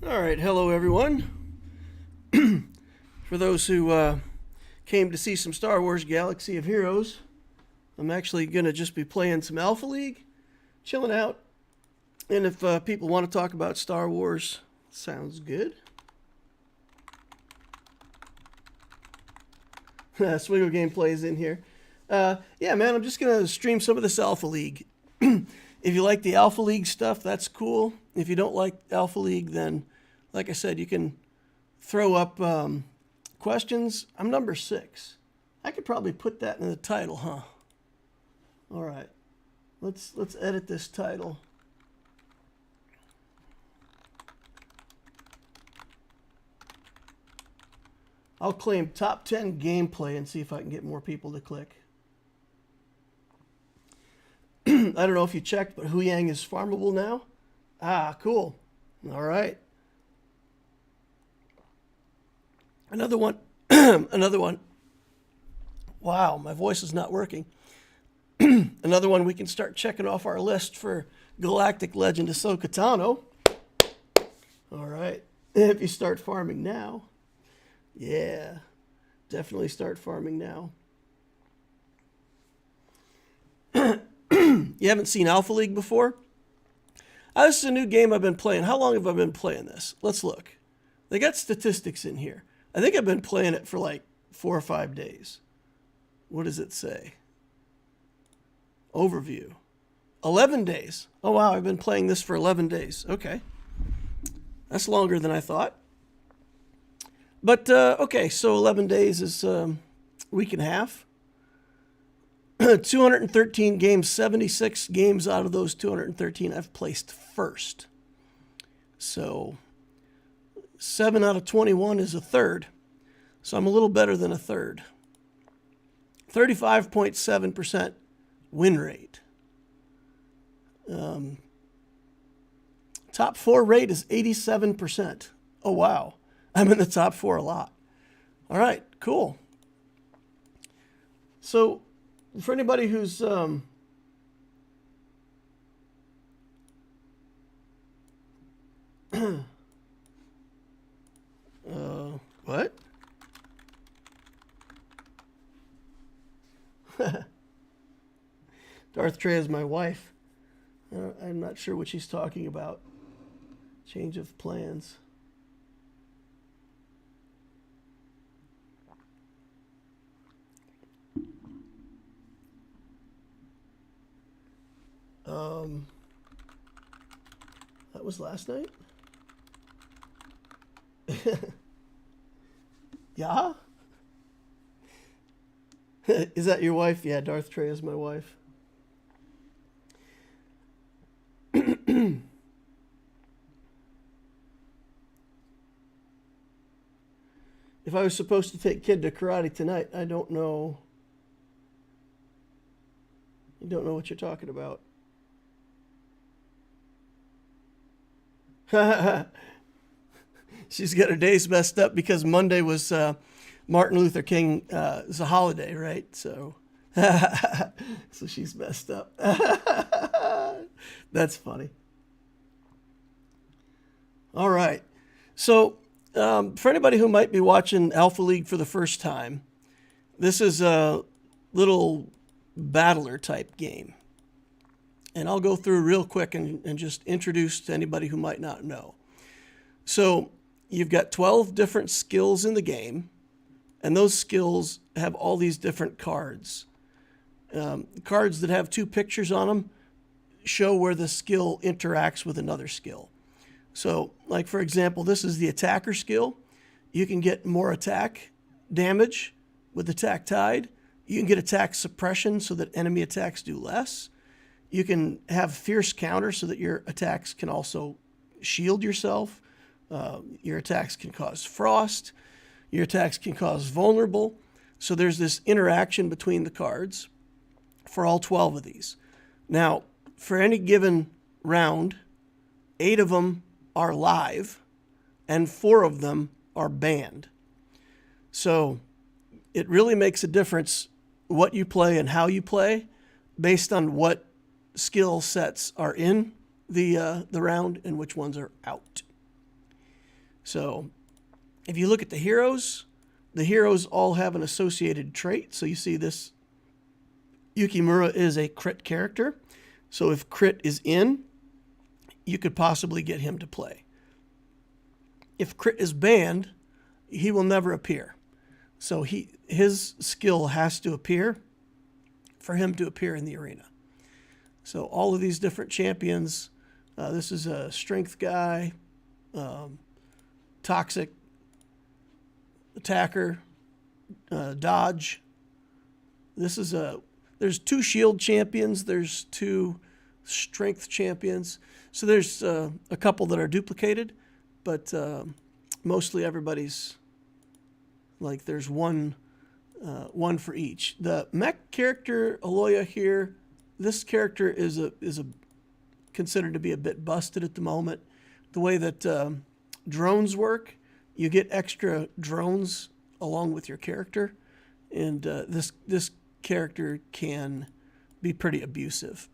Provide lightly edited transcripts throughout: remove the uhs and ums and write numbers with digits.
All right, hello everyone. For those who came to see some Star Wars Galaxy of Heroes, I'm actually going to just be playing some Alpha League, chilling out. And if people want to talk about Star Wars, sounds good. Swgoh gameplay is in here. Yeah, man, I'm just going to stream some of this Alpha League. If you like the Alpha League stuff, that's cool. If you don't like Alpha League, then, like I said, you can throw up questions. I'm number 6. I could probably put that in the title, huh? All right. Let's edit this title. I'll claim top 10 gameplay and see if I can get more people to click. I don't know if you checked, but Huyang is farmable now. Ah, cool. All right. Another one. Another one. Wow, my voice is not working. Another one we can start checking off our list for Galactic Legend Ahsoka Tano. All right. If you start farming now. Yeah, definitely start farming now. You haven't seen Alpha League before? This is a new game I've been playing. How long have I been playing this? Let's look. They got statistics in here. I think I've been playing it for like 4 or 5 days. What does it say? Overview. 11 days. Oh, wow, I've been playing this for 11 days. Okay. That's longer than I thought. But, okay, so 11 days is a week and a half. 213 games, 76 games out of those 213 I've placed first. So 7 out of 21 is a third. So I'm a little better than a third. 35.7% win rate. Top 4 rate is 87%. Oh, wow. I'm in the top 4 a lot. All right, cool. So for anybody who's what? Darth Trey is my wife. I'm not sure what she's talking about. Change of plans. That was last night? Yeah? Is that your wife? Yeah, Darth Trey is my wife. If I was supposed to take kid to karate tonight, I don't know. I don't know what you're talking about. She's got her days messed up because Monday was Martin Luther King. It's a holiday, right? So, so she's messed up. That's funny. All right. So, for anybody who might be watching Alpha League for the first time, this is a little battler type game. And I'll go through real quick and just introduce to anybody who might not know. So you've got 12 different skills in the game, and those skills have all these different cards. Cards that have 2 pictures on them show where the skill interacts with another skill. So, like for example, this is the attacker skill. You can get more attack damage with attack tied. You can get attack suppression so that enemy attacks do less. You can have fierce counter so that your attacks can also shield yourself. Your attacks can cause frost. Your attacks can cause vulnerable. So there's this interaction between the cards for all 12 of these. Now, for any given round, 8 of them are live and 4 of them are banned. So it really makes a difference what you play and how you play based on what skill sets are in the round and which ones are out. So if you look at the heroes all have an associated trait. So you see this Yukimura is a crit character. So if crit is in, you could possibly get him to play. If crit is banned, he will never appear. So his skill has to appear for him to appear in the arena. So all of these different champions, this is a strength guy, toxic, attacker, dodge. There's 2 shield champions, there's 2 strength champions. So there's a couple that are duplicated, but mostly everybody's like there's one for each. The mech character Aloya here, this character is considered to be a bit busted at the moment. The way that drones work, you get extra drones along with your character, and this character can be pretty abusive.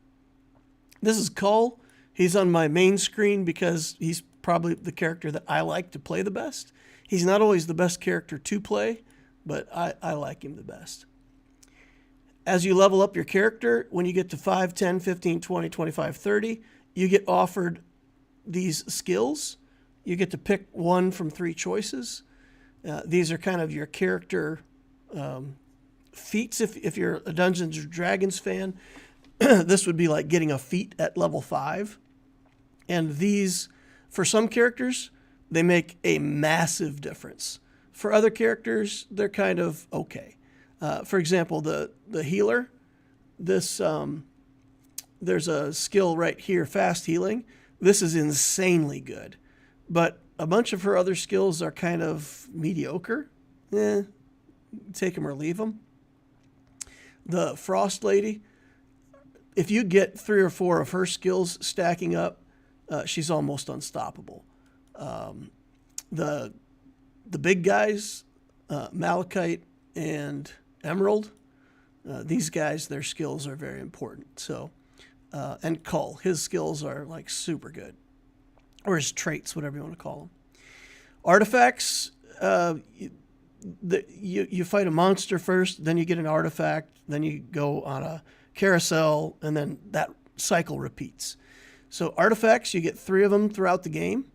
This is Cull. He's on my main screen because he's probably the character that I like to play the best. He's not always the best character to play, but I like him the best. As you level up your character, when you get to 5, 10, 15, 20, 25, 30, you get offered these skills. You get to pick one from 3 choices. These are kind of your character feats. If you're a Dungeons & Dragons fan, this would be like getting a feat at level 5. And these, for some characters, they make a massive difference. For other characters, they're kind of okay. For example, the healer, there's a skill right here, fast healing. This is insanely good. But a bunch of her other skills are kind of mediocre. Take them or leave them. The Frost Lady, if you get 3 or 4 of her skills stacking up, she's almost unstoppable. The big guys, Malachite and Emerald, these guys, their skills are very important. So, and Cull, his skills are like super good, or his traits, whatever you want to call them. Artifacts, you fight a monster first, then you get an artifact, then you go on a carousel, and then that cycle repeats. So artifacts, you get 3 of them throughout the game,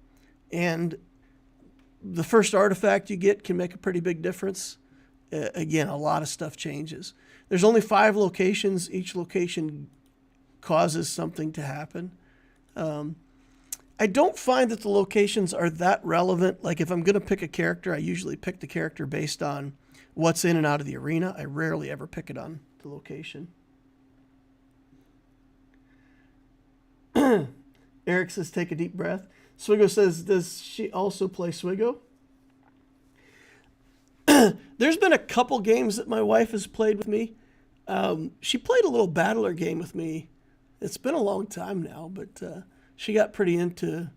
and the first artifact you get can make a pretty big difference. Again, a lot of stuff changes. There's only 5 locations. Each location causes something to happen. I don't find that the locations are that relevant. Like if I'm going to pick a character, I usually pick the character based on what's in and out of the arena. I rarely ever pick it on the location. Eric says, take a deep breath. Swgoh says, does she also play Swgoh? There's been a couple games that my wife has played with me. She played a little battler game with me. It's been a long time now, but she got pretty into,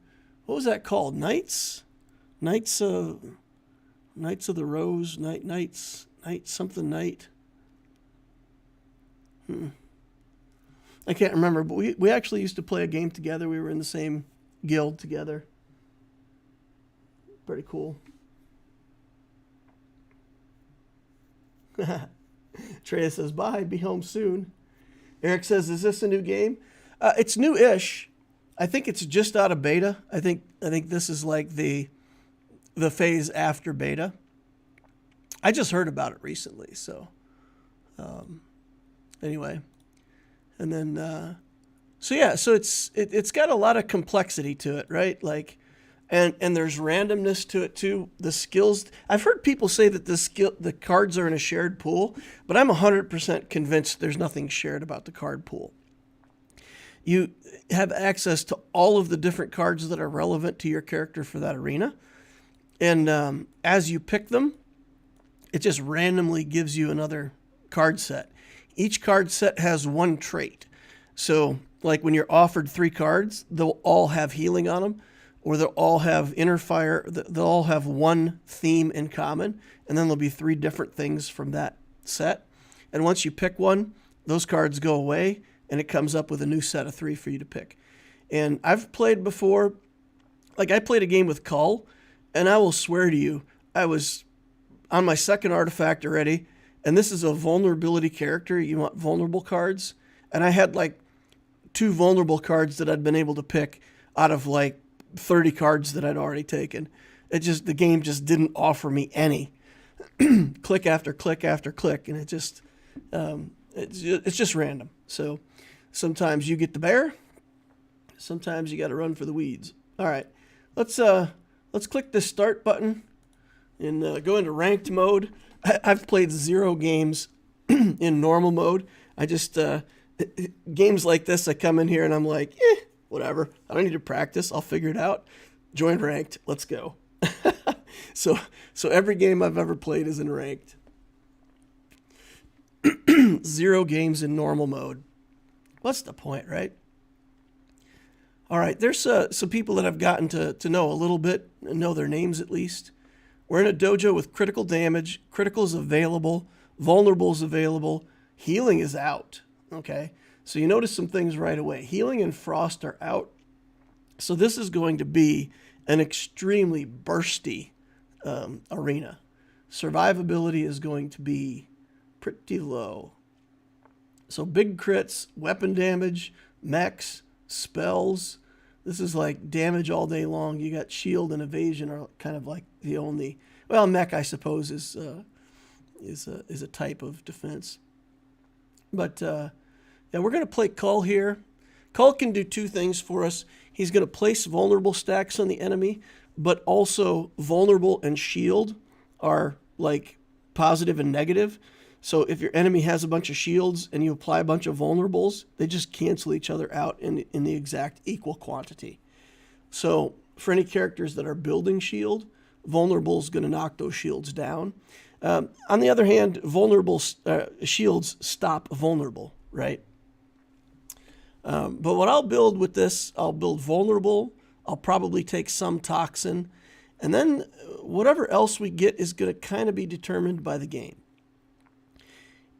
what was that called? Knights of the Rose, Knights, something Knight. I can't remember, but we actually used to play a game together. We were in the same guild together. Pretty cool. Treya says, bye, be home soon. Eric says, is this a new game? It's new-ish. I think it's just out of beta. I think this is like the phase after beta. I just heard about it recently, so anyway. And then so it's got a lot of complexity to it, right? Like and there's randomness to it too. The skills, I've heard people say that the cards are in a shared pool, but I'm 100% convinced there's nothing shared about the card pool. You have access to all of the different cards that are relevant to your character for that arena. And as you pick them, it just randomly gives you another card set. Each card set has one trait. So like when you're offered 3 cards, they'll all have healing on them, or they'll all have inner fire. They'll all have one theme in common, and then there'll be 3 different things from that set. And once you pick one, those cards go away, and it comes up with a new set of 3 for you to pick. And I've played before, like I played a game with Cull, And I will swear to you, I was on my second artifact already, and this is a vulnerability character. You want vulnerable cards. And I had like 2 vulnerable cards that I'd been able to pick out of like 30 cards that I'd already taken. The game just didn't offer me any. Click after click after click, and it's just random. So sometimes you get the bear, sometimes you got to run for the weeds. All right, let's click this start button and go into ranked mode. I've played 0 games in normal mode. I just games like this, I come in here and I'm like, whatever. I don't need to practice. I'll figure it out. Join ranked. Let's go. So every game I've ever played is in ranked. 0 games in normal mode. What's the point, right? All right, there's some people that I've gotten to know a little bit, know their names at least. We're in a dojo with critical damage. Critical is available. Vulnerable is available. Healing is out. Okay, so you notice some things right away. Healing and frost are out. So this is going to be an extremely bursty arena. Survivability is going to be pretty low. So big crits, weapon damage, mechs, spells. This is like damage all day long. You got shield and evasion are kind of like the only. Well, mech I suppose is a type of defense. But yeah, we're going to play Cull here. Cull can do 2 things for us. He's going to place vulnerable stacks on the enemy, but also vulnerable and shield are like positive and negative. So if your enemy has a bunch of shields and you apply a bunch of vulnerables, they just cancel each other out in the exact equal quantity. So for any characters that are building shield, vulnerable is going to knock those shields down. On the other hand, vulnerable shields stop vulnerable, right? But what I'll build with this, I'll build vulnerable. I'll probably take some toxin. And then whatever else we get is going to kind of be determined by the game.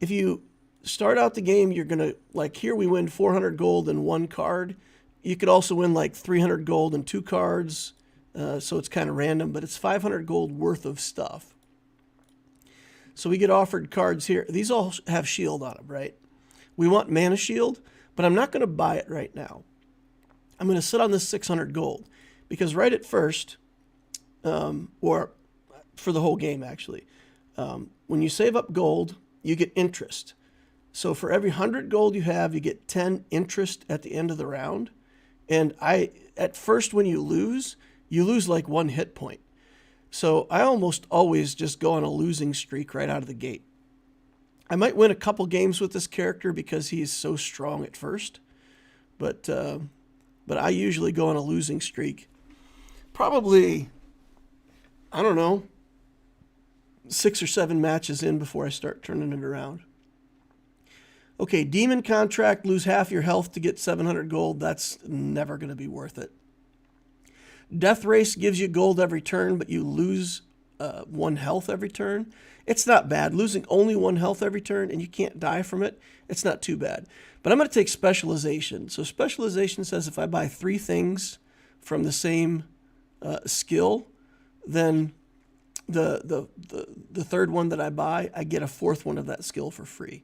If you start out the game, you're going to, like here we win 400 gold and 1 card. You could also win like 300 gold and 2 cards. So it's kind of random, but it's 500 gold worth of stuff. So we get offered cards here. These all have shield on them, right? We want mana shield, but I'm not going to buy it right now. I'm going to sit on this 600 gold because right at first, or for the whole game actually, when you save up gold, you get interest. So for every 100 gold you have, you get 10 interest at the end of the round. And at first when you lose like 1 hit point. So I almost always just go on a losing streak right out of the gate. I might win a couple games with this character because he's so strong at first. But I usually go on a losing streak. Probably, I don't know, 6 or 7 matches in before I start turning it around. Okay, Demon Contract, lose half your health to get 700 gold. That's never going to be worth it. Death Race gives you gold every turn, but you lose 1 health every turn. It's not bad. Losing only 1 health every turn and you can't die from it, it's not too bad. But I'm going to take Specialization. So Specialization says if I buy 3 things from the same skill, then the third one that I buy, I get a 4th one of that skill for free.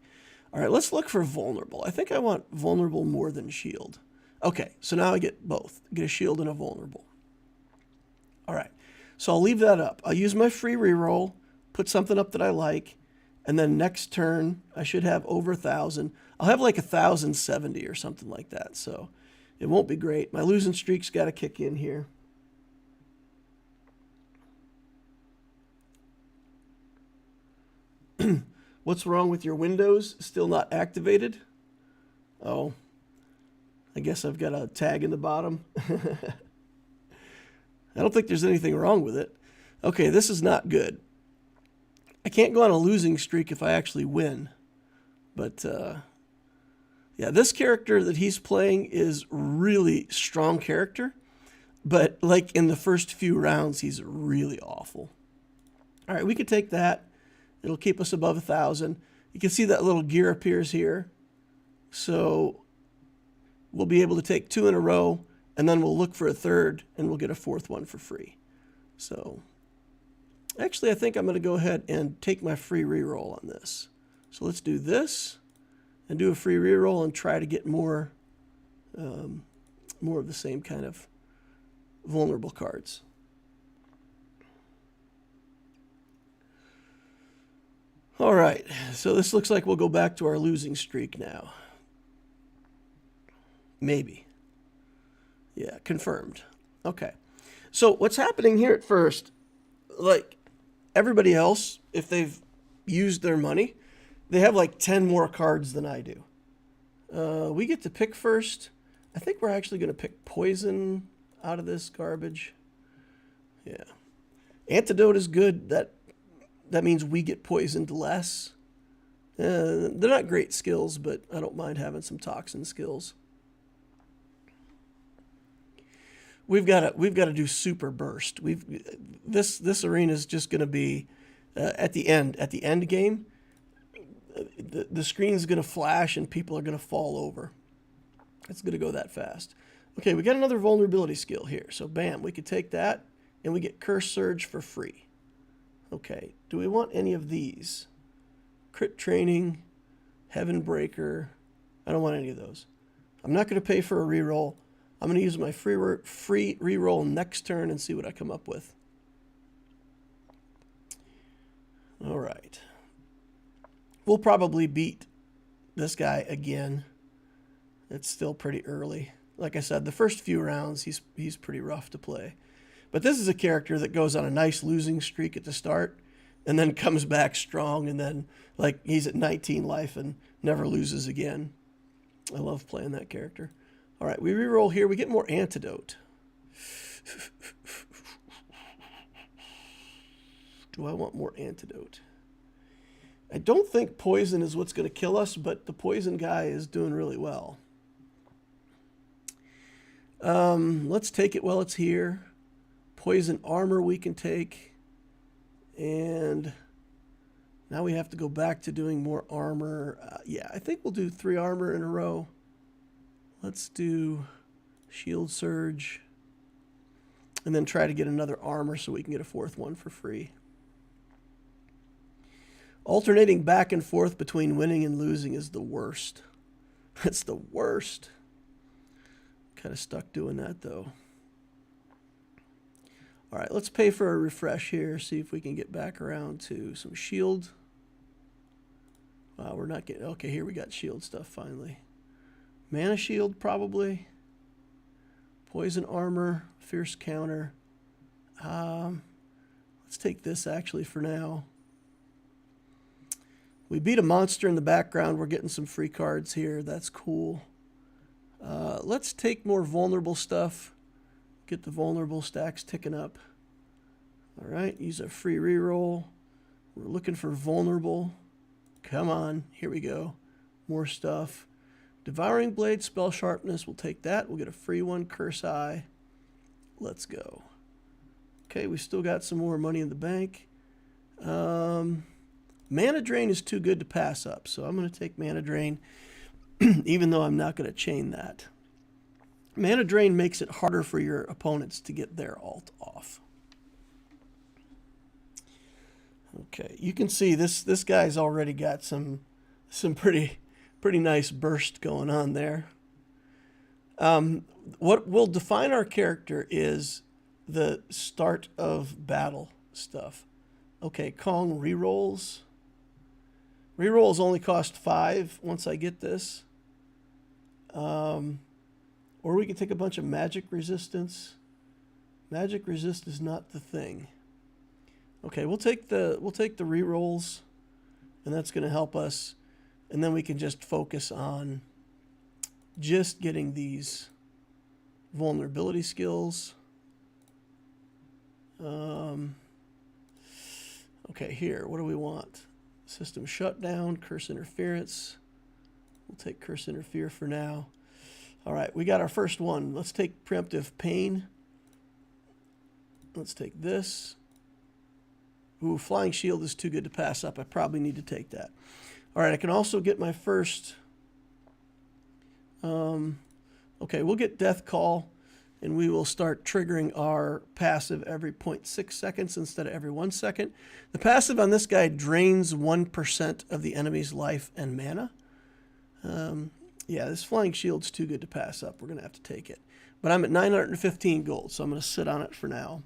All right, let's look for Vulnerable. I think I want Vulnerable more than Shield. Okay, so now I get both. I get a Shield and a Vulnerable. All right, so I'll leave that up. I'll use my free reroll, put something up that I like, and then next turn I should have over 1,000. I'll have like 1,070 or something like that, so it won't be great. My losing streak's got to kick in here. What's wrong with your Windows? Still not activated? Oh, I guess I've got a tag in the bottom. I don't think there's anything wrong with it. Okay, this is not good. I can't go on a losing streak if I actually win. But, yeah, this character that he's playing is really strong character. But, like, in the first few rounds, he's really awful. All right, we could take that. It'll keep us above 1,000. You can see that little gear appears here. So we'll be able to take 2 in a row, and then we'll look for a third, and we'll get a 4th one for free. So actually, I think I'm going to go ahead and take my free reroll on this. So let's do this and do a free reroll and try to get more of the same kind of vulnerable cards. All right, so this looks like we'll go back to our losing streak now. Maybe. Yeah, confirmed. Okay. So what's happening here at first, like everybody else, if they've used their money, they have like 10 more cards than I do. We get to pick first. I think we're actually going to pick poison out of this garbage. Yeah. Antidote is good. That means we get poisoned less. They're not great skills, but I don't mind having some toxin skills. We've got to do super burst. This arena is just going to be at the end game. The screen's going to flash and people are going to fall over. It's going to go that fast. Okay, we got another vulnerability skill here. So bam, we could take that and we get Curse Surge for free. Okay, do we want any of these? Crit Training, Heaven Breaker. I don't want any of those. I'm not going to pay for a reroll. I'm going to use my free reroll next turn and see what I come up with. All right. We'll probably beat this guy again. It's still pretty early. Like I said, the first few rounds, he's pretty rough to play. But this is a character that goes on a nice losing streak at the start and then comes back strong, and then like he's at 19 life and never loses again. I love playing that character. All right, we reroll here. We get more antidote. Do I want more antidote? I don't think poison is what's going to kill us, but the poison guy is doing really well. Let's take it while it's here. Poison armor we can take. And now we have to go back to doing more armor. Yeah, I think we'll do 3 armor in a row. Let's do shield surge. And then try to get another armor so we can get a 4th one for free. Alternating back and forth between winning and losing is the worst. That's the worst. Kind of stuck doing that though. All right, let's pay for a refresh here, see if we can get back around to some shield. Wow, we're not getting... Okay, here we got shield stuff finally. Mana shield probably. Poison armor, fierce counter. Let's take this actually for now. We beat a monster in the background. We're getting some free cards here. That's cool. Let's take more vulnerable stuff. Get the vulnerable stacks ticking up. All right, use a free reroll. We're looking for vulnerable. Come on, here we go. More stuff. Devouring Blade, Spell Sharpness. We'll take that. We'll get a free one. Curse Eye. Let's go. Okay, we still got some more money in the bank. Mana Drain is too good to pass up, so I'm going to take Mana Drain, even though I'm not going to chain that. Mana Drain makes it harder for your opponents to get their ult off. Okay, you can see this guy's already got some pretty nice burst going on there. What will define our character is the start of battle stuff. Okay, Kong rerolls. Rerolls only cost 5 once I get this. Or we can take a bunch of magic resistance. Magic resist is not the thing. Okay, we'll take the rerolls, and that's going to help us. And then we can just focus on just getting these vulnerability skills. Okay, here, what do we want? System shutdown, curse interference. We'll take curse interfere for now. All right, we got our first one. Let's take preemptive pain. Let's take this. Ooh, flying shield is too good to pass up. I probably need to take that. All right, I can also get my first... okay, we'll get death call, and we will start triggering our passive every 0.6 seconds instead of every 1 second. The passive on this guy drains 1% of the enemy's life and mana. Yeah, this flying shield's too good to pass up. We're going to have to take it. But I'm at 915 gold, so I'm going to sit on it for now.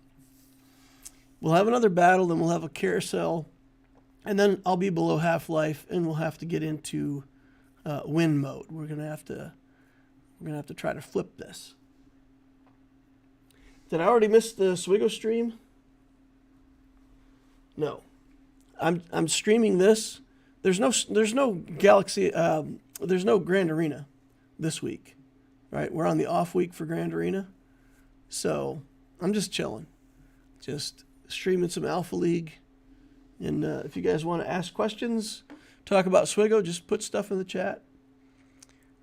We'll have another battle, then we'll have a carousel, and then I'll be below half-life, and we'll have to get into win mode. We're going to have to try to flip this. Did I already miss the Swgoh stream? No. I'm streaming this. There's no Galaxy there's no Grand Arena this week. Right? We're on the off week for Grand Arena. So, I'm just chilling. Just streaming some Alpha League. And if you guys want to ask questions, talk about Swgoh, just put stuff in the chat.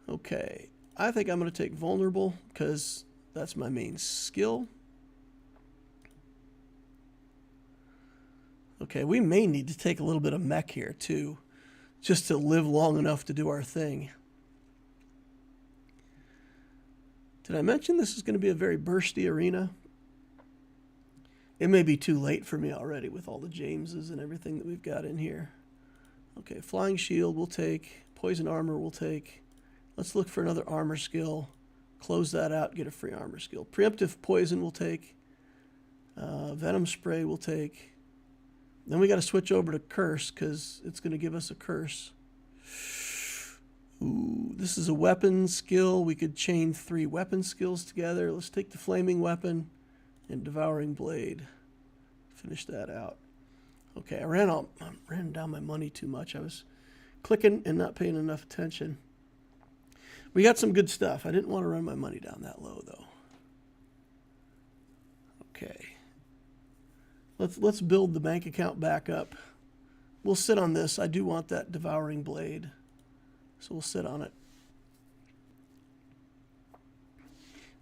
Okay. I think I'm going to take Vulnerable because that's my main skill. Okay, we may need to take a little bit of mech here too, just to live long enough to do our thing. Did I mention this is going to be a very bursty arena? It may be too late for me already with all the Jameses and everything that we've got in here. Okay, Flying Shield we'll take. Poison Armor we'll take. Let's look for another armor skill. Close that out, get a free armor skill. Preemptive Poison we'll take. Venom Spray we'll take. Then we got to switch over to Curse because it's going to give us a curse. Ooh, this is a weapon skill. We could chain 3 weapon skills together. Let's take the Flaming Weapon and Devouring Blade. Finish that out. Okay, I ran down my money too much. I was clicking and not paying enough attention. We got some good stuff. I didn't want to run my money down that low, though. Okay. Let's build the bank account back up. We'll sit on this. I do want that Devouring Blade, so we'll sit on it.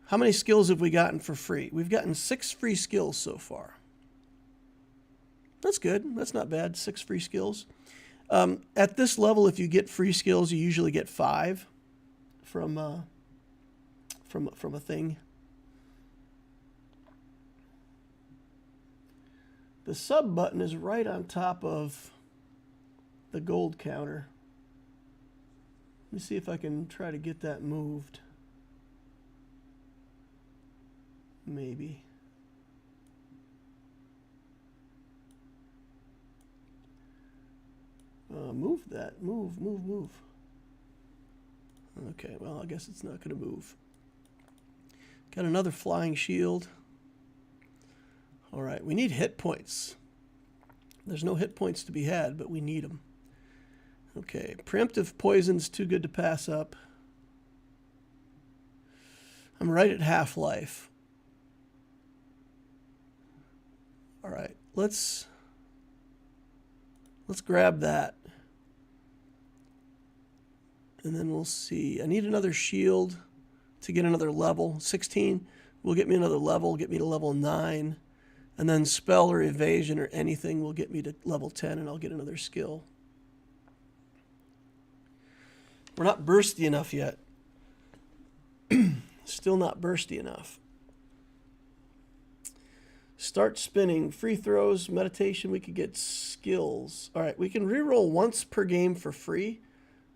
How many skills have we gotten for free? We've gotten 6 free skills so far. That's good. That's not bad. 6 free skills. At this level, if you get free skills, you usually get 5 from a thing. The sub button is right on top of the gold counter. Let me see if I can try to get that moved. Maybe. Move that. Move. Okay, well, I guess it's not going to move. Got another Flying Shield. All right, we need hit points. There's no hit points to be had, but we need them. Okay, Preemptive Poison's too good to pass up. I'm right at half-life. All right, let's grab that. And then we'll see. I need another shield to get another level. 16 will get me another level, get me to level 9. And then spell or evasion or anything will get me to level 10 and I'll get another skill. We're not bursty enough yet. Still not bursty enough. Start spinning. Free throws, meditation, we could get skills. All right, we can reroll once per game for free.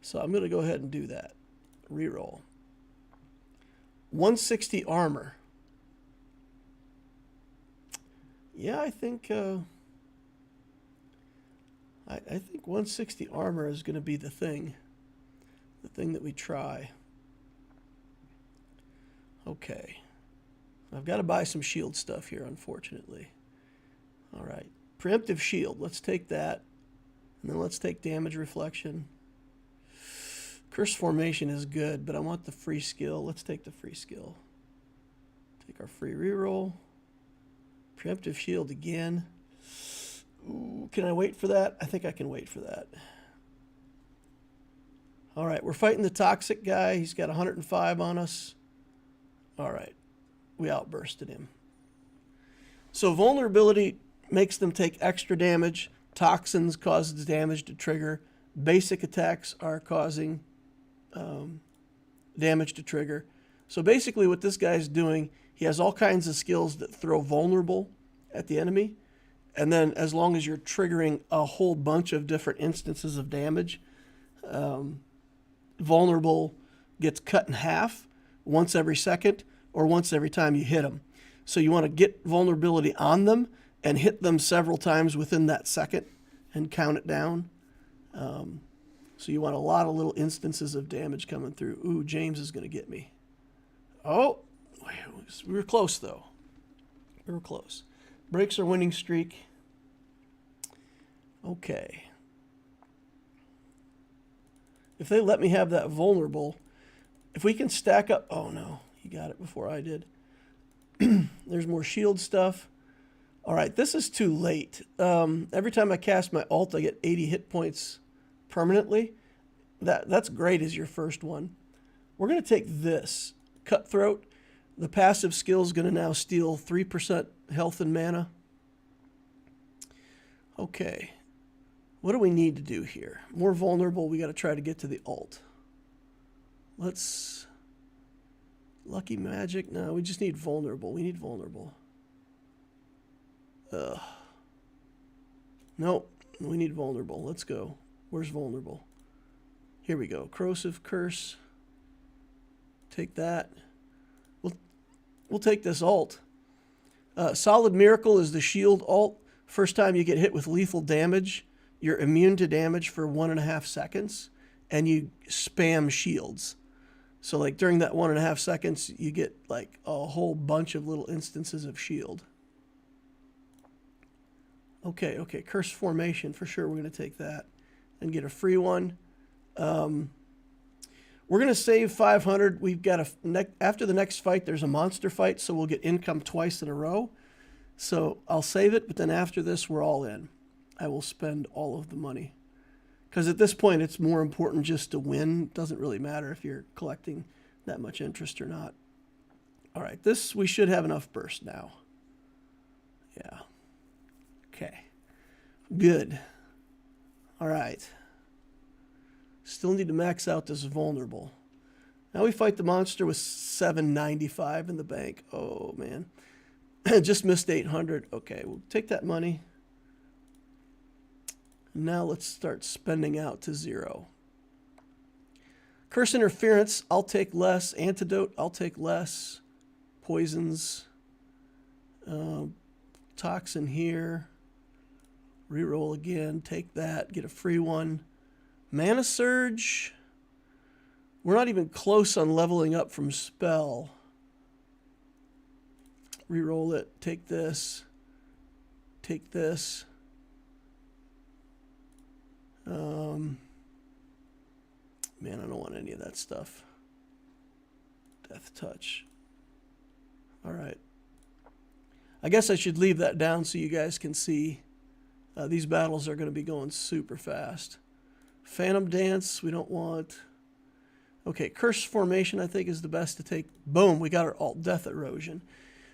So I'm going to go ahead and do that. Reroll. 160 armor. Yeah, I think I think 160 armor is going to be the thing that we try. Okay. I've got to buy some shield stuff here, unfortunately. All right. Preemptive shield. Let's take that. And then let's take damage reflection. Curse formation is good, but I want the free skill. Let's take the free skill. Take our free reroll. Preemptive shield again. Ooh, can I wait for that? I think I can wait for that. All right, we're fighting the toxic guy. He's got 105 on us. All right, we outbursted him. So vulnerability makes them take extra damage. Toxins causes damage to trigger. Basic attacks are causing damage to trigger. So basically what this guy's doing, he has all kinds of skills that throw vulnerable at the enemy. And then as long as you're triggering a whole bunch of different instances of damage, vulnerable gets cut in half once every second or once every time you hit them. So you want to get vulnerability on them and hit them several times within that second and count it down. So you want a lot of little instances of damage coming through. Ooh, James is going to get me. Oh, we were close, though. We were close. Breaks our winning streak. Okay. If they let me have that vulnerable, if we can stack up... Oh, no. He got it before I did. There's more shield stuff. All right, this is too late. Every time I cast my ult, I get 80 hit points permanently. That's great as your first one. We're going to take this. Cutthroat. The passive skill is going to now steal 3% health and mana. Okay. What do we need to do here? More vulnerable, we got to try to get to the ult. Let's... Lucky magic? No, we just need vulnerable. We need vulnerable. Nope. We need vulnerable. Let's go. Where's vulnerable? Here we go. Corrosive curse. Take that. We'll take this ult. Solid Miracle is the shield ult. First time you get hit with lethal damage, you're immune to damage for 1.5 seconds, and you spam shields. So like during that 1.5 seconds, you get like a whole bunch of little instances of shield. Okay, Curse Formation, for sure we're going to take that and get a free one. We're going to save 500. We've got after the next fight, there's a monster fight, so we'll get income twice in a row. So I'll save it, but then after this, we're all in. I will spend all of the money. Because at this point, it's more important just to win. It doesn't really matter if you're collecting that much interest or not. All right, this, we should have enough burst now. Yeah. Okay. Good. All right. Still need to max out this vulnerable. Now we fight the monster with 795 in the bank. Oh, man. Just missed 800. Okay, we'll take that money. Now let's start spending out to 0. Curse Interference, I'll take less. Antidote, I'll take less. Poisons. Toxin here. Reroll again. Take that. Get a free one. Mana Surge. We're not even close on leveling up from Spell. Reroll it. Take this. Take this. Man, I don't want any of that stuff. Death Touch. All right. I guess I should leave that down so you guys can see. These battles are going to be going super fast. Phantom Dance, we don't want. Okay, Curse Formation, I think, is the best to take. Boom, we got our ult, Death Erosion.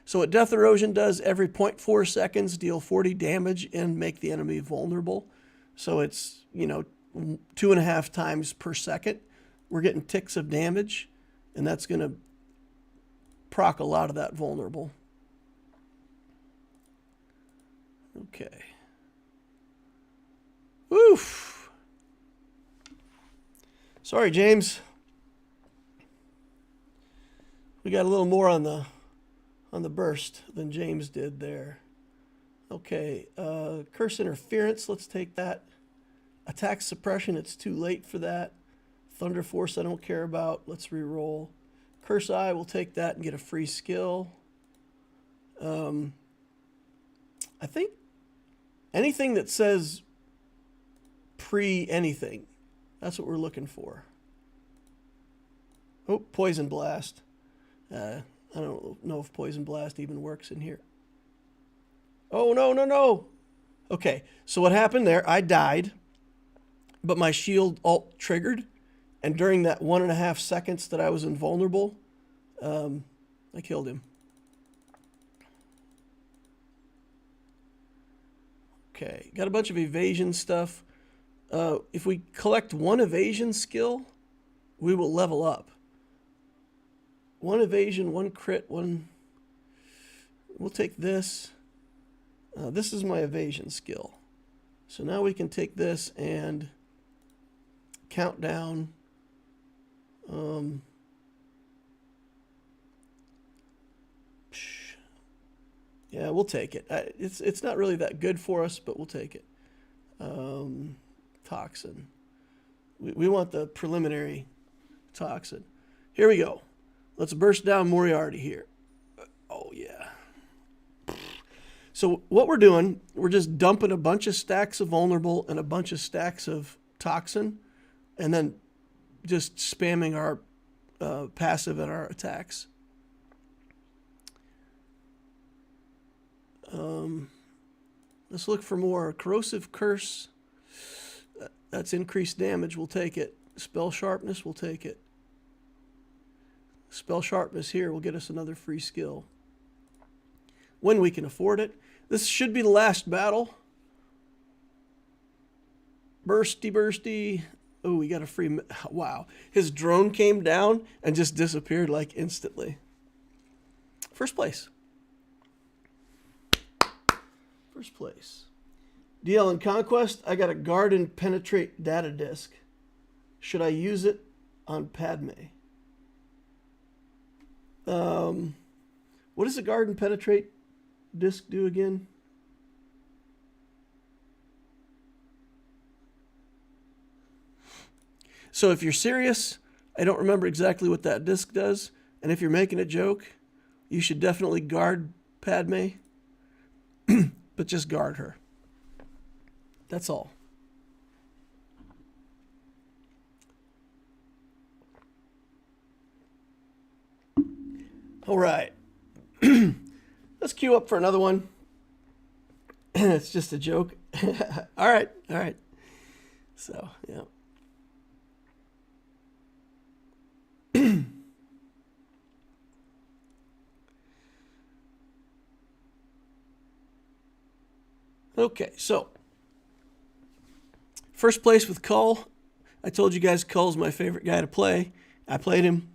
So what Death Erosion does, every 0.4 seconds, deal 40 damage and make the enemy vulnerable. So it's, 2.5 times per second. We're getting ticks of damage, and that's going to proc a lot of that vulnerable. Okay. Oof. Sorry, James. We got a little more on the burst than James did there. Okay, Curse Interference, let's take that. Attack Suppression, it's too late for that. Thunder Force, I don't care about. Let's re-roll. Curse Eye, we'll take that and get a free skill. I think anything that says pre-anything, that's what we're looking for. Oh, Poison Blast. I don't know if Poison Blast even works in here. Oh, no. Okay, so what happened there, I died, but my shield ult triggered, and during that 1.5 seconds that I was invulnerable, I killed him. Okay, got a bunch of evasion stuff. If we collect one evasion skill, we will level up. 1 evasion, 1 crit, 1... We'll take this. This is my evasion skill. So now we can take this and count down. Yeah, we'll take it. It's not really that good for us, but we'll take it. Toxin. We want the preliminary toxin. Here we go. Let's burst down Moriarty here. Oh, yeah. So what we're doing, we're just dumping a bunch of stacks of vulnerable and a bunch of stacks of toxin, and then just spamming our passive and our attacks. Let's look for more. Corrosive Curse. That's increased damage. We'll take it. Spell Sharpness. We'll take it. Spell Sharpness here will get us another free skill when we can afford it. This should be the last battle. Bursty, bursty. Oh, we got a free... Wow. His drone came down and just disappeared like instantly. First place. First place. DL and Conquest. I got a Guard and Penetrate data disk. Should I use it on Padme? What does the Guard and Penetrate disc do again? So if you're serious, I don't remember exactly what that disc does. And if you're making a joke, you should definitely guard Padme. But just guard her. That's all. All right. Let's queue up for another one. It's just a joke. All right. All right. So, yeah. Okay, so first place with Cull. I told you guys Cull's my favorite guy to play. I played him.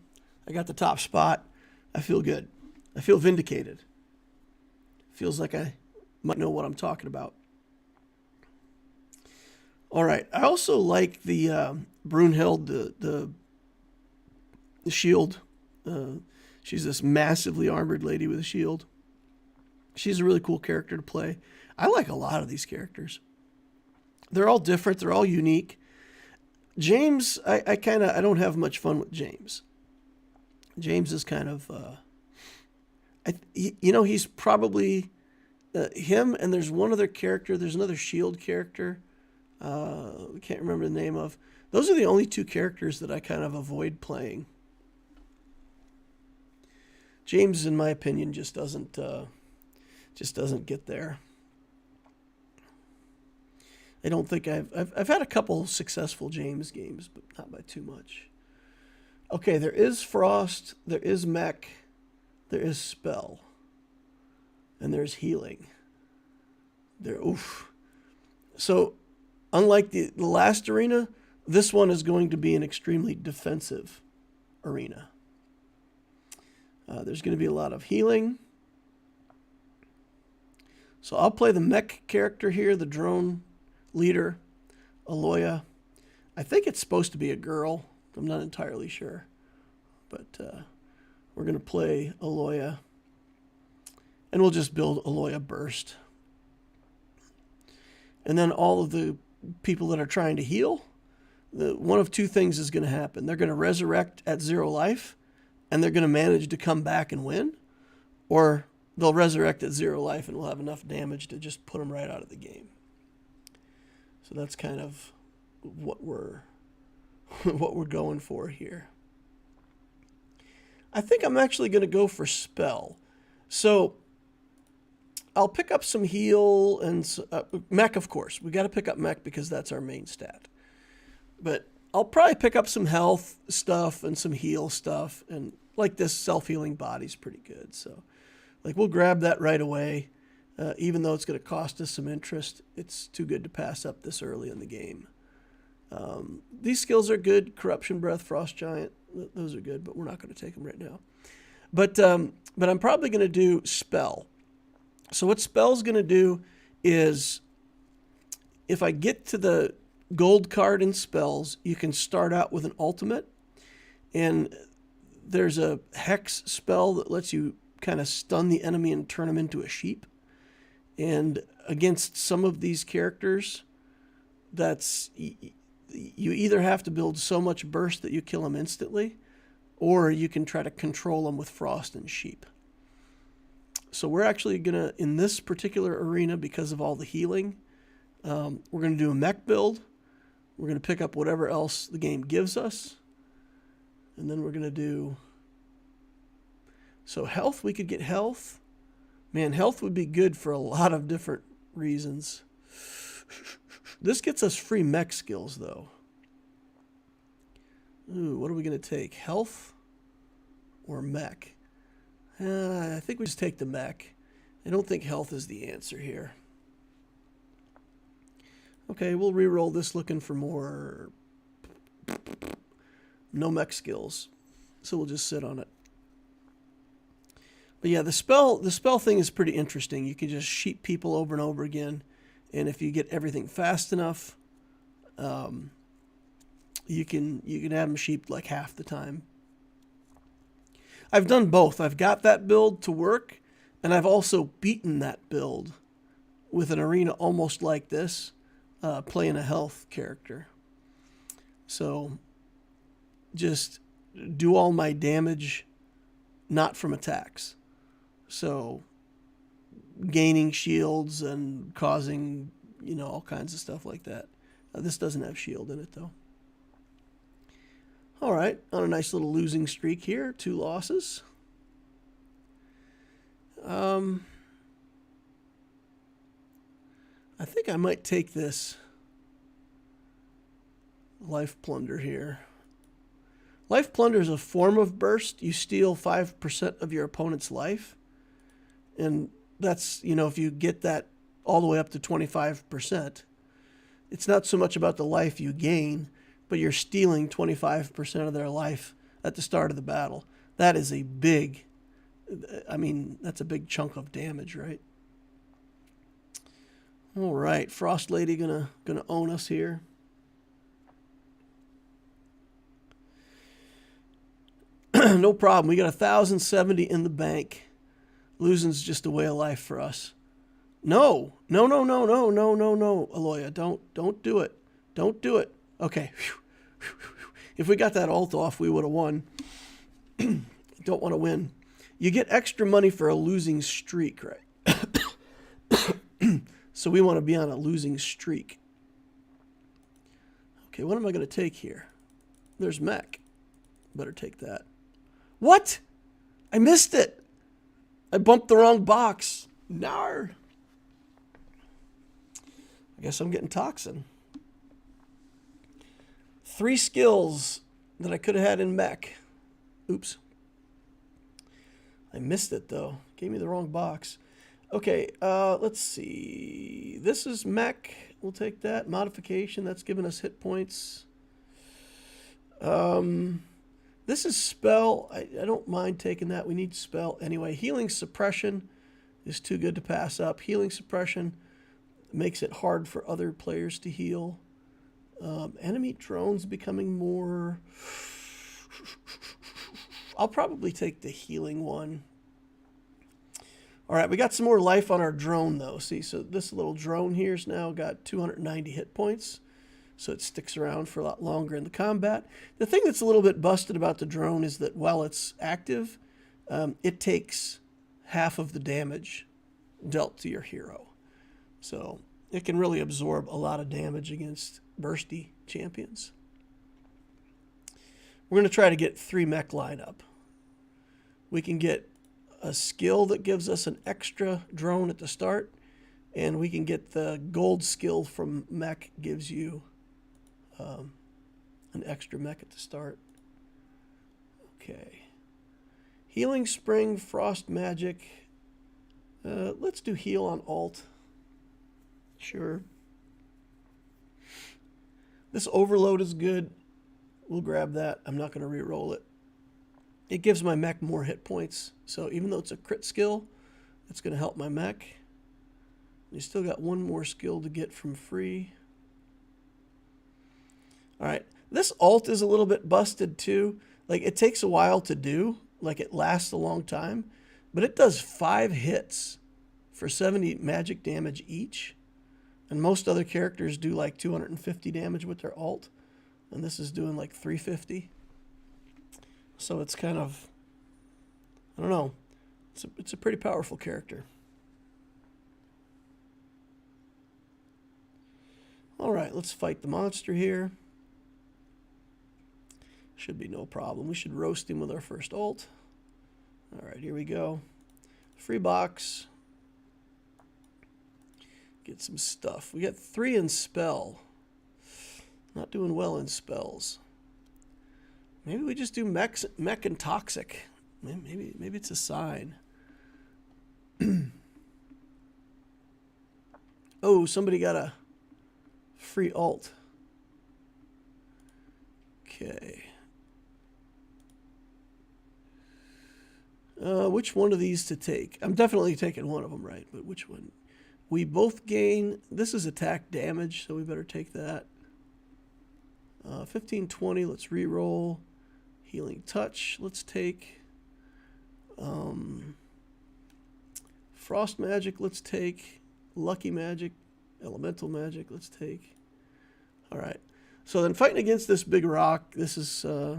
I got the top spot. I feel good. I feel vindicated. Feels like I might know what I'm talking about. All right. I also like the Brunhild, the shield. She's this massively armored lady with a shield. She's a really cool character to play. I like a lot of these characters. They're all different. They're all unique. James, I don't have much fun with James. James is kind of, he's probably him, and there's one other character. There's another shield character. I can't remember the name of. Those are the only two characters that I kind of avoid playing. James, in my opinion, just doesn't get there. I don't think I've had a couple successful James games, but not by too much. Okay, there is Frost, there is Mech, there is Spell, and there's Healing. So, unlike the last arena, this one is going to be an extremely defensive arena. There's going to be a lot of healing. So I'll play the Mech character here, the drone leader, Aloya. I think it's supposed to be a girl. I'm not entirely sure. But we're going to play Aloya. And we'll just build Aloya Burst. And then all of the people that are trying to heal, one of two things is going to happen. They're going to resurrect at 0 life, and they're going to manage to come back and win. Or they'll resurrect at 0 life and we'll have enough damage to just put them right out of the game. So that's kind of what we're going for here. I think I'm actually going to go for Spell. So I'll pick up some heal and Mech, of course. We got to pick up Mech because that's our main stat. But I'll probably pick up some health stuff and some heal stuff. And like this self-healing body's pretty good. So like we'll grab that right away. Even though it's going to cost us some interest, it's too good to pass up this early in the game. These skills are good. Corruption Breath, Frost Giant, Those are good, but we're not going to take them right now. But I'm probably going to do spell. So what spell's going to do is, if I get to the gold card in spells, you can start out with an ultimate, and there's a hex spell that lets you kind of stun the enemy and turn them into a sheep. And against some of these characters, you either have to build so much burst that you kill them instantly, or you can try to control them with frost and sheep. So we're actually going to, in this particular arena, because of all the healing, we're going to do a mech build. We're going to pick up whatever else the game gives us. And then we're going to do... So health, we could get health. Man, health would be good for a lot of different reasons. This gets us free mech skills, though. Ooh, what are we going to take? Health or mech? I think we just take the mech. I don't think health is the answer here. Okay, we'll re-roll this looking for more. No mech skills. So we'll just sit on it. But yeah, the spell thing is pretty interesting. You can just sheep people over and over again. And if you get everything fast enough, you can have them sheeped like half the time. I've done both. I've got that build to work, and I've also beaten that build with an arena almost like this, playing a health character. So just do all my damage not from attacks. So gaining shields and causing, all kinds of stuff like that. This doesn't have shield in it, though. All right, on a nice little losing streak here, 2 losses. I think I might take this Life Plunder here. Life Plunder is a form of burst. You steal 5% of your opponent's life. And that's, if you get that all the way up to 25%, it's not so much about the life you gain, but you're stealing 25% of their life at the start of the battle. That is a big, that's a big chunk of damage, right? All right, Frost Lady gonna own us here. No problem. We got 1,070 in the bank. Losing's just a way of life for us. No, Aloya, don't do it. Don't do it. Okay. If we got that ult off, we would have won. Don't want to win. You get extra money for a losing streak, right? So we want to be on a losing streak. Okay, what am I going to take here? There's mech. Better take that. What? I missed it. I bumped the wrong box. Nar. I guess I'm getting toxin. 3 skills that I could have had in mech. Oops. I missed it, though. Gave me the wrong box. Okay, let's see. This is mech. We'll take that. Modification. That's giving us hit points. This is spell. I don't mind taking that. We need spell anyway. Healing suppression is too good to pass up. Healing suppression makes it hard for other players to heal. Enemy drones becoming more... I'll probably take the healing one. All right, we got some more life on our drone, though. See, so this little drone here's now got 290 hit points. So it sticks around for a lot longer in the combat. The thing that's a little bit busted about the drone is that while it's active, it takes half of the damage dealt to your hero. So it can really absorb a lot of damage against bursty champions. We're going to try to get 3 mech lineup. We can get a skill that gives us an extra drone at the start, and we can get the gold skill from mech gives you an extra mech at the start. Okay. Healing Spring, Frost Magic. Let's do heal on alt. Sure. This overload is good. We'll grab that. I'm not going to re-roll it. It gives my mech more hit points. So even though it's a crit skill, it's going to help my mech. You still got one more skill to get from free. All right. This ult is a little bit busted too. Like, it takes a while to do. Like, it lasts a long time. But it does 5 hits for 70 magic damage each. And most other characters do like 250 damage with their ult. And this is doing like 350. So it's kind of, I don't know. It's a pretty powerful character. All right, let's fight the monster here. Should be no problem. We should roast him with our first ult. All right, here we go. Free box. Get some stuff. We got 3 in spell. Not doing well in spells. Maybe we just do mech and toxic. Maybe it's a sign. Oh, somebody got a free ult. Okay. Which one of these to take? I'm definitely taking one of them, right? But which one? We both gain... This is attack damage, so we better take that. 15, 20, let's re-roll. Healing touch, let's take. Frost magic, let's take. Lucky magic, elemental magic, let's take. All right. So then fighting against this big rock, this is... I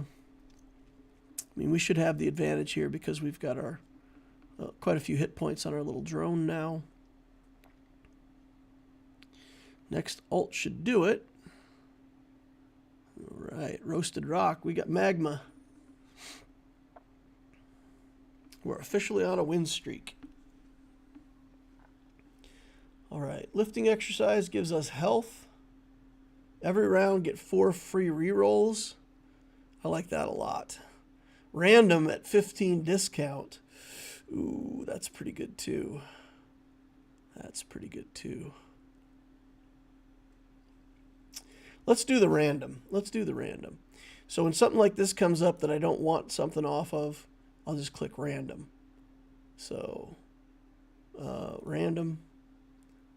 mean, we should have the advantage here because we've got our quite a few hit points on our little drone now. Next ult should do it. All right, roasted rock. We got magma. We're officially on a win streak. All right, lifting exercise gives us health. Every round get 4 free rerolls. I like that a lot. Random at 15 discount. Ooh, that's pretty good too. That's pretty good too. Let's do the random. Let's do the random. So when something like this comes up that I don't want something off of, I'll just click random. So, random,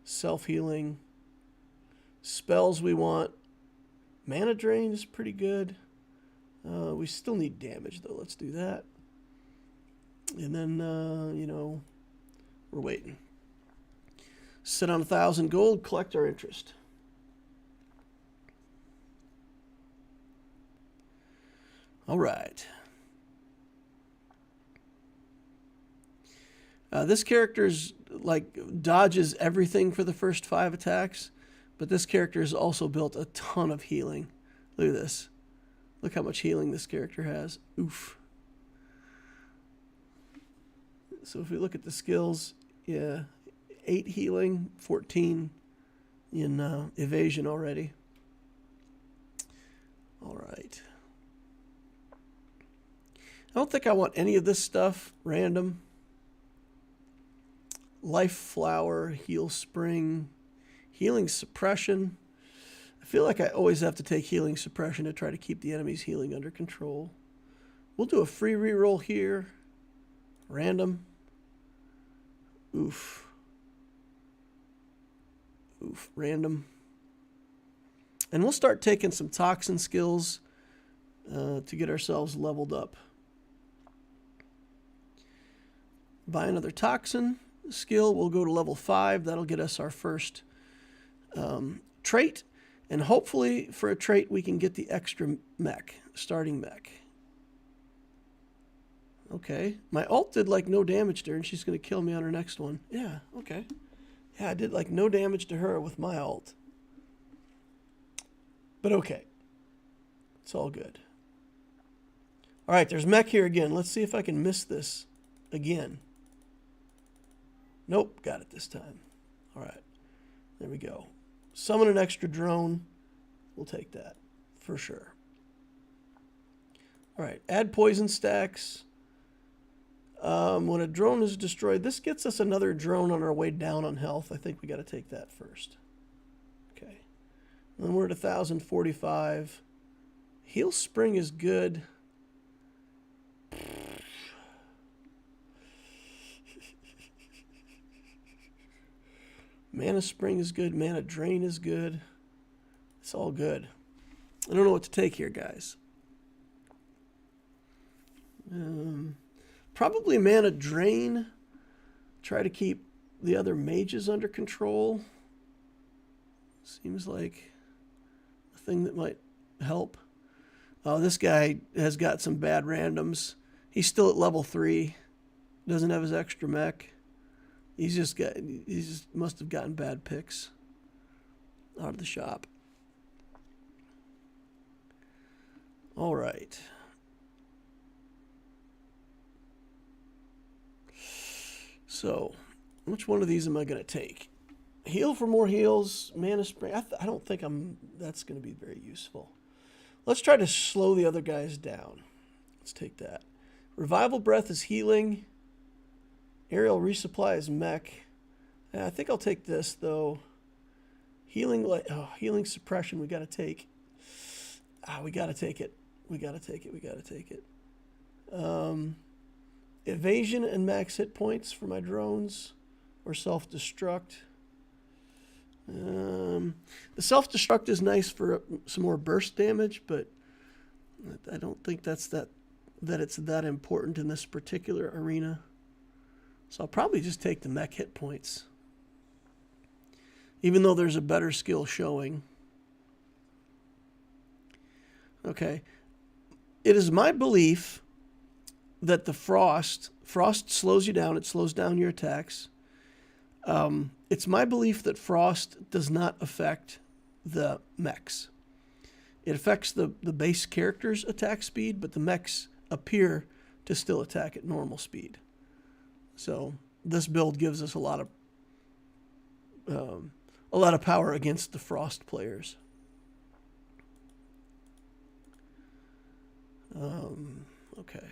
self-healing, spells we want. Mana drain is pretty good. We still need damage, though. Let's do that. And then, you know, we're waiting. Sit on 1,000 gold, collect our interest. All right. This character's like dodges everything for the first 5 attacks, but this character has also built a ton of healing. Look at this. Look how much healing this character has. Oof. So if we look at the skills, yeah, 8 healing, 14 in evasion already. All right. I don't think I want any of this stuff. Random. Life flower, heal spring, healing suppression. I feel like I always have to take healing suppression to try to keep the enemy's healing under control. We'll do a free reroll here. Random. Oof. Oof. Random. And we'll start taking some toxin skills to get ourselves leveled up. Buy another toxin skill. We'll go to level 5. That'll get us our first trait. And hopefully for a trait we can get the extra mech, starting mech. Okay. My ult did like no damage to her and she's going to kill me on her next one. Yeah, okay. Yeah, I did like no damage to her with my ult. But okay. It's all good. All right, there's mech here again. Let's see if I can miss this again. Nope, got it this time. All right, there we go. Summon an extra drone. We'll take that for sure. All right, add poison stacks. When a drone is destroyed, this gets us another drone on our way down on health. I think we got to take that first. Okay. And then we're at 1,045. Heal Spring is good. Mana Spring is good. Mana Drain is good. It's all good. I don't know what to take here, guys. Probably Mana Drain. Try to keep the other mages under control. Seems like a thing that might help. Oh, this guy has got some bad randoms. He's still at level 3. Doesn't have his extra mech. He just must have gotten bad picks out of the shop. All right. So, which one of these am I going to take? Heal for more heals, Mana Spring. I don't think that's going to be very useful. Let's try to slow the other guys down. Let's take that. Revival Breath is healing. Aerial Resupply is mech. I think I'll take this, though. Healing Suppression we got to take. We got to take it. We got to take it. Evasion and max hit points for my drones. Or self-destruct. The self-destruct is nice for some more burst damage, but I don't think that it's that important in this particular arena. So I'll probably just take the mech hit points. Even though there's a better skill showing. Okay. It is my belief that the Frost slows you down. It slows down your attacks. It's my belief that Frost does not affect the mechs. It affects the base character's attack speed, but the mechs appear to still attack at normal speed. So this build gives us a lot of power against the Frost players. Okay.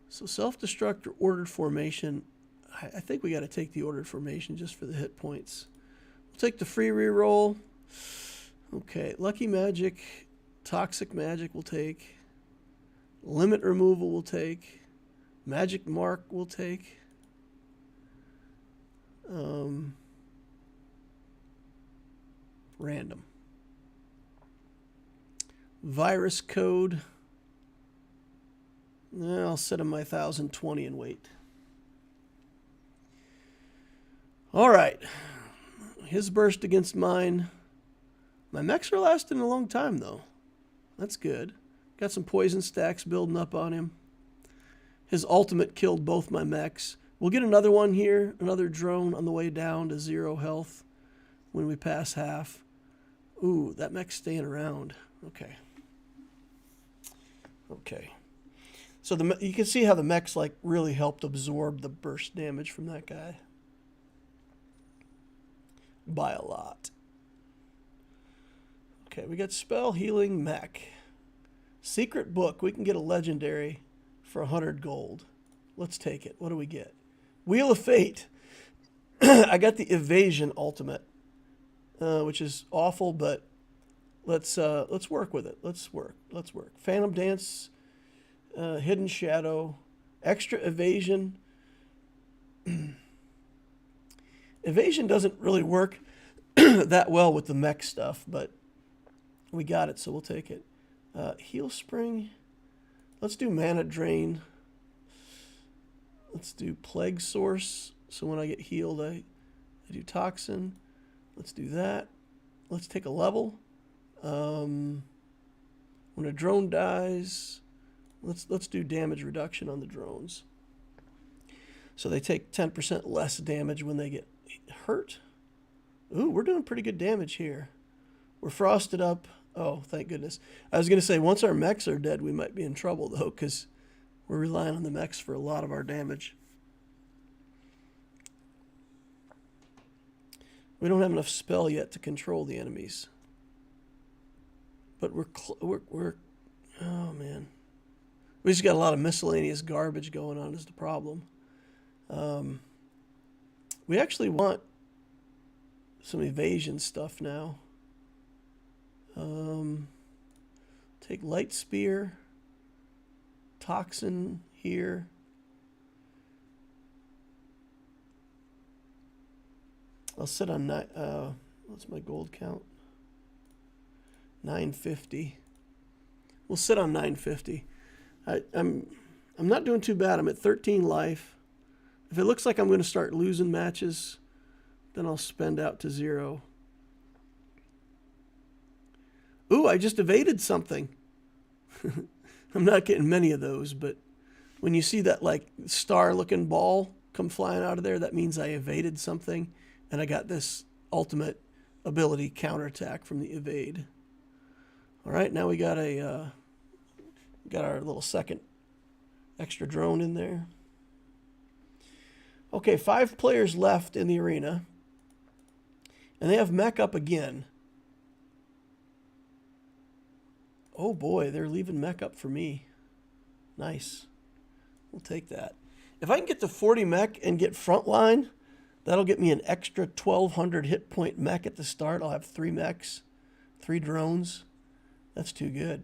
So self-destruct or ordered formation. I think we got to take the ordered formation just for the hit points. We'll take the free reroll. Okay, Lucky Magic, Toxic Magic we'll take. Limit Removal we'll take. Magic Mark we'll take. Random. Virus Code. I'll set him my 1020 and wait. All right. His burst against mine. My mechs are lasting a long time, though. That's good. Got some poison stacks building up on him. His ultimate killed both my mechs. We'll get another one here, another drone on the way down to 0 health when we pass half. Ooh, that mech's staying around. Okay. Okay. So you can see how the mechs like really helped absorb the burst damage from that guy. By a lot. Okay, we got Spell Healing Mech. Secret Book. We can get a legendary for 100 gold. Let's take it. What do we get? Wheel of Fate. I got the Evasion Ultimate, which is awful, but let's work with it. Let's work. Phantom Dance, Hidden Shadow, extra Evasion. Evasion doesn't really work that well with the mech stuff, but we got it, so we'll take it. Heal Spring. Let's do Mana Drain. Let's do Plague Source. So when I get healed, I do Toxin. Let's do that. Let's take a level. When a drone dies, let's do damage reduction on the drones. So they take 10% less damage when they get hurt. Ooh, we're doing pretty good damage here. We're frosted up. Oh, thank goodness. I was going to say, once our mechs are dead, we might be in trouble, though, because we're relying on the mechs for a lot of our damage. We don't have enough spell yet to control the enemies. But we're oh, man. We just got a lot of miscellaneous garbage going on is the problem. We actually want some evasion stuff now. Take light spear. Toxin here. I'll sit on what's my gold count? 950. We'll sit on 950. I'm not doing too bad. I'm at 13 life. If it looks like I'm going to start losing matches, then I'll spend out to 0. Ooh, I just evaded something. I'm not getting many of those, but when you see that like star-looking ball come flying out of there, that means I evaded something, and I got this ultimate ability counterattack from the evade. All right, now we got our little second extra drone in there. Okay, 5 players left in the arena, and they have mech up again. Oh boy, they're leaving mech up for me. Nice. We'll take that. If I can get to 40 mech and get frontline, that'll get me an extra 1,200 hit point mech at the start. I'll have 3 mechs, 3 drones. That's too good.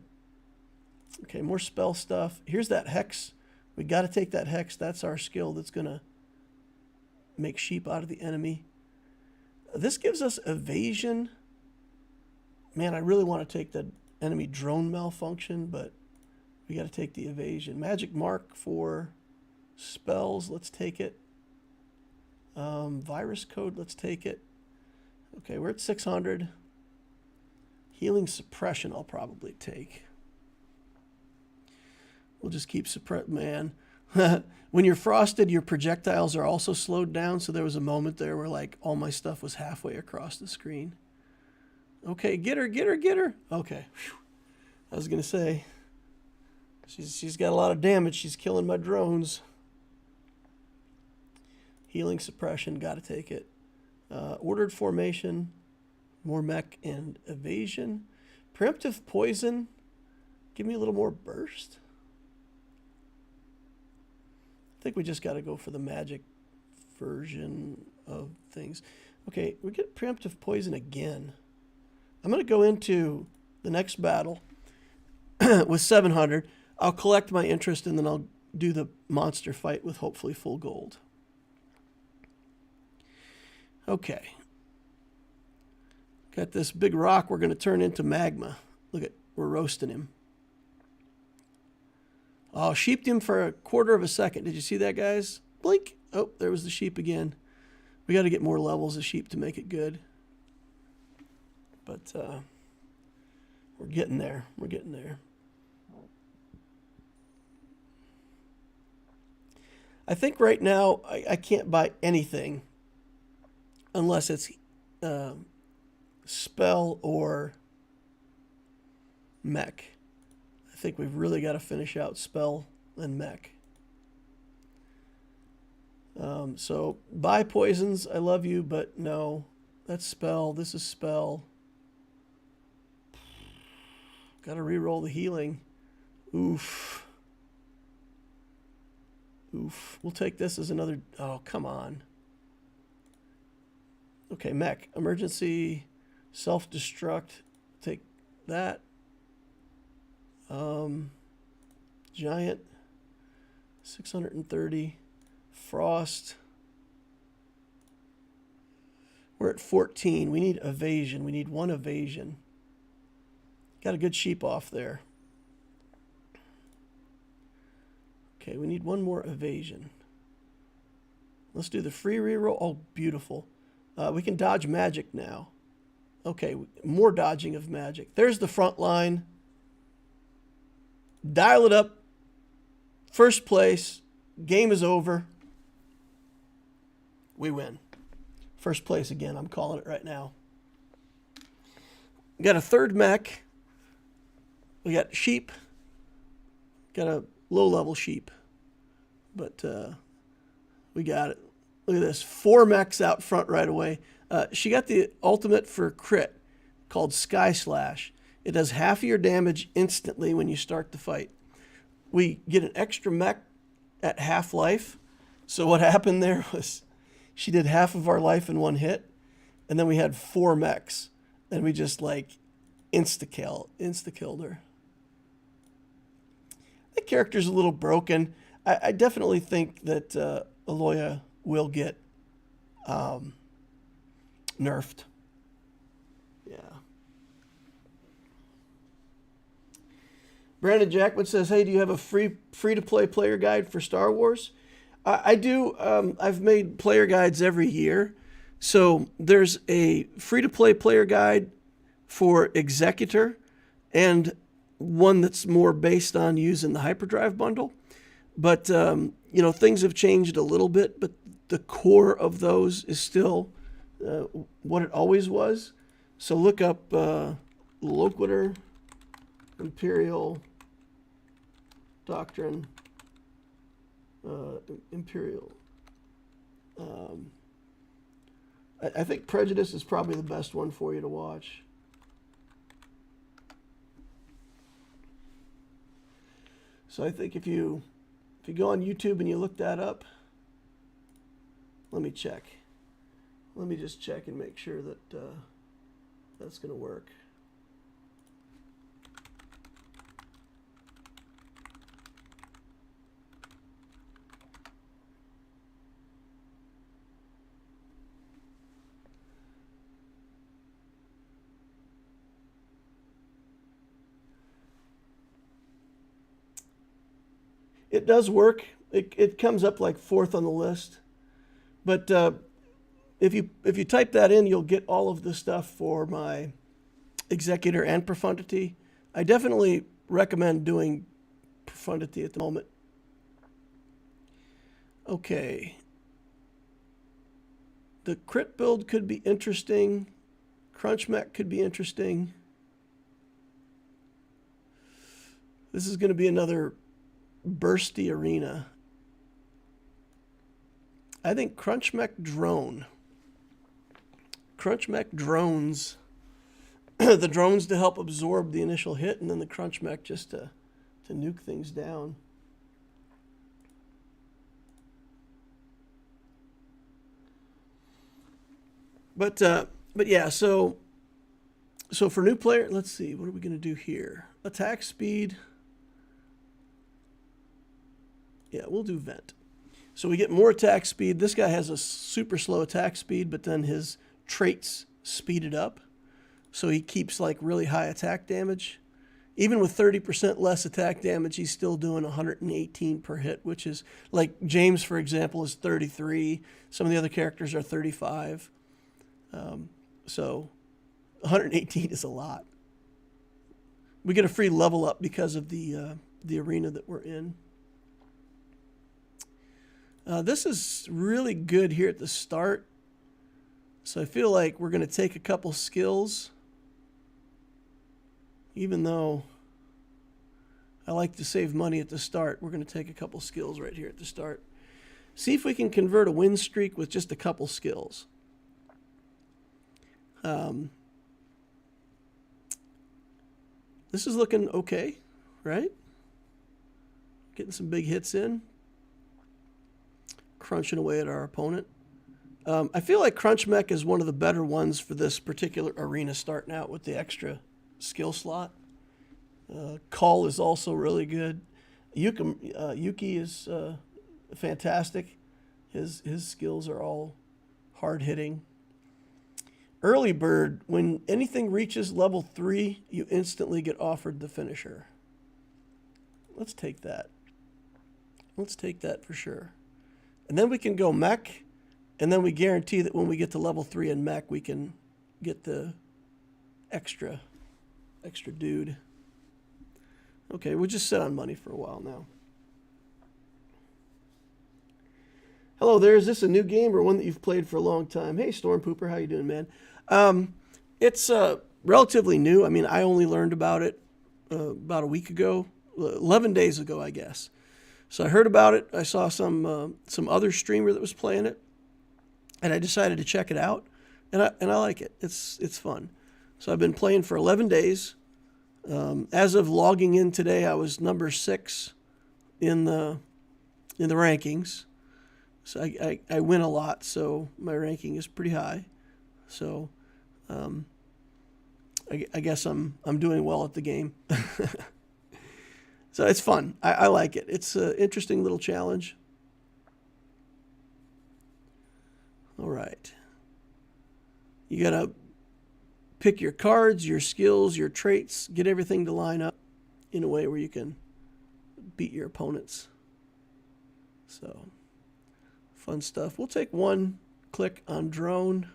Okay, more spell stuff. Here's that hex. We got to take that hex. That's our skill that's going to make sheep out of the enemy. This gives us evasion. Man, I really want to take the enemy drone malfunction, but we got to take the evasion. Magic mark for spells. Let's take it. Virus code. Let's take it. Okay, we're at 600. Healing suppression I'll probably take. We'll just keep man. When you're frosted, your projectiles are also slowed down, so there was a moment there where like all my stuff was halfway across the screen. Okay, get her, get her, get her. Okay. Whew. I was going to say, she's got a lot of damage. She's killing my drones. Healing suppression, got to take it. Ordered formation, more mech and evasion. Preemptive poison, give me a little more burst. I think we just got to go for the magic version of things. Okay, we get preemptive poison again. I'm going to go into the next battle with 700. I'll collect my interest, and then I'll do the monster fight with hopefully full gold. Okay. Got this big rock we're going to turn into magma. Look at, we're roasting him. Oh, sheeped him for a quarter of a second. Did you see that, guys? Blink. Oh, there was the sheep again. We got to get more levels of sheep to make it good. But we're getting there. We're getting there. I think right now I can't buy anything unless it's spell or mech. I think we've really got to finish out spell and mech. So buy poisons. I love you, but no. That's spell. This is spell. Got to re-roll the healing. Oof. Oof. We'll take this as another... Oh, come on. Okay, mech. Emergency. Self-destruct. Take that. Giant. 630. Frost. We're at 14. We need evasion. We need 1 evasion. Got a good sheep off there. Okay, we need 1 more evasion. Let's do the free reroll. Oh, beautiful. We can dodge magic now. Okay, more dodging of magic. There's the front line. Dial it up. First place. Game is over. We win. First place again. I'm calling it right now. We got a third mech. We got sheep. Got a low-level sheep. But we got it. Look at this. 4 mechs out front right away. She got the ultimate for crit called Sky Slash. It does half of your damage instantly when you start the fight. We get an extra mech at half life. So what happened there was she did half of our life in 1 hit. And then we had 4 mechs. And we just like insta-killed her. the character's a little broken. I definitely think that Aloya will get nerfed. Yeah. Brandon Jackman says, "Hey, do you have a free to play player guide for Star Wars?" I do. I've made player guides every year. So there's a free to play player guide for Executor and one that's more based on using the hyperdrive bundle. But, things have changed a little bit, but the core of those is still what it always was. So look up Loquitur Imperial Doctrine, Imperial. I think Prejudice is probably the best one for you to watch. So I think if you go on YouTube and you look that up, let me check. Let me just check and make sure that that's going to work. It does work. It comes up like fourth on the list. But if you type that in, you'll get all of the stuff for my Executor and Profundity. I definitely recommend doing Profundity at the moment. Okay. The crit build could be interesting. Crunch Mech could be interesting. This is going to be another bursty arena. I think Crunch Mech Drone. Crunch Mech Drones. The drones to help absorb the initial hit, and then the Crunch Mech just to nuke things down. But yeah, so for new player, let's see, what are we going to do here? Attack speed. Yeah, we'll do Vent. So we get more attack speed. This guy has a super slow attack speed, but then his traits speed it up. So he keeps like really high attack damage. Even with 30% less attack damage, he's still doing 118 per hit, which is like James, for example, is 33. Some of the other characters are 35. So 118 is a lot. We get a free level up because of the arena that we're in. This is really good here at the start. So I feel like we're going to take a couple skills. Even though I like to save money at the start, we're going to take a couple skills right here at the start. See if we can convert a win streak with just a couple skills. This is looking okay, right? Getting some big hits in. Crunching away at our opponent. I feel like Crunch Mech is one of the better ones for this particular arena starting out with the extra skill slot. Call is also really good. Yuki is fantastic. His skills are all hard hitting. Early Bird, when anything reaches level 3, you instantly get offered the finisher. Let's take that. Let's take that for sure. And then we can go mech, and then we guarantee that when we get to level 3 in mech, we can get the extra dude. Okay, we'll just sit on money for a while now. Hello there, is this a new game or one that you've played for a long time? Hey, Storm Pooper, how you doing, man? It's relatively new. I mean, I only learned about it about a week ago, 11 days ago, I guess. So I heard about it. I saw some other streamer that was playing it, and I decided to check it out. And I like it. It's fun. So I've been playing for 11 days. As of logging in today, I was number 6 in the rankings. So I win a lot, so my ranking is pretty high. So I guess I'm doing well at the game. So it's fun. I like it. It's an interesting little challenge. All right. You got to pick your cards, your skills, your traits, get everything to line up in a way where you can beat your opponents. So, fun stuff. We'll take one click on drone.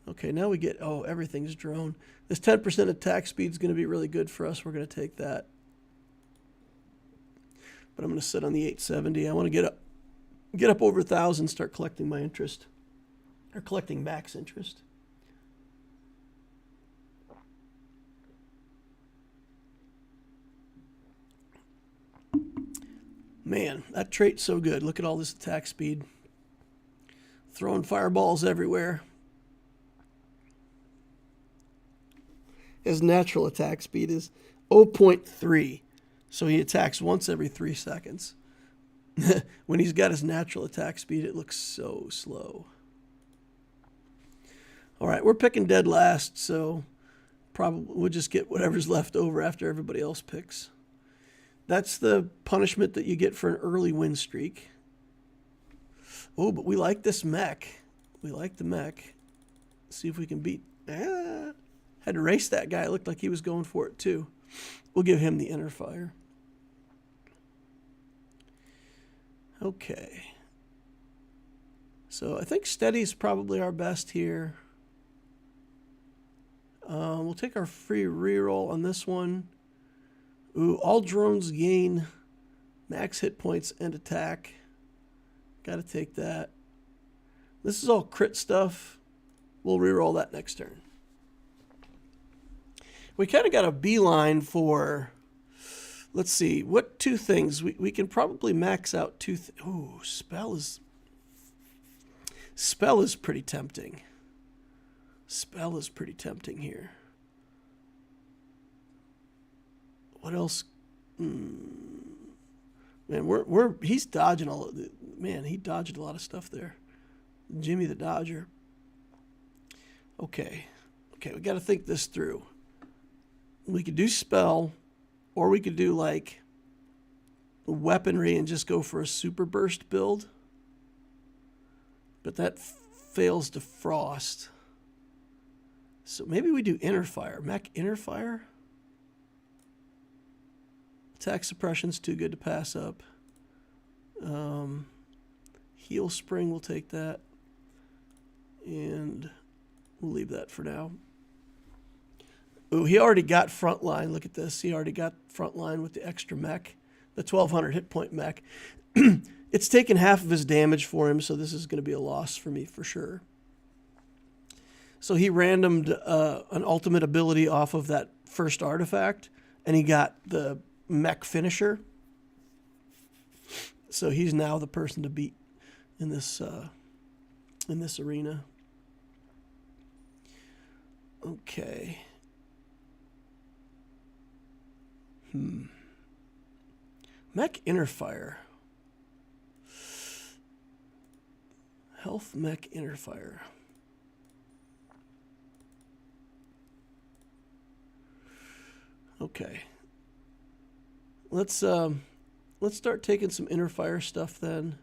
Okay, now we get, oh, everything's drone. This 10% attack speed is going to be really good for us. We're going to take that. But I'm going to sit on the 870. I want to get up over 1,000, start collecting my interest, or collecting max interest. Man, that trait's so good. Look at all this attack speed. Throwing fireballs everywhere. His natural attack speed is 0.3. So he attacks once every 3 seconds. When he's got his natural attack speed, it looks so slow. All right, we're picking dead last, so probably we'll just get whatever's left over after everybody else picks. That's the punishment that you get for an early win streak. Oh, but we like this mech. We like the mech. See if we can beat... had to race that guy. It looked like he was going for it too. We'll give him the inner fire. Okay. So I think steady's probably our best here. We'll take our free reroll on this one. Ooh, all drones gain max hit points and attack. Got to take that. This is all crit stuff. We'll reroll that next turn. We kind of got a beeline for, let's see, what two things? We can probably max out two. Ooh, spell is pretty tempting. Spell is pretty tempting here. What else? Man, he's dodging all of the, man, he dodged a lot of stuff there. Jimmy the Dodger. Okay, we got to think this through. We could do spell, or we could do like weaponry and just go for a super burst build. But that fails to frost. So maybe we do inner fire. Mech inner fire? Attack suppression's too good to pass up. Heal spring, we'll take that. And we'll leave that for now. Ooh, he already got frontline. Look at this. He already got frontline with the extra mech. The 1,200 hit point mech. It's taken half of his damage for him, so this is going to be a loss for me for sure. So he randomed an ultimate ability off of that first artifact, and he got the mech finisher. So he's now the person to beat in this arena. Okay. Mech inner fire. Health mech inner fire. Okay. Let's start taking some inner fire stuff then.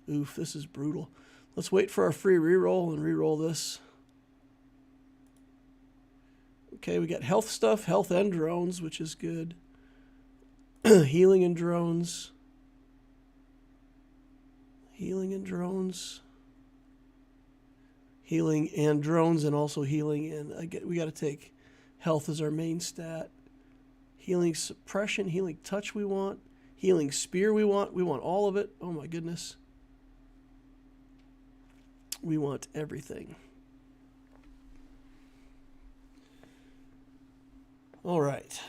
Oof, this is brutal. Let's wait for our free reroll and reroll this. Okay, we got health stuff, health and drones, which is good. Healing and drones. Healing and drones. Healing and drones, and also healing and we got to take health as our main stat. Healing suppression, healing touch we want. Healing spear we want. We want all of it. Oh my goodness. We want everything. All right.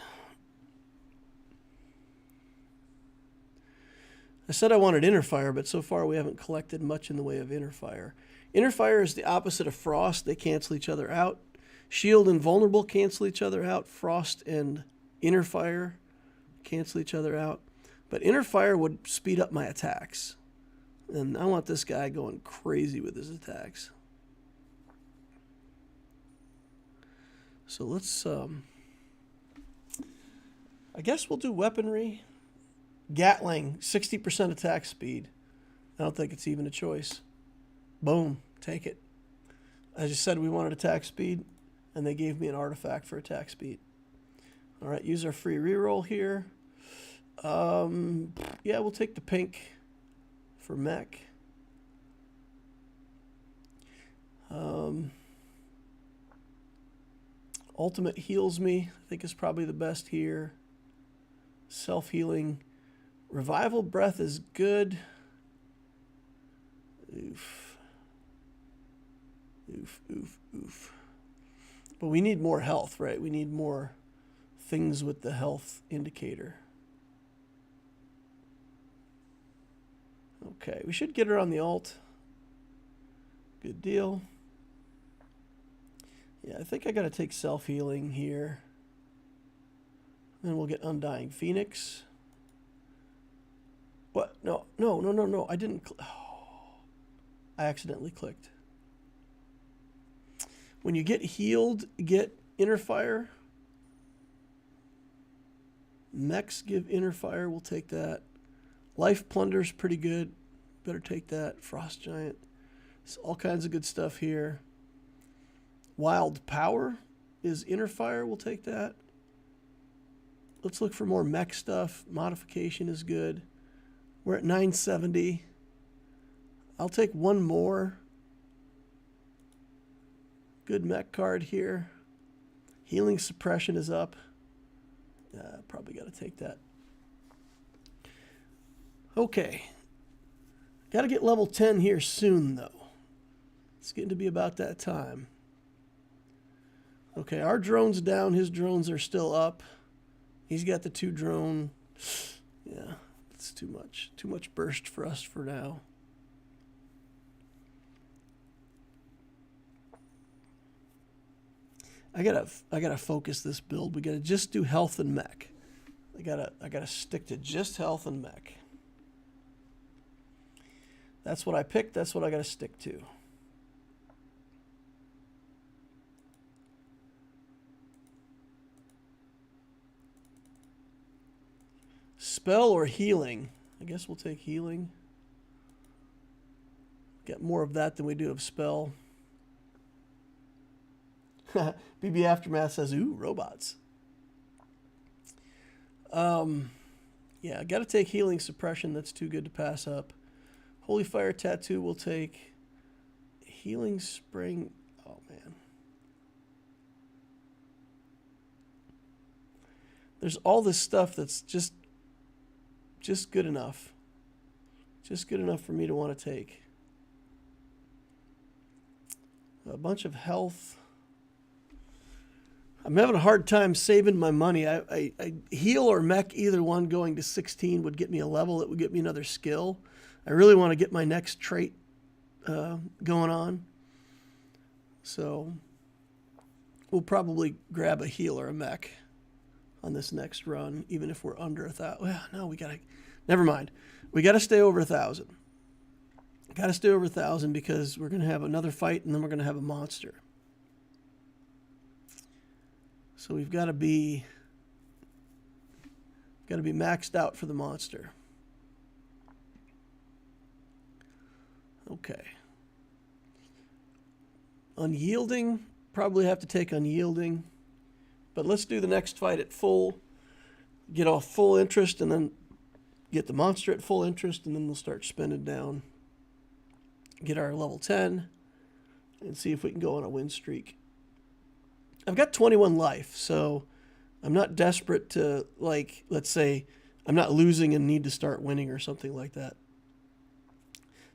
I said I wanted inner fire, but so far we haven't collected much in the way of inner fire. Inner fire is the opposite of frost. They cancel each other out. Shield and vulnerable cancel each other out. Frost and inner fire cancel each other out. But inner fire would speed up my attacks. And I want this guy going crazy with his attacks. So let's I guess we'll do weaponry. Gatling, 60% attack speed. I don't think it's even a choice. Boom, take it. I just said we wanted attack speed, and they gave me an artifact for attack speed. All right, use our free reroll here. Yeah, we'll take the pink for mech. Ultimate heals me, I think is probably the best here. Self-healing. Revival breath is good. Oof. Oof, oof, oof. But we need more health, right? We need more things with the health indicator. Okay, we should get her on the alt. Good deal. Yeah, I think I got to take self-healing here. Then we'll get Undying Phoenix. What? No. I didn't. Oh, I accidentally clicked. When you get healed, get Inner Fire. Mechs give Inner Fire. We'll take that. Life Plunder's pretty good. Better take that. Frost Giant. So all kinds of good stuff here. Wild Power is Inner Fire. We'll take that. Let's look for more mech stuff. Modification is good. We're at 970. I'll take one more. Good mech card here. Healing Suppression is up. Probably got to take that. Okay. Got to get level 10 here soon, though. It's getting to be about that time. Okay, our drone's down. His drones are still up. He's got the 2 drone. Yeah, it's too much. Too much burst for us for now. I gotta focus this build. We gotta just do health and mech. I gotta stick to just health and mech. That's what I picked. That's what I gotta stick to. Spell or healing? I guess we'll take healing. Get more of that than we do of spell. BB Aftermath says, ooh, robots. Yeah, I got to take Healing Suppression. That's too good to pass up. Holy Fire Tattoo will take. Healing Spring. Oh, man. There's all this stuff that's just good enough. Just good enough for me to want to take. A bunch of health. I'm having a hard time saving my money. I heal or mech, either one going to 16 would get me a level. It would get me another skill. I really want to get my next trait going on. So we'll probably grab a heal or a mech on this next run, even if we're under 1,000. Well, no, we gotta. Never mind. We gotta stay over 1,000. Gotta stay over 1,000 because we're gonna have another fight and then we're gonna have a monster. So we've got to be maxed out for the monster. Okay. Unyielding, probably have to take unyielding. But let's do the next fight at full. Get off full interest and then get the monster at full interest, and then we'll start spending down. Get our level 10 and see if we can go on a win streak. I've got 21 life, so I'm not desperate to, like, let's say I'm not losing and need to start winning or something like that.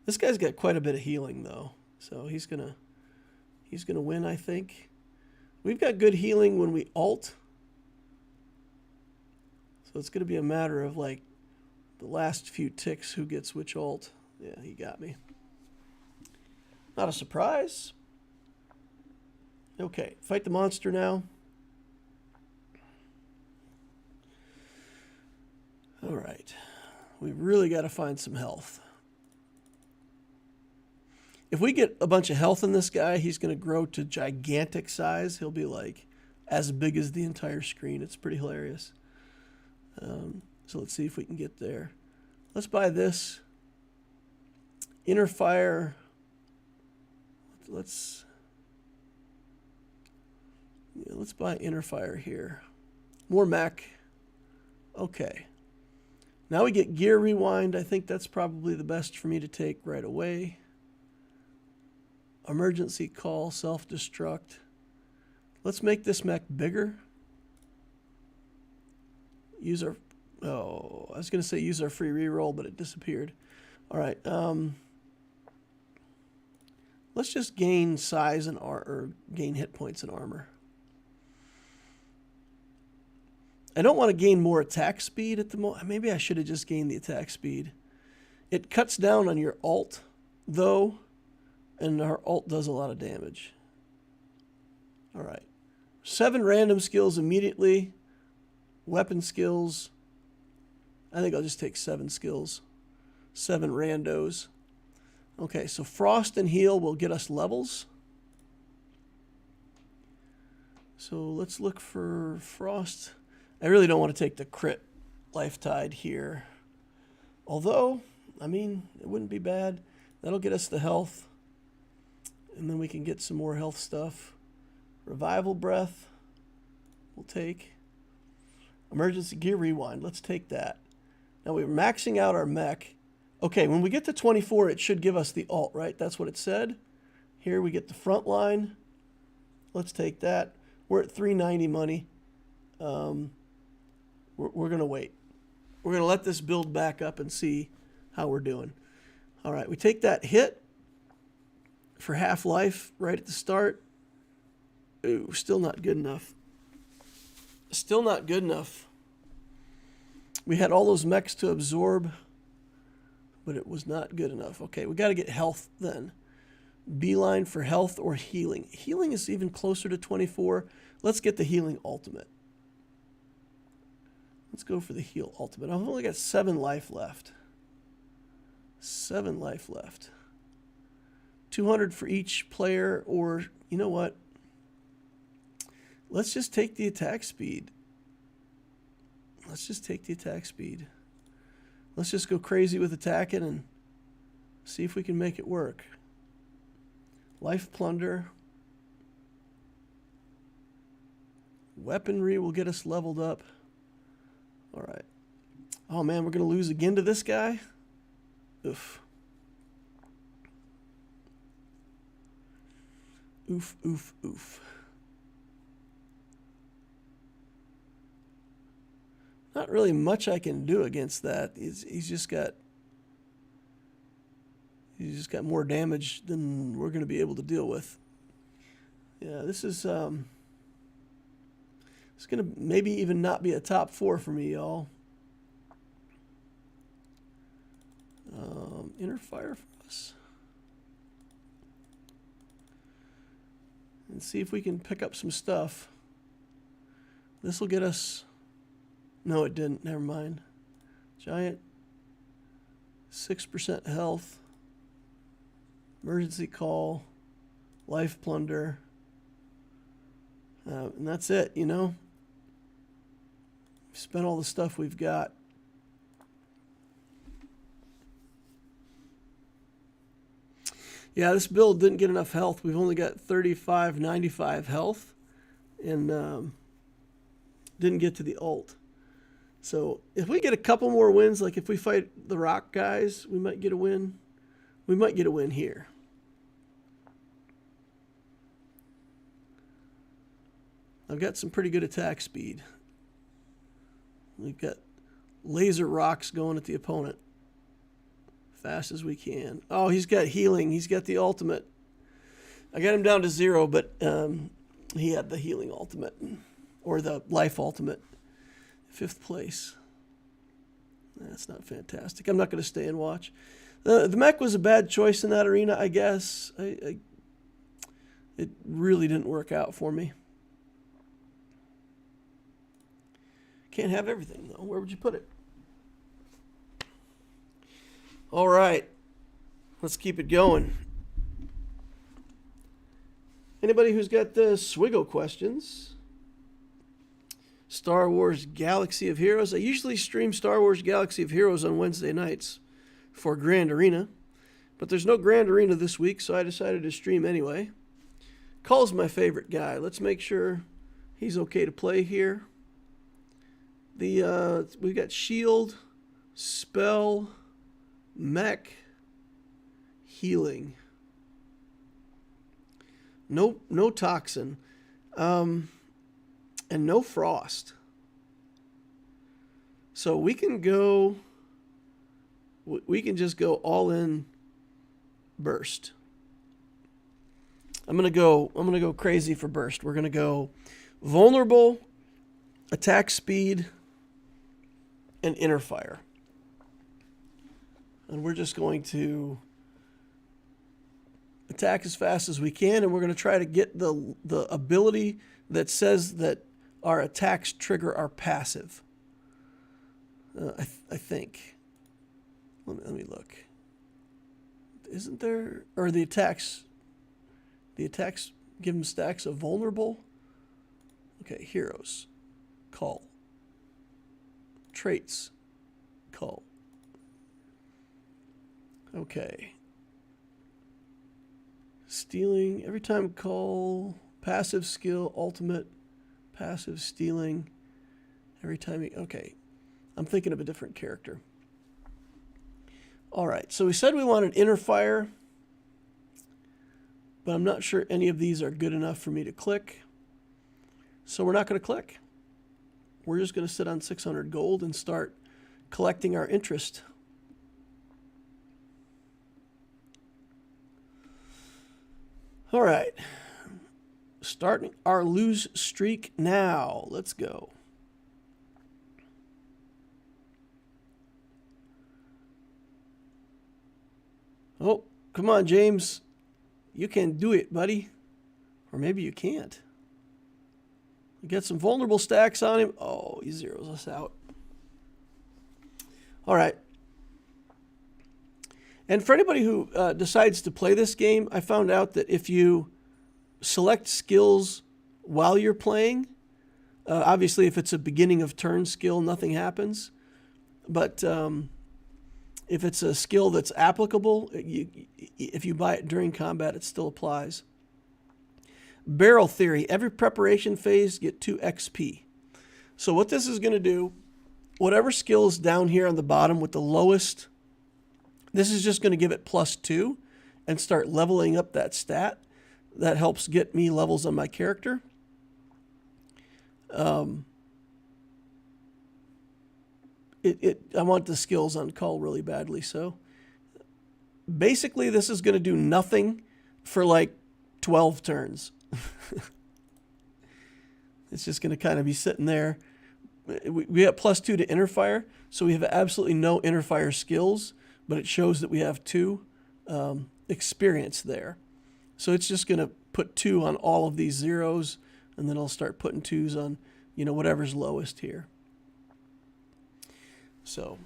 This guy's got quite a bit of healing, though, so he's gonna win, I think. We've got good healing when we ult, so it's gonna be a matter of, like, the last few ticks who gets which ult. Yeah, he got me. Not a surprise. Okay, fight the monster now. All right. We really got to find some health. If we get a bunch of health in this guy, he's going to grow to gigantic size. He'll be like as big as the entire screen. It's pretty hilarious. So let's see if we can get there. Let's buy this. Inner fire. Let's buy inner fire here. More mech. Okay. Now we get gear rewind. I think that's probably the best for me to take right away. Emergency call, self-destruct. Let's make this mech bigger. Use our, oh, I was going to say use our free reroll, but it disappeared. All right. Let's just gain size and or gain hit points and armor. I don't want to gain more attack speed at the moment. Maybe I should have just gained the attack speed. It cuts down on your ult, though, and our ult does a lot of damage. All right. 7 random skills immediately. Weapon skills. I think I'll just take 7 skills. 7 randos. Okay, so Frost and Heal will get us levels. So let's look for Frost. I really don't want to take the crit Life Tide here. Although, I mean, it wouldn't be bad. That'll get us the health. And then we can get some more health stuff. Revival Breath we'll take. Emergency Gear Rewind. Let's take that. Now we're maxing out our mech. Okay, when we get to 24, it should give us the ult, right? That's what it said. Here we get the front line. Let's take that. We're at 390 money. We're going to wait. We're going to let this build back up and see how we're doing. All right, we take that hit for half-life right at the start. Ooh, still not good enough. Still not good enough. We had all those mechs to absorb, but it was not good enough. Okay, we got to get health then. Beeline for health or healing. Healing is even closer to 24. Let's get the healing ultimate. Let's go for the heal ultimate. I've only got 7 life left. 7 life left. 200 for each player, or you know what? Let's just take the attack speed. Let's just take the attack speed. Let's just go crazy with attacking and see if we can make it work. Life Plunder. Weaponry will get us leveled up. All right. Oh, man, we're going to lose again to this guy? Oof. Oof, oof, oof. Not really much I can do against that. He's just got more damage than we're going to be able to deal with. Yeah, this is it's going to maybe even not be a top 4 for me, y'all. Inner fire for us. And see if we can pick up some stuff. This will get us... No, it didn't. Never mind. Giant. 6% health. Emergency call. Life plunder. And that's it, you know. We've spent all the stuff we've got. Yeah, this build didn't get enough health. We've only got 3595 health. And didn't get to the ult. So if we get a couple more wins, like if we fight the rock guys, we might get a win. We might get a win here. I've got some pretty good attack speed. We've got laser rocks going at the opponent. Fast as we can. Oh, he's got healing. He's got the ultimate. I got him down to 0, but he had the healing ultimate. Or the life ultimate. 5th place. That's not fantastic. I'm not going to stay and watch. The mech was a bad choice in that arena, I guess. It really didn't work out for me. Can't have everything, though. Where would you put it? All right. Let's keep it going. Anybody who's got the Swgoh questions? Star Wars Galaxy of Heroes. I usually stream Star Wars Galaxy of Heroes on Wednesday nights for Grand Arena, but there's no Grand Arena this week, so I decided to stream anyway. Cull's my favorite guy. Let's make sure he's okay to play here. We got Shield, Spell, Mech, Healing. No Toxin. And no Frost. So we can just go all in Burst. I'm gonna go crazy for Burst. We're gonna go Vulnerable, Attack Speed, and Inner Fire. And we're just going to attack as fast as we can, and we're going to try to get the ability that says that our attacks trigger our passive. I think. Let me look. Isn't there... Or the attacks... The attacks give them stacks of vulnerable. Okay, heroes. Cull. Traits. Cull. Okay. Stealing. Every time Cull. Passive skill. Ultimate. Passive stealing. Every time he... Okay. I'm thinking of a different character. All right. So we said we wanted Inner Fire. But I'm not sure any of these are good enough for me to click. So we're not going to click. We're just going to sit on 600 gold and start collecting our interest. All right. Starting our lose streak now. Let's go. Oh, come on, James. You can do it, buddy. Or maybe you can't. We get some vulnerable stacks on him. Oh, he zeroes us out. All right. And for anybody who decides to play this game, I found out that if you select skills while you're playing, obviously if it's a beginning of turn skill, nothing happens. But if it's a skill that's applicable, if you buy it during combat, it still applies. Barrel theory. Every preparation phase, get 2 XP. So what this is going to do, whatever skill is down here on the bottom with the lowest, this is just going to give it +2 and start leveling up that stat. That helps get me levels on my character. I want the skills on Cull really badly, so basically this is going to do nothing for like 12 turns. It's just going to kind of be sitting there. We have +2 to Inner Fire, so we have absolutely no Inner Fire skills, but it shows that we have 2 experience there. So it's just going to put 2 on all of these zeros, and then I'll start putting 2s on, whatever's lowest here. So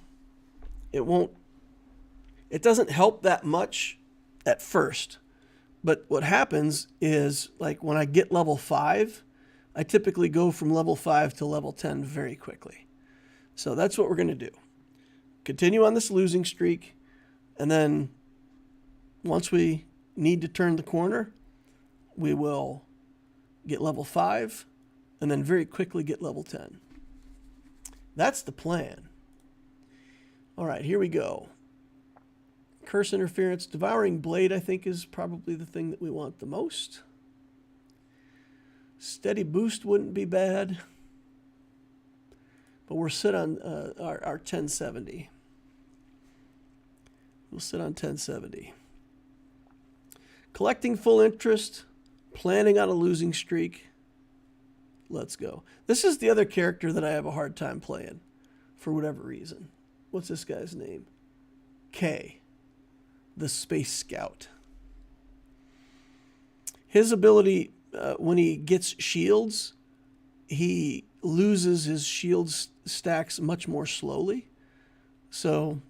it doesn't help that much at first. But what happens is, like, when I get level 5, I typically go from level 5 to level 10 very quickly. So that's what we're going to do. Continue on this losing streak, and then once we need to turn the corner, we will get level 5, and then very quickly get level 10. That's the plan. All right, here we go. Curse Interference. Devouring Blade, I think, is probably the thing that we want the most. Steady Boost wouldn't be bad. But we'll sit on our 1070. We'll sit on 1070. Collecting full interest. Planning on a losing streak. Let's go. This is the other character that I have a hard time playing for whatever reason. What's this guy's name? K. The Space Scout. His ability, when he gets shields, he loses his shield stacks much more slowly. So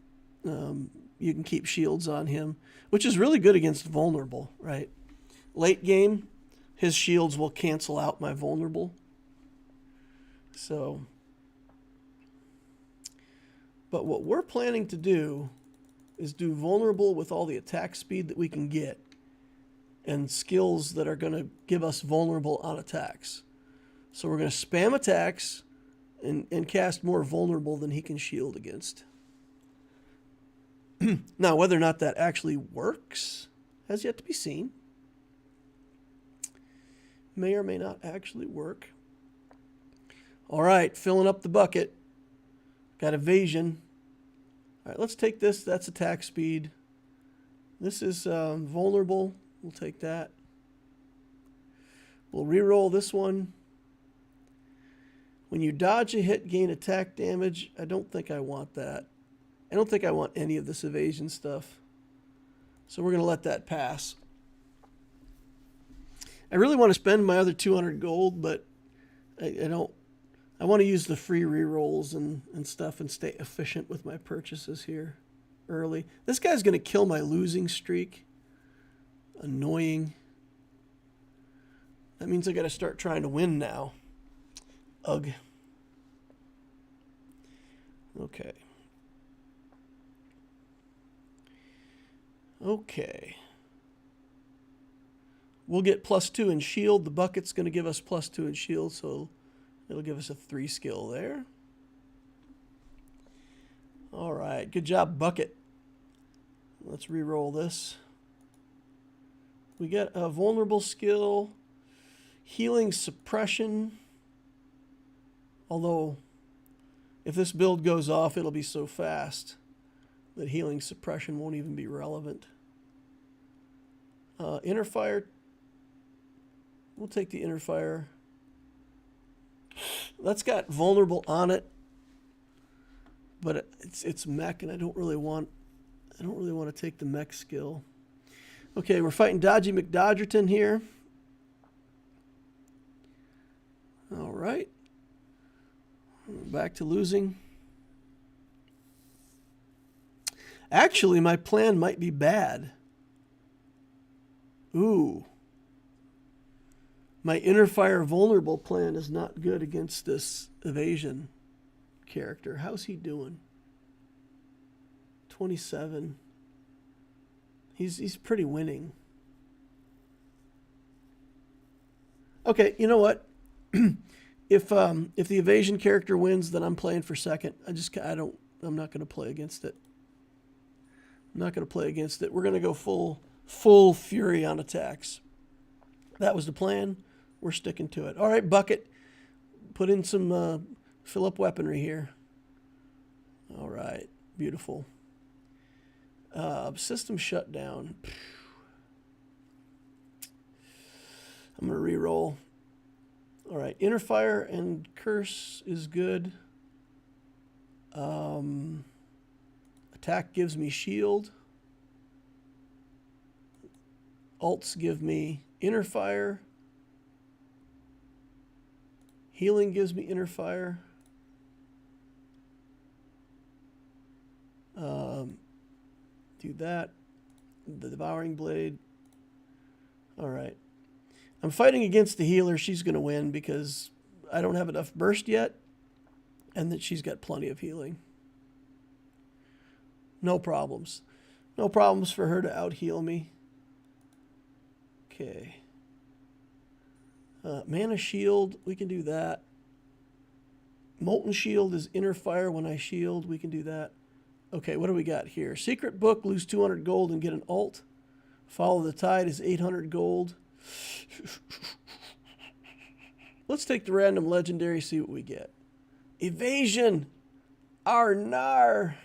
you can keep shields on him, which is really good against vulnerable, right? Late game, his shields will cancel out my vulnerable. So, but what we're planning to do is do vulnerable with all the attack speed that we can get and skills that are going to give us vulnerable on attacks. So we're going to spam attacks and cast more vulnerable than he can shield against. Now, whether or not that actually works has yet to be seen. May or may not actually work. All right, filling up the bucket. Got evasion. All right, let's take this. That's attack speed. This is vulnerable. We'll take that. We'll re-roll this one. When you dodge a hit, gain attack damage. I don't think I want that. I don't think I want any of this evasion stuff. So we're going to let that pass. I really want to spend my other 200 gold, but I don't. I want to use the free re-rolls and stuff and stay efficient with my purchases here early. This guy's going to kill my losing streak. Annoying. That means I got to start trying to win now. Ugh. Okay. Okay. We'll get +2 in shield. The bucket's going to give us +2 in shield, so it'll give us a 3 skill there. All right. Good job, bucket. Let's re-roll this. We get a vulnerable skill, healing suppression. Although, if this build goes off, it'll be so fast that healing suppression won't even be relevant. Inner fire. We'll take the inner fire. That's got vulnerable on it, but it's mech, and I don't really want to take the mech skill. Okay, we're fighting Dodgy McDodgerton here. All right. Back to losing. Actually, my plan might be bad. Ooh. My inner fire vulnerable plan is not good against this evasion character. How's he doing? 27. He's pretty winning. Okay, you know what? If the evasion character wins, then I'm playing for second. I'm not going to play against it. I'm not going to play against it. We're going to go full fury on attacks. That was the plan. We're sticking to it. All right, bucket. Put in some fill up weaponry here. All right, beautiful. System shutdown. I'm going to re-roll. All right, inner fire and curse is good. Attack gives me shield. Alts give me inner fire. Healing gives me inner fire. Do that. The devouring blade. All right. I'm fighting against the healer. She's going to win because I don't have enough burst yet, and that she's got plenty of healing. No problems. No problems for her to out-heal me. Okay. Mana shield, we can do that. Molten shield is inner fire when I shield. We can do that. Okay, what do we got here? Secret book, lose 200 gold and get an alt. Follow the tide is 800 gold. Let's take the random legendary, see what we get. Evasion. Arnar.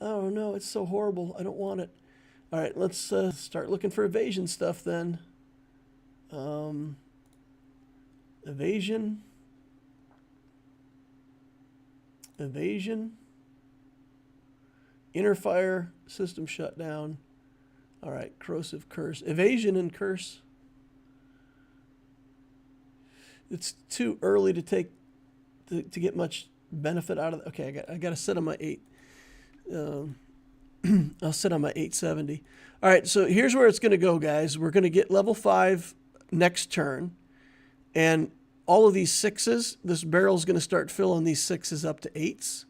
Oh no, it's so horrible. I don't want it. All right, let's start looking for evasion stuff then. Evasion. Evasion. Inner fire, system shutdown. All right, corrosive curse. Evasion and curse. It's too early to take to get much benefit out of it. Okay, I got to set on my 8. I'll set on my 870. All right, so here's where it's going to go, guys. We're going to get level 5 next turn, and all of these 6s, this barrel's going to start filling these 6s up to 8s.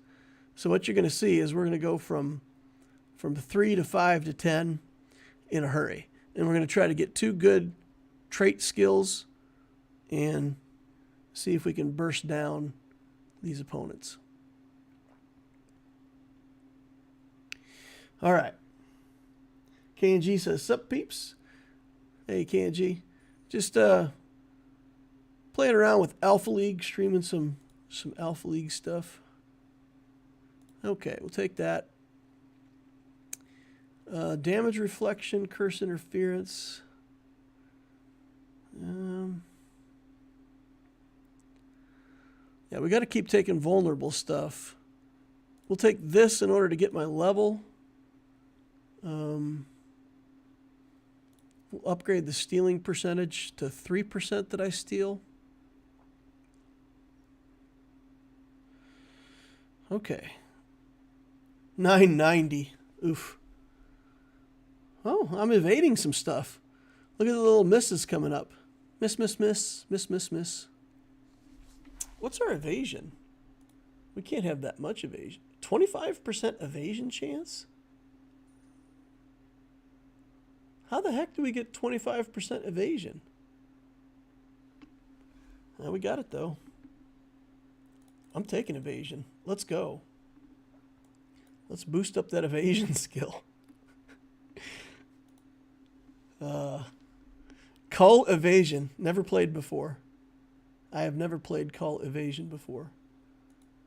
So what you're going to see is we're going to go from 3 to 5 to 10 in a hurry. And we're going to try to get 2 good trait skills and see if we can burst down these opponents. All right. K&G says, sup peeps? Hey K&G. Just playing around with Alpha League, streaming some Alpha League stuff. Okay, we'll take that. Damage reflection, curse interference. Yeah, we got to keep taking vulnerable stuff. We'll take this in order to get my level. We'll upgrade the stealing percentage to 3% that I steal. Okay. 990. Oof. Oh, I'm evading some stuff. Look at the little misses coming up. Miss, miss, miss, miss, miss, miss. What's our evasion? We can't have that much evasion. 25% evasion chance? How the heck do we get 25% evasion? Well, we got it though. I'm taking evasion. Let's go. Let's boost up that evasion skill. Cull evasion. Never played before. I have never played Cull evasion before.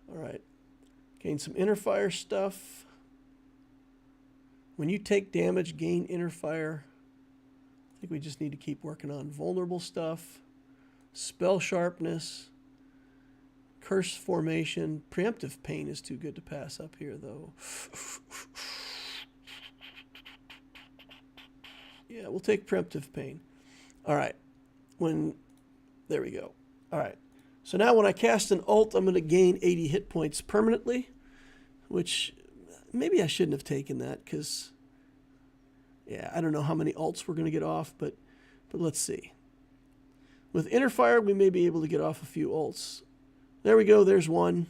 All right. Gain some inner fire stuff. When you take damage, gain inner fire. I think we just need to keep working on vulnerable stuff. Spell sharpness. Curse formation. Preemptive pain is too good to pass up here, though. Yeah, we'll take preemptive pain. All right. There we go. All right. So now when I cast an ult, I'm going to gain 80 hit points permanently, which maybe I shouldn't have taken that because, yeah, I don't know how many ults we're going to get off, but let's see. With inner fire, we may be able to get off a few ults. There we go. There's one.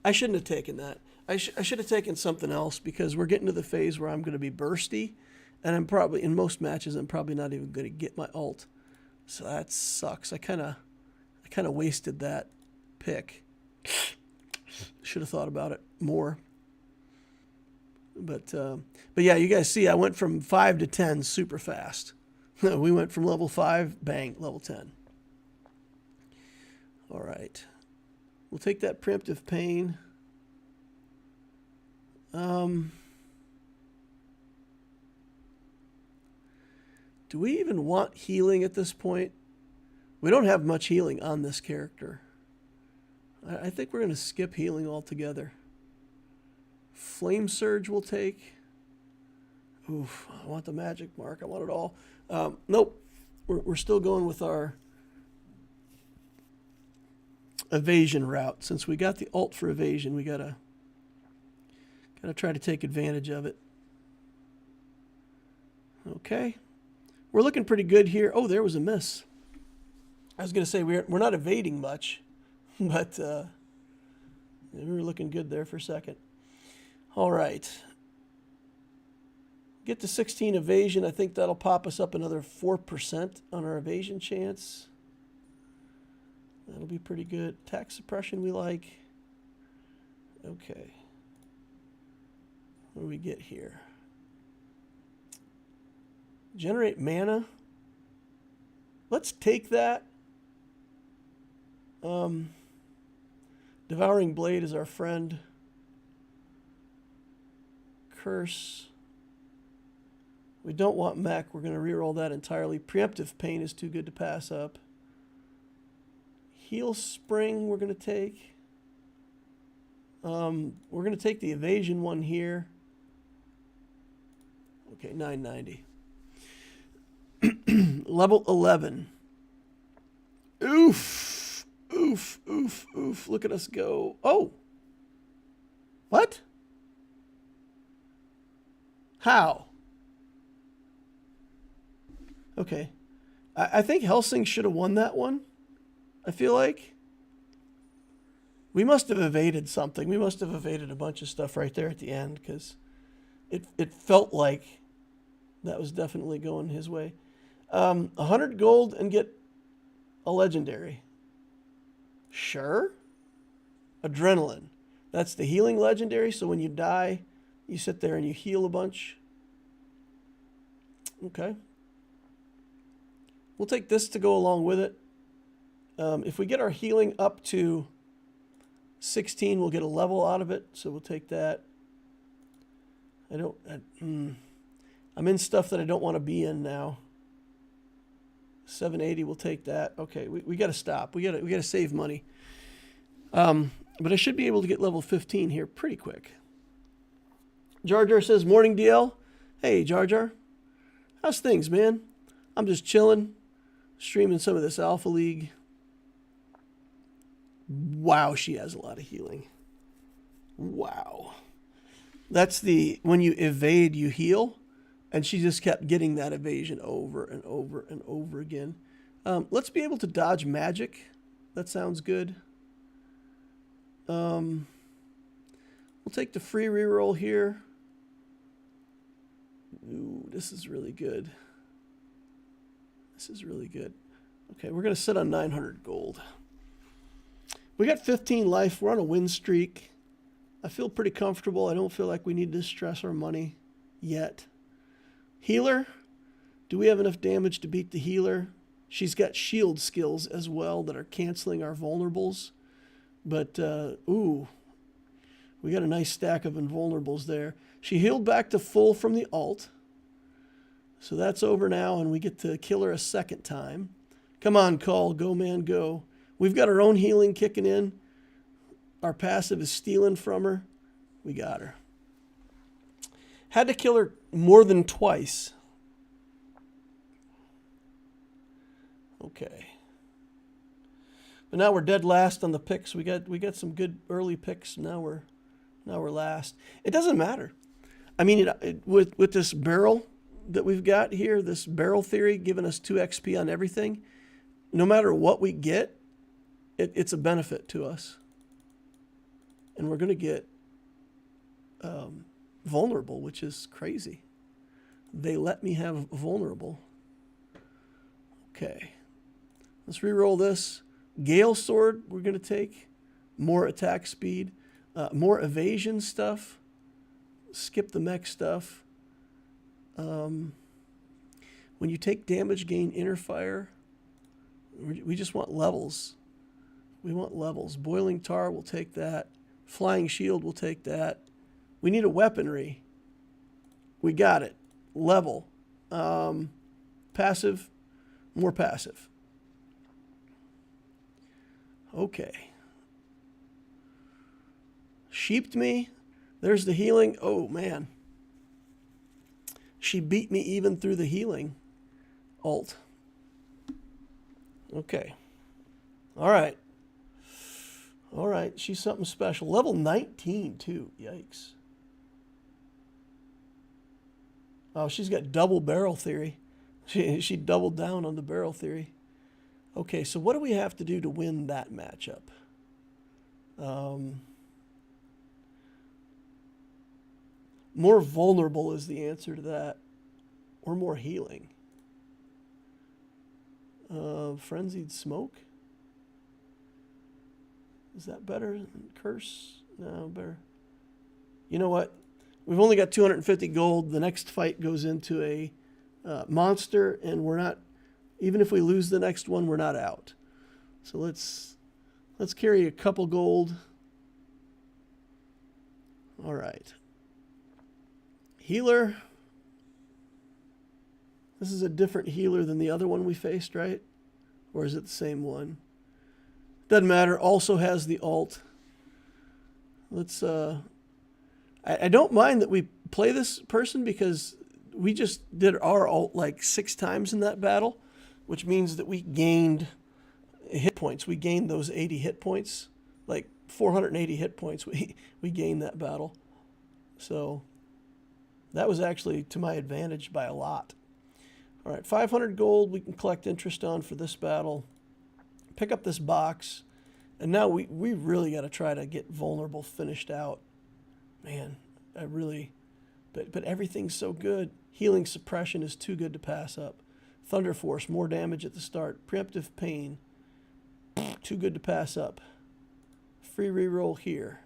I shouldn't have taken that. I should have taken something else because we're getting to the phase where I'm going to be bursty, and I'm probably, in most matches, I'm probably not even going to get my ult. So that sucks. I kind of wasted that pick. Should have thought about it more. But yeah, you guys see I went from 5 to 10 super fast. We went from level 5, bang, level 10. All right. We'll take that preemptive pain. Do we even want healing at this point? We don't have much healing on this character. I think we're going to skip healing altogether. Flame Surge we'll take. Oof, I want the magic mark. I want it all. Nope. We're still going with our evasion route. Since we got the ult for evasion, we gotta try to take advantage of it. Okay. We're looking pretty good here. Oh, there was a miss. I was going to say we're not evading much, but we were looking good there for a second. All right. Get to 16 evasion. I think that'll pop us up another 4% on our evasion chance. That'll be pretty good. Attack suppression we like. Okay. What do we get here? Generate mana. Let's take that. Devouring Blade is our friend. Curse. We don't want mech. We're going to reroll that entirely. Preemptive pain is too good to pass up. Heal Spring we're going to take. We're going to take the evasion one here. Okay, 990. Level 11. Oof. Oof, oof, oof. Look at us go. Oh. What? How? Okay. I think Helsing should have won that one. I feel like. We must have evaded something. We must have evaded a bunch of stuff right there at the end because it felt like that was definitely going his way. 100 gold and get a legendary. Sure. Adrenaline. That's the healing legendary, so when you die, you sit there and you heal a bunch. Okay. We'll take this to go along with it. If we get our healing up to 16, we'll get a level out of it, so we'll take that. I'm in stuff that I don't want to be in now. 780, we'll take that. Okay, we got to stop. We got to save money. But I should be able to get level 15 here pretty quick. Jar Jar says, morning DL. Hey, Jar Jar. How's things, man? I'm just chilling, streaming some of this Alpha League. Wow, she has a lot of healing. Wow. That's when you evade, you heal. And she just kept getting that evasion over and over and over again. Let's be able to dodge magic. That sounds good. We'll take the free reroll here. Ooh, this is really good. This is really good. Okay, we're going to sit on 900 gold. We got 15 life. We're on a win streak. I feel pretty comfortable. I don't feel like we need to stress our money yet. Healer. Do we have enough damage to beat the healer? She's got shield skills as well that are canceling our vulnerables. But, ooh, we got a nice stack of invulnerables there. She healed back to full from the ult. So that's over now, and we get to kill her a second time. Come on, Call. Go, man, go. We've got our own healing kicking in. Our passive is stealing from her. We got her. Had to kill her more than twice. Okay. But now we're dead last on the picks. We got some good early picks. Now we're last. It doesn't matter. I mean, with this barrel that we've got here, this barrel theory giving us 2 XP on everything, no matter what we get, it's a benefit to us. And we're going to get vulnerable, which is crazy. They let me have vulnerable. Okay. Let's reroll this. Gale Sword we're going to take. More attack speed. More evasion stuff. Skip the mech stuff. When you take damage, gain inner fire. We just want levels. We want levels. Boiling Tar, we'll take that. Flying Shield, we'll take that. We need a weaponry. We got it. Level. Passive. More passive. Okay. Sheeped me. There's the healing. Oh, man. She beat me even through the healing. Ult. Okay. All right. All right. She's something special. Level 19, too. Yikes. Oh, she's got double barrel theory. She doubled down on the barrel theory. Okay, so what do we have to do to win that matchup? More vulnerable is the answer to that. Or more healing. Frenzied Smoke? Is that better than Curse? No, better. You know what? We've only got 250 gold. The next fight goes into a monster, and we're not, even if we lose the next one, we're not out. So let's carry a couple gold. All right. Healer. This is a different healer than the other one we faced, right? Or is it the same one? Doesn't matter. Also has the ult. Let's, I don't mind that we play this person because we just did our ult like 6 times in that battle, which means that we gained hit points. We gained those 80 hit points, like 480 hit points we gained that battle. So that was actually to my advantage by a lot. All right, 500 gold we can collect interest on for this battle. pick up this box, and now we really got to try to get vulnerable finished out. Man, I really, but everything's so good. Healing suppression is too good to pass up. Thunder Force, more damage at the start. Preemptive pain, too good to pass up. Free reroll here.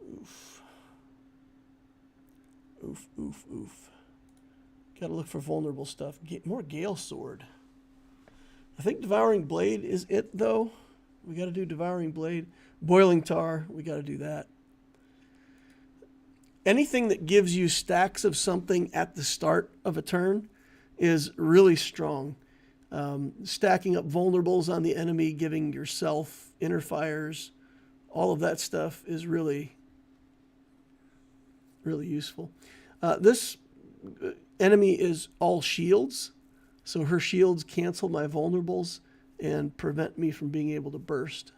Oof. Oof, oof, oof. Gotta look for vulnerable stuff. Get more Gale Sword. I think Devouring Blade is it, though. We gotta do Devouring Blade. Boiling Tar, we gotta do that. Anything that gives you stacks of something at the start of a turn is really strong. Stacking up vulnerables on the enemy, giving yourself inner fires, all of that stuff is really, really useful. This enemy is all shields, so her shields cancel my vulnerables and prevent me from being able to burst.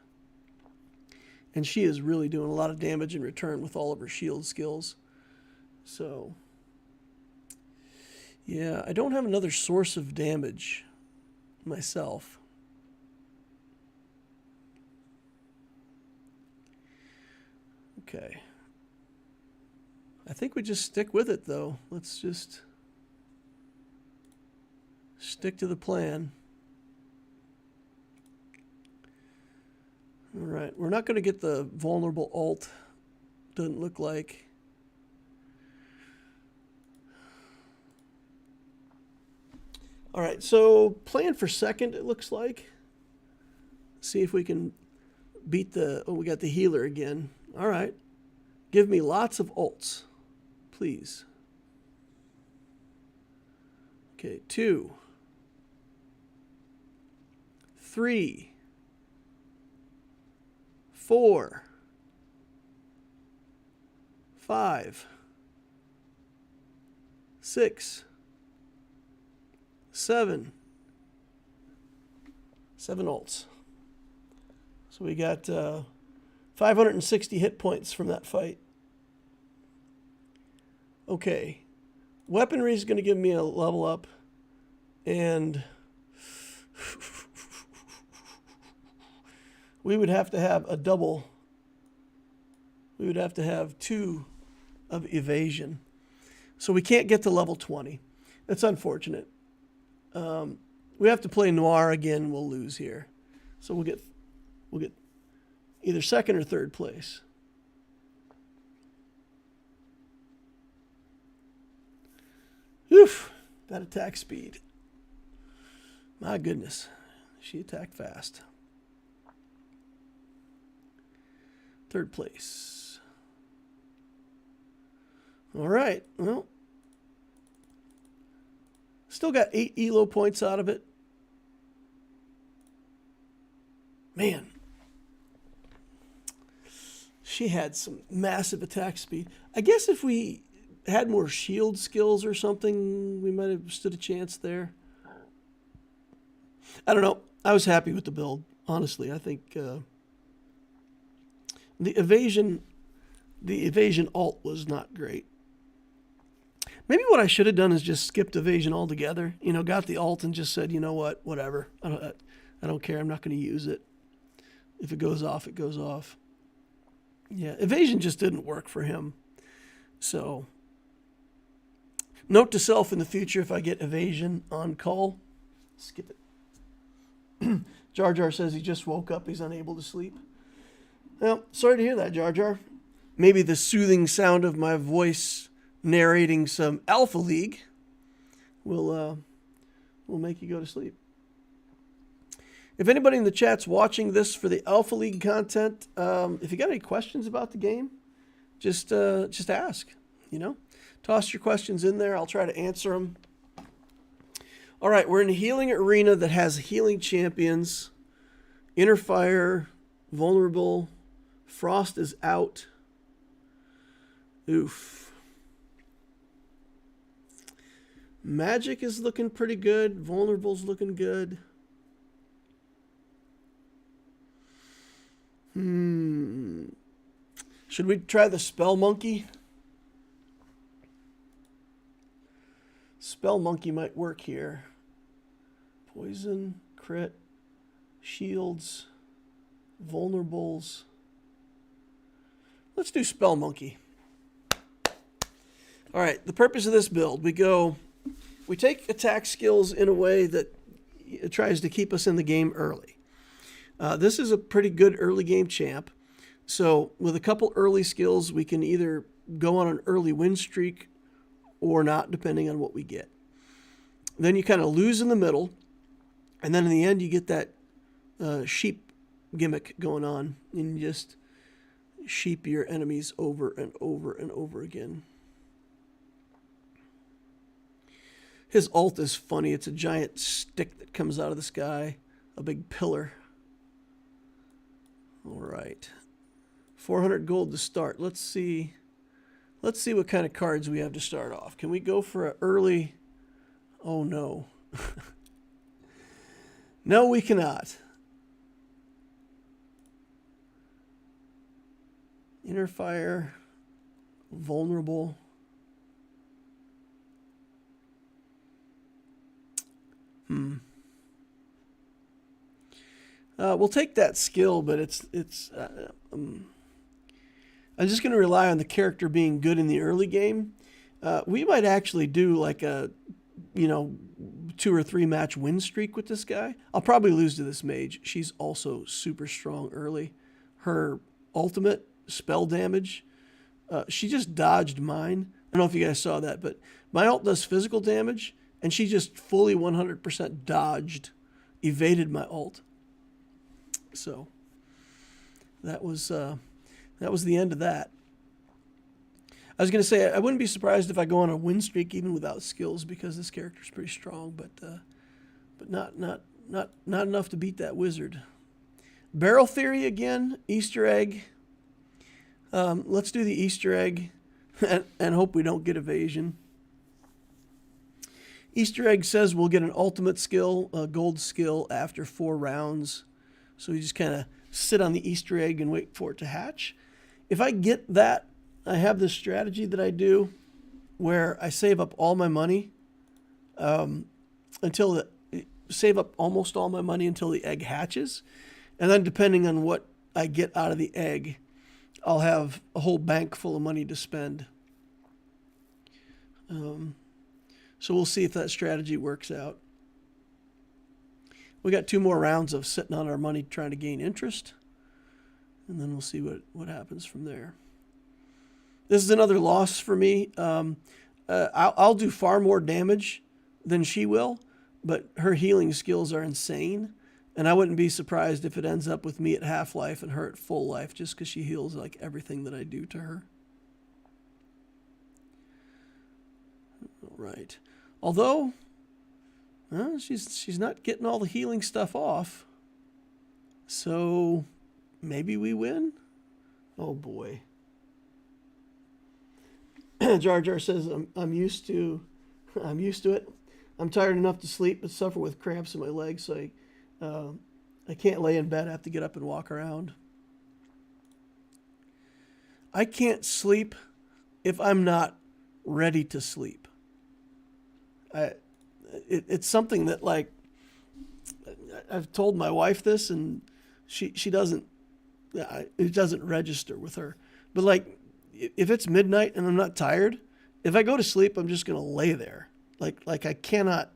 And she is really doing a lot of damage in return with all of her shield skills. So, yeah, I don't have another source of damage myself. Okay. I think we just stick with it, though. Let's just stick to the plan. All right, we're not going to get the vulnerable ult. Doesn't look like. All right, so plan for second, it looks like. See if we can beat the... Oh, we got the healer again. All right. Give me lots of ults, please. Okay, 2, 3, 4, 5, 6, 7 ults. So we got 560 hit points from that fight. Okay. Weaponry is going to give me a level up. And we would have to have a double. We would have to have 2 of evasion. So we can't get to level 20. That's unfortunate. We have to play Noir again. We'll lose here. So we'll get either second or third place. Oof, that attack speed. My goodness, she attacked fast. Third place. All right, well, still got 8 ELO points out of it. Man, she had some massive attack speed. I guess if we had more shield skills or something, we might have stood a chance there. I don't know. I was happy with the build, honestly. I think the evasion ult was not great. Maybe what I should have done is just skipped evasion altogether. You know, got the ult and just said, you know what, whatever. I don't care. I'm not going to use it. If it goes off, it goes off. Yeah, evasion just didn't work for him. So, note to self in the future, if I get evasion on call, skip it. Jar Jar says he just woke up. He's unable to sleep. Well, sorry to hear that, Jar Jar. Maybe the soothing sound of my voice narrating some Alpha League will make you go to sleep. If anybody in the chat's watching this for the Alpha League content, if you got any questions about the game, just ask. You know, toss your questions in there. I'll try to answer them. All right, we're in a healing arena that has healing champions. Inner Fire, vulnerable. Frost is out. Oof. Magic is looking pretty good. Vulnerable's looking good. Should we try the Spell Monkey? Spell Monkey might work here. Poison, crit, shields, vulnerables. Let's do Spell Monkey. All right, the purpose of this build, we take attack skills in a way that it tries to keep us in the game early. This is a pretty good early game champ. So with a couple early skills, we can either go on an early win streak or not, depending on what we get. Then you kind of lose in the middle, and then in the end you get that sheep gimmick going on, and you just sheep your enemies over and over and over again. His ult is funny. It's a giant stick that comes out of the sky, a big pillar. All right. 400 gold to start. Let's see what kind of cards we have to start off. Can we go for an early... Oh, no. No, we cannot. Inner fire. Vulnerable. We'll take that skill, but I'm just going to rely on the character being good in the early game. We might actually do like a, 2 or 3 match win streak with this guy. I'll probably lose to this mage. She's also super strong early. Her ultimate spell damage, she just dodged mine. I don't know if you guys saw that, but my ult does physical damage, and she just fully 100% dodged, evaded my ult. So that was the end of that. I was going to say I wouldn't be surprised if I go on a win streak even without skills, because this character's pretty strong, but not enough to beat that wizard. Barrel theory again, Easter egg. Let's do the Easter egg and hope we don't get evasion. Easter egg says we'll get an ultimate skill, a gold skill, after 4 rounds. So you just kind of sit on the Easter egg and wait for it to hatch. If I get that, I have this strategy that I do where I save up all my money save up almost all my money until the egg hatches. And then depending on what I get out of the egg, I'll have a whole bank full of money to spend. So we'll see if that strategy works out. We got 2 more rounds of sitting on our money trying to gain interest, and then we'll see what happens from there. This is another loss for me. I'll do far more damage than she will, but her healing skills are insane, and I wouldn't be surprised if it ends up with me at half life and her at full life, just because she heals like everything that I do to her. All right. Although, she's not getting all the healing stuff off. So maybe we win? Oh boy. Jar Jar says I'm used to it. I'm tired enough to sleep but suffer with cramps in my legs, so I can't lay in bed. I have to get up and walk around. I can't sleep if I'm not ready to sleep. It's something that, like, I've told my wife this, and she doesn't, it doesn't register with her. But like, if it's midnight and I'm not tired, if I go to sleep, I'm just going to lay there. Like I cannot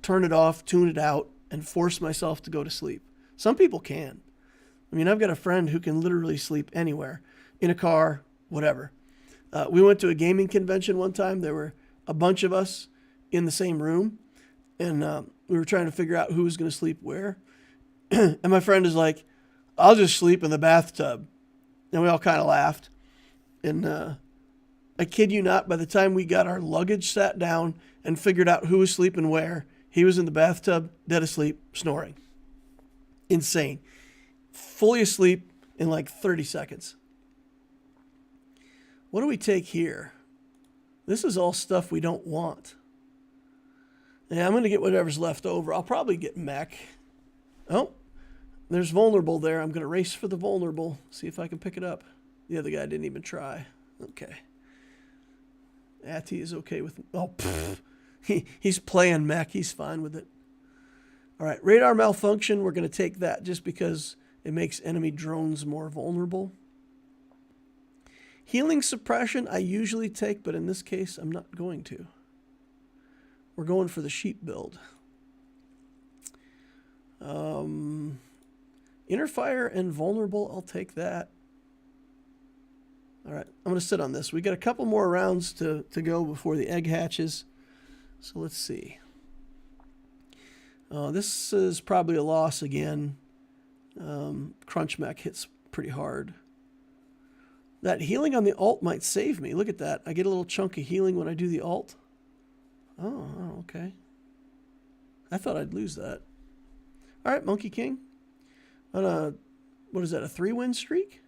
turn it off, tune it out, and force myself to go to sleep. Some people can. I mean, I've got a friend who can literally sleep anywhere, in a car, whatever. We went to a gaming convention one time. There were a bunch of us in the same room, and we were trying to figure out who was going to sleep where. And my friend is like, I'll just sleep in the bathtub. And we all kind of laughed. And I kid you not, by the time we got our luggage sat down and figured out who was sleeping where, he was in the bathtub, dead asleep, snoring. Insane. Fully asleep in like 30 seconds. What do we take here? This is all stuff we don't want. Yeah, I'm going to get whatever's left over. I'll probably get mech. Oh, there's vulnerable there. I'm going to race for the vulnerable. See if I can pick it up. The other guy didn't even try. Okay. Atty is okay with... Oh, he's playing mech. He's fine with it. All right, radar malfunction, we're going to take that just because it makes enemy drones more vulnerable. Healing suppression I usually take, but in this case I'm not going to. We're going for the sheep build. Inner fire and vulnerable, I'll take that. All right, I'm going to sit on this. We got a couple more rounds to go before the egg hatches. So let's see. This is probably a loss again. Crunch mech hits pretty hard. That healing on the alt might save me. Look at that. I get a little chunk of healing when I do the alt. Oh, okay. I thought I'd lose that. All right, Monkey King. On a, what is that, a 3-win streak?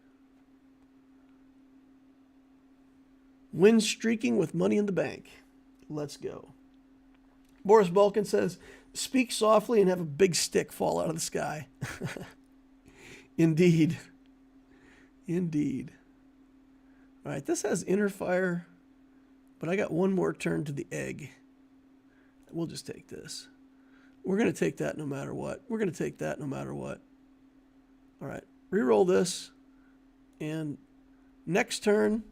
Win streaking with money in the bank. Let's go. Boris Balkan says, speak softly and have a big stick fall out of the sky. Indeed. Indeed. All right, this has inner fire, but I got one more turn to the egg. We'll just take this. We're going to take that no matter what. We're going to take that no matter what. All right, reroll this. And next turn,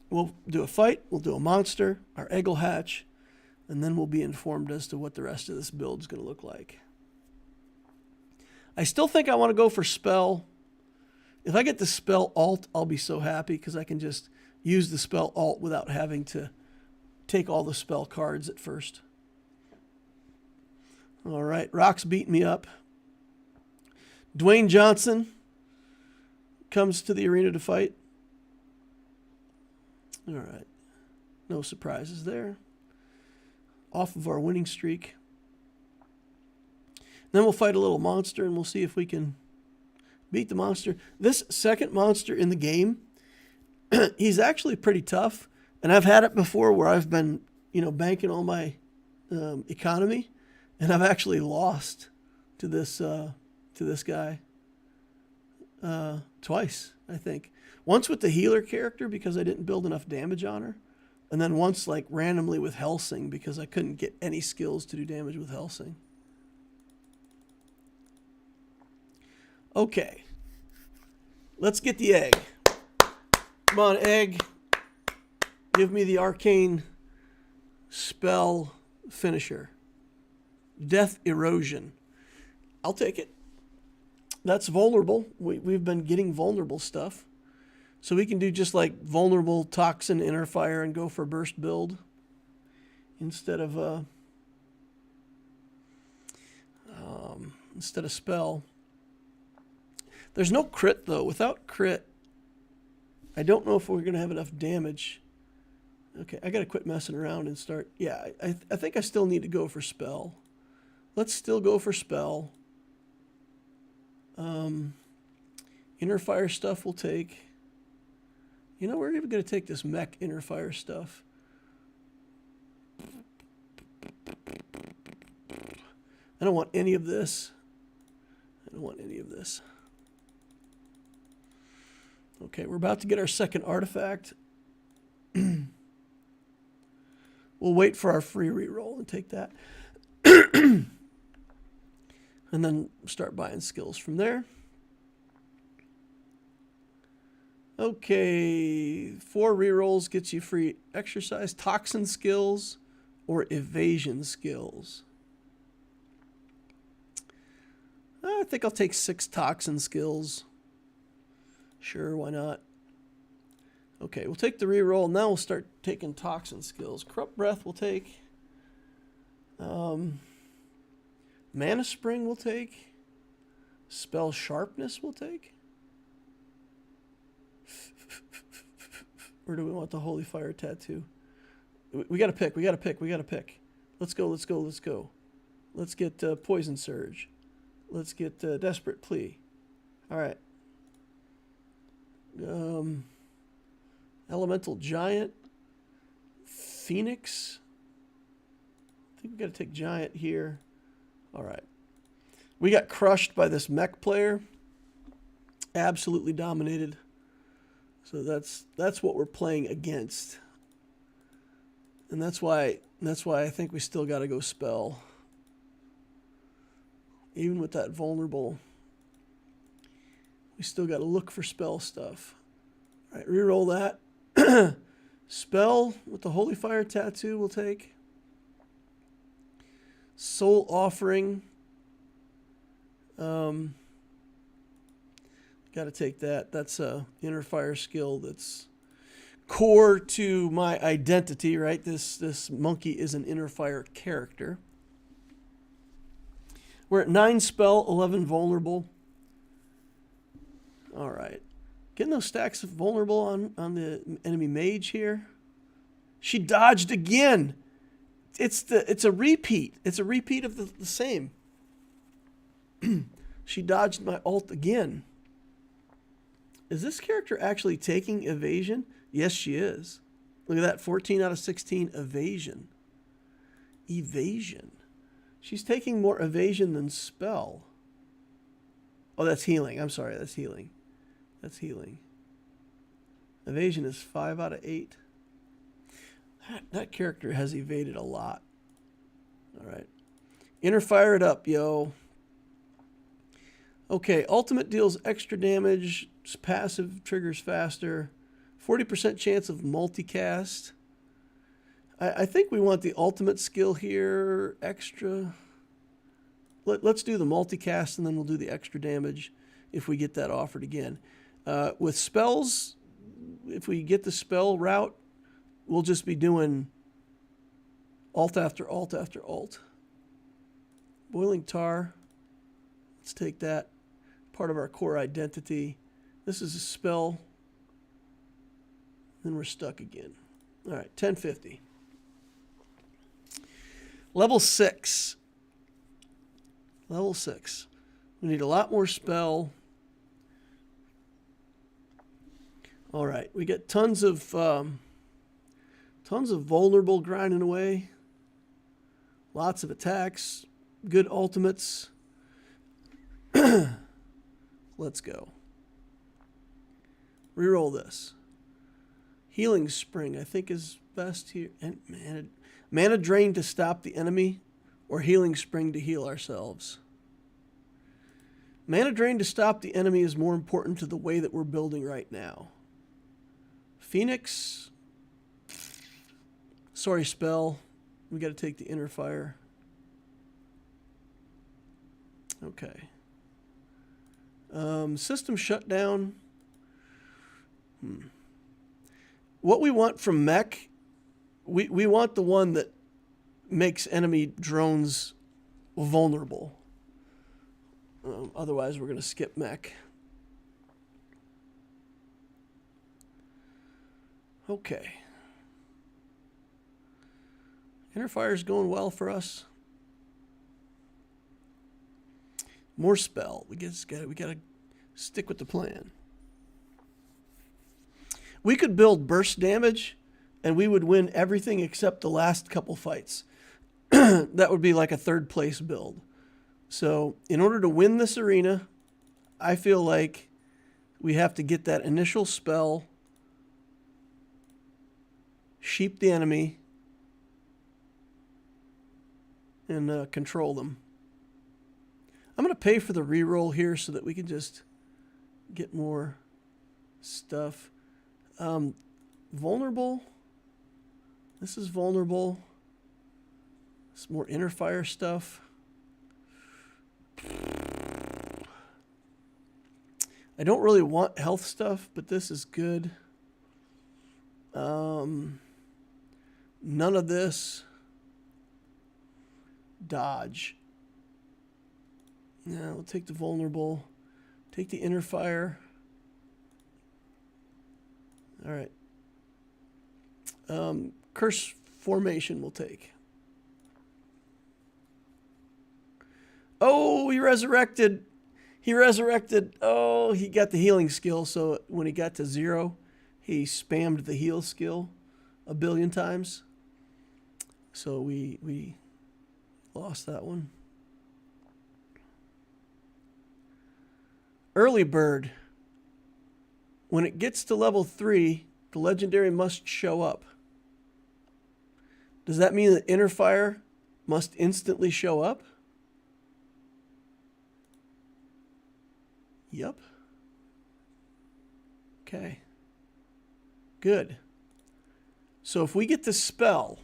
we'll do a fight. We'll do a monster. Our egg will hatch. And then we'll be informed as to what the rest of this build is going to look like. I still think I want to go for spell. If I get the spell alt, I'll be so happy because I can just use the spell alt without having to take all the spell cards at first. All right, Rock's beating me up. Dwayne Johnson comes to the arena to fight. All right, no surprises there. Off of our winning streak. Then we'll fight a little monster and we'll see if we can beat the monster. This second monster in the game, he's actually pretty tough. And I've had it before where I've been, banking all my economy, and I've actually lost to this guy twice, I think. Once with the healer character because I didn't build enough damage on her. And then once, like, randomly with Helsing because I couldn't get any skills to do damage with Helsing. Okay. Let's get the egg. Come on, egg. Give me the arcane spell finisher. Death Erosion. I'll take it. That's vulnerable. We've been getting vulnerable stuff. So we can do just like vulnerable, toxin, inner fire, and go for burst build instead of spell. There's no crit though. Without crit, I don't know if we're gonna have enough damage. Okay, I gotta quit messing around and start. Yeah, I think I still need to go for spell. Let's still go for spell. Inner fire stuff we'll take. We're even going to take this mech inner fire stuff. I don't want any of this. I don't want any of this. Okay, we're about to get our second artifact. We'll wait for our free reroll and take that. And then start buying skills from there. Okay, 4 rerolls gets you free exercise, toxin skills, or evasion skills. I think I'll take 6 toxin skills. Sure, why not? Okay, we'll take the reroll. Now we'll start taking toxin skills. Corrupt Breath we'll take. Mana Spring we'll take. Spell Sharpness we'll take. Or do we want the Holy Fire Tattoo? We got to pick. We got to pick. We got to pick. Let's go. Let's go. Let's go. Let's get Poison Surge. Let's get Desperate Plea. All right. Elemental Giant. Phoenix. I think we got to take Giant here. All right. We got crushed by this mech player. Absolutely dominated. So that's what we're playing against. And that's why I think we still got to go spell. Even with that vulnerable, we still got to look for spell stuff. All right, reroll that. Spell with the Holy Fire Tattoo we'll take. Soul Offering. Got to take that. That's a inner fire skill that's core to my identity, right? This monkey is an inner fire character. We're at 9 spell, 11 vulnerable. All right. Getting those stacks of vulnerable on the enemy mage here. She dodged again. It's a repeat. It's a repeat of the same. She dodged my ult again. Is this character actually taking evasion? Yes, she is. Look at that, 14 out of 16 evasion. Evasion. She's taking more evasion than spell. Oh, that's healing. I'm sorry, that's healing. That's healing. Evasion is 5 out of 8. That character has evaded a lot. All right. Inner fire it up, yo. Okay, ultimate deals extra damage. Passive triggers faster. 40% chance of multicast. I think we want the ultimate skill here. Extra. Let's do the multicast and then we'll do the extra damage if we get that offered again. With spells, if we get the spell route, we'll just be doing alt after alt after alt. Boiling Tar. Let's take that. Part of our core identity. This is a spell. Then we're stuck again. All right, 1050. Level 6. Level 6. We need a lot more spell. All right, we get tons of vulnerable grinding away. Lots of attacks. Good ultimates. Let's go. Reroll this. Healing Spring, I think, is best here. And mana Drain to stop the enemy, or Healing Spring to heal ourselves. Mana Drain to stop the enemy is more important to the way that we're building right now. Phoenix. Sorry, spell. We got to take the inner fire. Okay. System shutdown. What we want from mech, we want the one that makes enemy drones vulnerable. Otherwise, we're going to skip mech. Okay. Inner fire's going well for us. More spell. We gotta stick with the plan. We could build burst damage, and we would win everything except the last couple fights. That would be like a third place build. So in order to win this arena, I feel like we have to get that initial spell, sheep the enemy, and control them. I'm going to pay for the reroll here so that we can just get more stuff. Vulnerable. This is vulnerable. Some more inner fire stuff. I don't really want health stuff, but this is good. None of this. Dodge. Now we'll take the vulnerable. Take the inner fire. All right. Curse formation we'll take. Oh, he resurrected. He resurrected. Oh, he got the healing skill. So when he got to 0, he spammed the heal skill 1 billion times. So we lost that one. Early Bird. When it gets to level 3, the legendary must show up. Does that mean that inner fire must instantly show up? Yep. Okay. Good. So if we get the spell,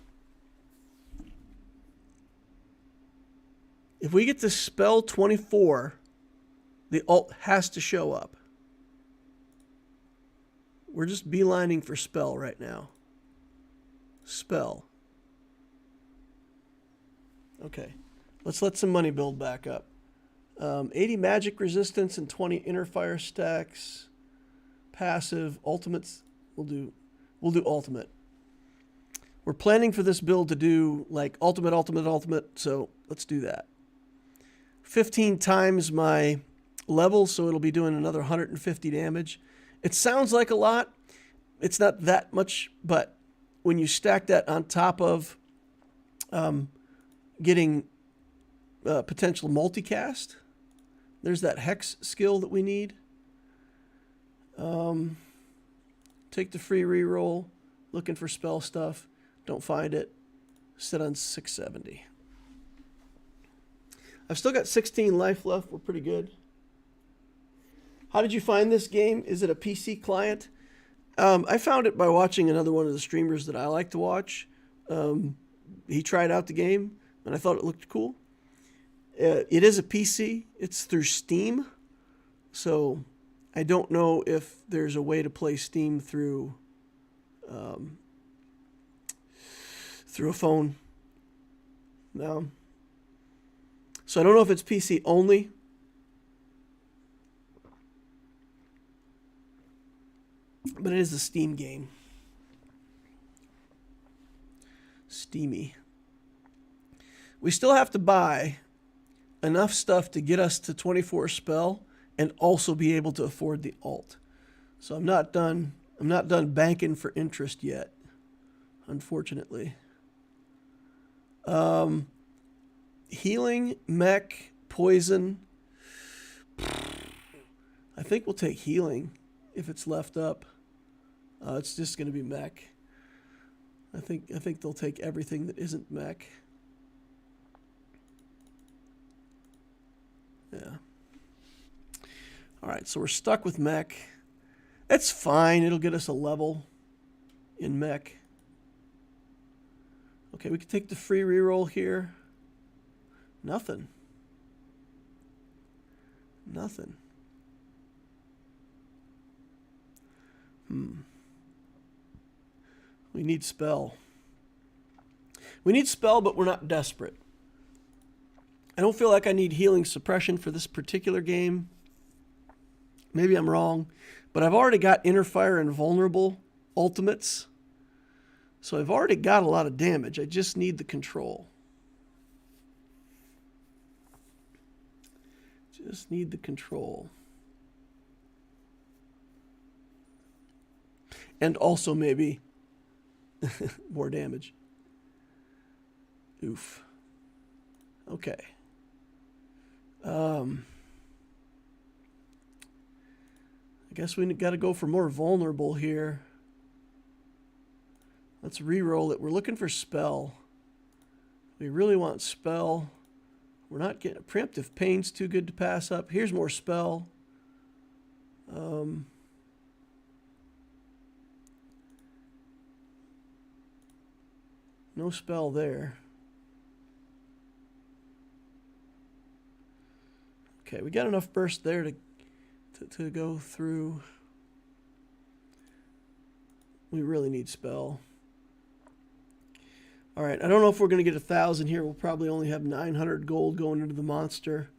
if we get the spell 24, the alt has to show up. We're just beelining for spell right now. Spell. Okay. Let's let some money build back up. 80 magic resistance and 20 inner fire stacks. Passive. Ultimates. We'll do ultimate. We're planning for this build to do like ultimate. So let's do that. 15 times my level, so it'll be doing another 150 damage. It sounds like a lot. It's not that much, but when you stack that on top of getting potential multicast, there's that hex skill that we need. Take the free reroll, looking for spell stuff. Don't find it. Sit on 670. I've still got 16 life left. We're pretty good. How did you find this game? Is it a PC client? I found it by watching another one of the streamers that I like to watch. He tried out the game, and I thought it looked cool. It is a PC. It's through Steam. So I don't know if there's a way to play Steam through a phone. No. So I don't know if it's PC only. But it is a Steam game. Steamy. We still have to buy enough stuff to get us to 24 spell and also be able to afford the alt. So I'm not done banking for interest yet, unfortunately. Healing, mech, poison. I think we'll take healing if it's left up. It's just going to be mech. I think they'll take everything that isn't mech. Yeah. All right, so we're stuck with mech. That's fine. It'll get us a level in mech. Okay, we can take the free reroll here. Nothing. Nothing. We need spell. We need spell, but we're not desperate. I don't feel like I need healing suppression for this particular game. Maybe I'm wrong, but I've already got inner fire and vulnerable ultimates. So I've already got a lot of damage. I just need the control. Just need the control. And also maybe more damage. Oof. Okay. I guess we got to go for more vulnerable here. Let's re-roll it. We're looking for spell. We really want spell. We're not getting preemptive pain's too good to pass up. Here's more spell. No spell there. Okay, we got enough burst there to go through. We really need spell. All right, I don't know if we're going to get 1,000 here. We'll probably only have 900 gold going into the monster,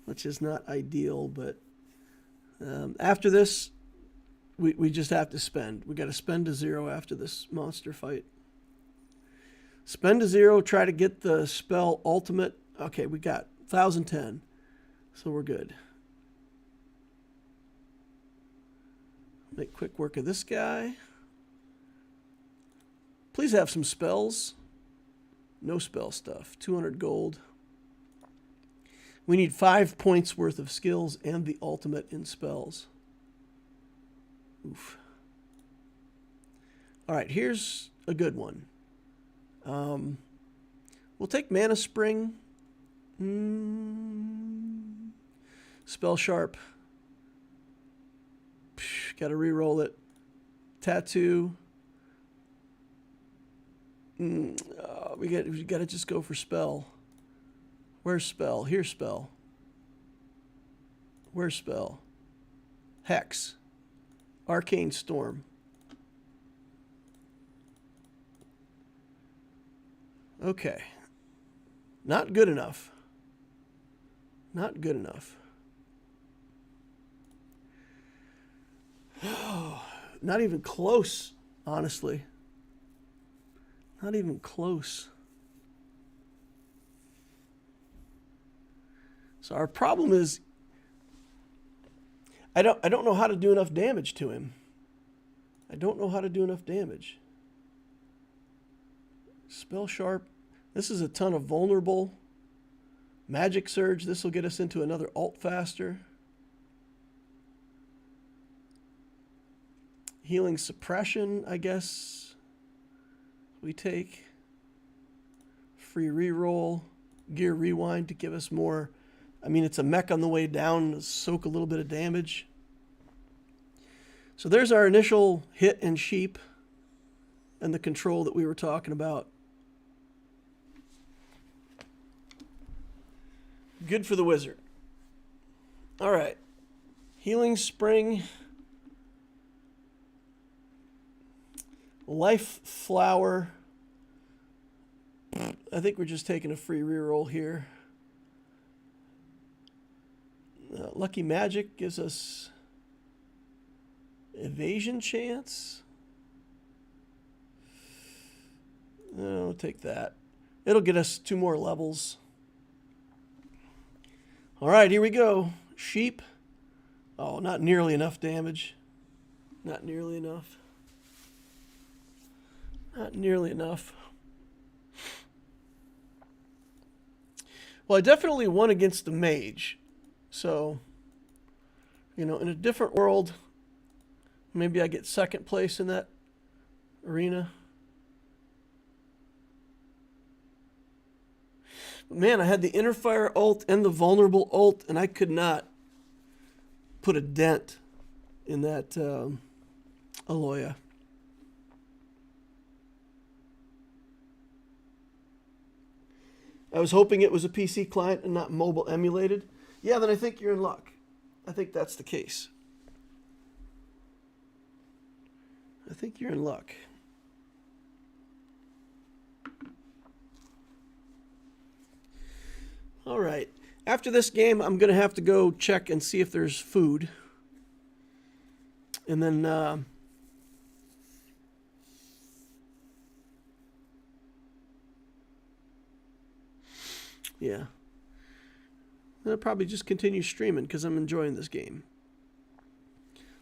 which is not ideal. But after this, we just have to spend. We got to spend to 0 after this monster fight. Spend to 0, try to get the spell ultimate. Okay, we got 1,010, so we're good. Make quick work of this guy. Please have some spells. No spell stuff. 200 gold. We need 5 points worth of skills and the ultimate in spells. Oof. All right, here's a good one. We'll take Mana Spring. Spell Sharp. Got to re-roll it. Tattoo. We got to just go for spell. Where's spell? Here's spell. Where's spell? Hex. Arcane Storm. Okay. Not good enough. Not good enough. Not even close, honestly. Not even close. So our problem is I don't know how to do enough damage to him. I don't know how to do enough damage. Spell Sharp. This is a ton of vulnerable. Magic Surge. This will get us into another alt faster. Healing Suppression, I guess we take. Free reroll. Gear Rewind to give us more. I mean, it's a mech on the way down. Soak a little bit of damage. So there's our initial hit and sheep and the control that we were talking about. Good for the wizard. All right. Healing Spring. Life Flower. I think we're just taking a free reroll here. Lucky Magic gives us evasion chance. I'll take that. It'll get us 2 more levels. All right, here we go. Sheep. Oh, not nearly enough damage. Not nearly enough. Not nearly enough. Well, I definitely won against the mage. So, in a different world, maybe I get second place in that arena. But man, I had the Inner Fire ult and the Vulnerable ult, and I could not put a dent in that Aloya. I was hoping it was a PC client and not mobile emulated. Yeah, then I think you're in luck. I think that's the case. I think you're in luck. All right. After this game, I'm going to have to go check and see if there's food. And then yeah. I'll probably just continue streaming because I'm enjoying this game.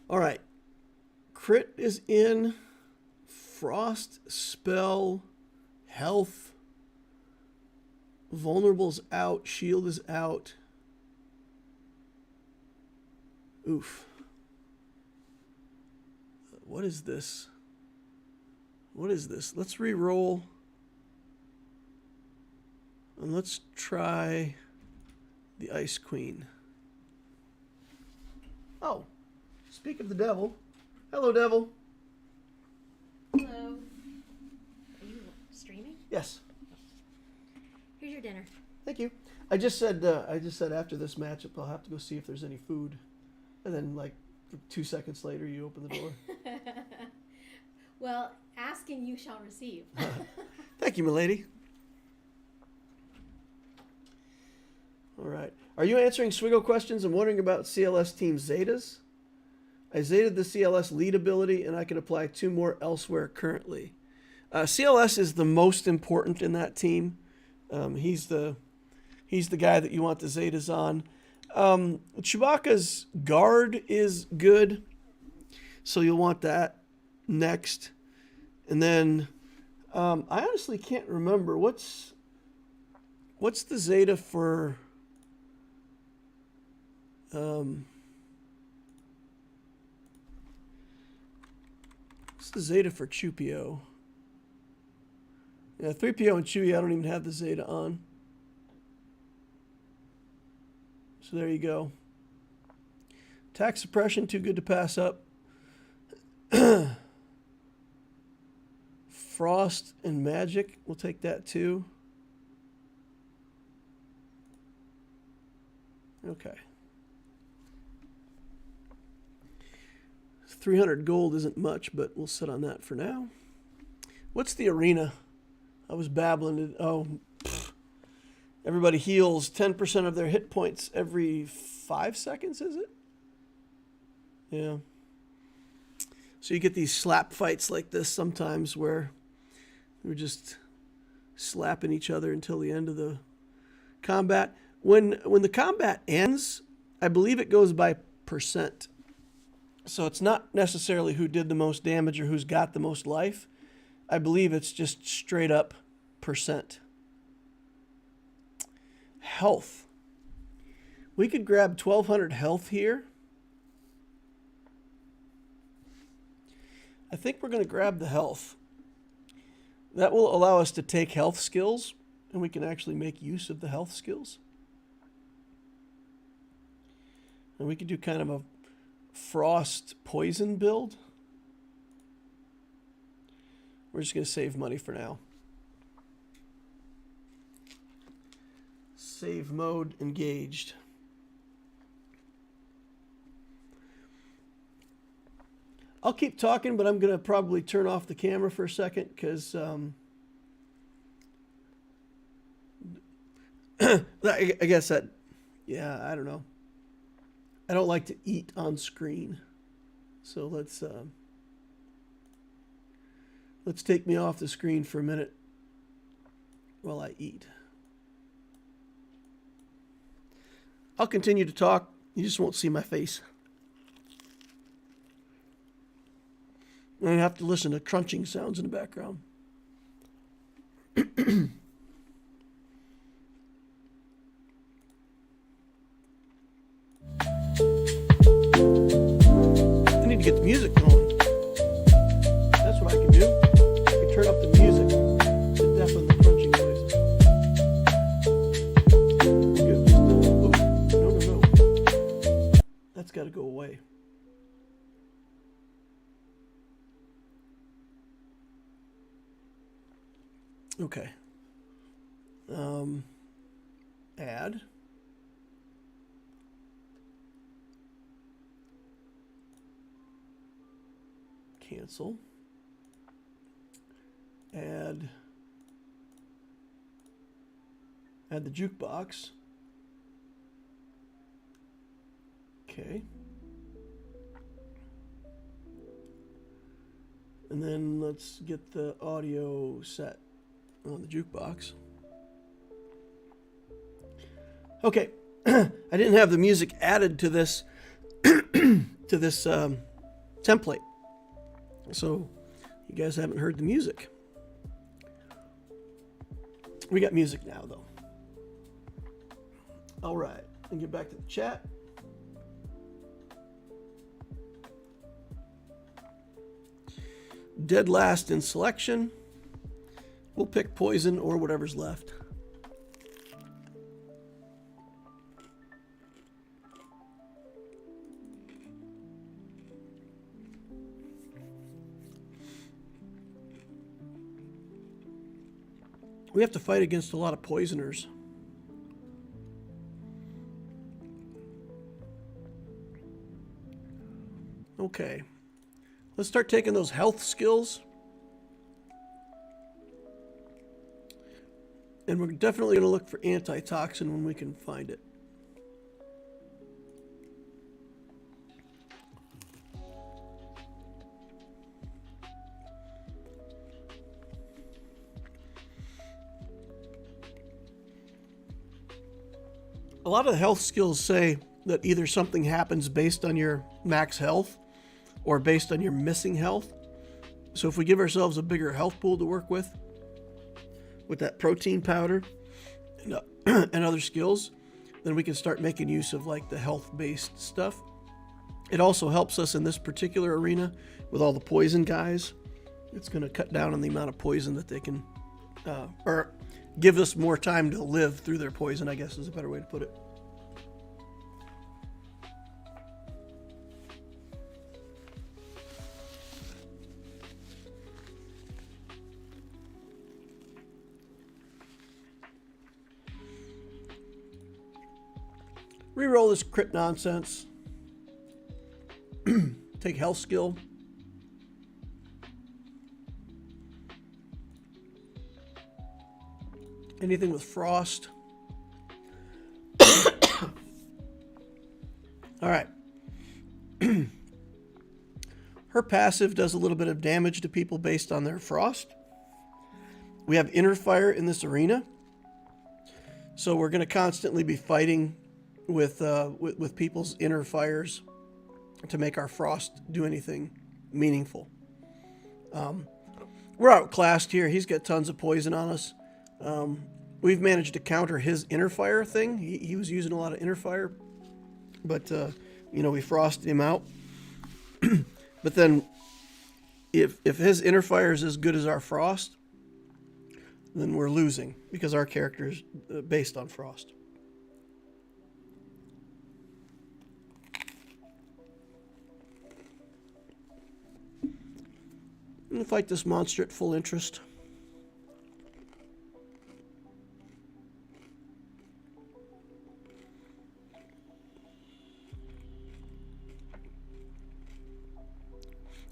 All right. Crit is in. Frost, Spell, Health. Vulnerable's out. Shield is out. Oof. What is this? What is this? Let's re-roll. And let's try the Ice Queen. Oh, speak of the devil. Hello, devil. Hello. Are you streaming? Yes. Here's your dinner. Thank you. I just said after this matchup, I'll have to go see if there's any food, and then like 2 seconds later, you open the door. Well, ask and you shall receive. Thank you, milady. All right. Are you answering Swgoh questions and wondering about CLS Team Zetas? I Zetaed the CLS lead ability, and I can apply 2 more elsewhere currently. CLS is the most important in that team. He's the guy that you want the Zetas on. Chewbacca's guard is good, so you'll want that next. And then I honestly can't remember what's the Zeta for. What's the Zeta for Chewpio? Yeah, 3PO and Chewie, I don't even have the Zeta on. So there you go. Attack suppression, too good to pass up. Frost and magic. We'll take that too. Okay. 300 gold isn't much, but we'll sit on that for now. What's the arena? I was babbling. Oh, everybody heals 10% of their hit points every 5 seconds, is it? Yeah. So you get these slap fights like this sometimes where we're just slapping each other until the end of the combat. When the combat ends, I believe it goes by percent. So it's not necessarily who did the most damage or who's got the most life. I believe it's just straight up percent. Health. We could grab 1200 health here. I think we're going to grab the health. That will allow us to take health skills, and we can actually make use of the health skills. And we could do kind of a frost poison build. We're just going to save money for now. Save mode engaged. I'll keep talking, but I'm going to probably turn off the camera for a second because I guess that, yeah, I don't know. I don't like to eat on screen. So let's take me off the screen for a minute while I eat. I'll continue to talk. You just won't see my face. And I have to listen to crunching sounds in the background. I need to get the music going. That's what I can do. I can turn up the music to deafen the crunching noises. Good. No. That's got to go away. Okay. Add. Cancel. Add the jukebox. Okay. And then let's get the audio set on the jukebox. Okay. I didn't have the music added to this template. So you guys haven't heard the music. We got music now, though. All right. And get back to the chat. Dead last in selection. We'll pick poison or whatever's left. We have to fight against a lot of poisoners. Okay. Let's start taking those health skills. And we're definitely going to look for antitoxin when we can find it. A lot of the health skills say that either something happens based on your max health or based on your missing health. So if we give ourselves a bigger health pool to work with that protein powder and other skills, then we can start making use of like the health-based stuff. It also helps us in this particular arena with all the poison guys. It's going to cut down on the amount of poison that they can, or give us more time to live through their poison, I guess is a better way to put it. Reroll this crit nonsense. Take health skill. Anything with frost. All right. Her passive does a little bit of damage to people based on their frost. We have inner fire in this arena. So we're going to constantly be fighting with people's inner fires to make our frost do anything meaningful. We're outclassed here. He's got tons of poison on us. We've managed to counter his inner fire thing. He was using a lot of inner fire, but we frosted him out. But then if his inner fire is as good as our frost, then we're losing because our character is based on frost. I'm going to fight this monster at full interest.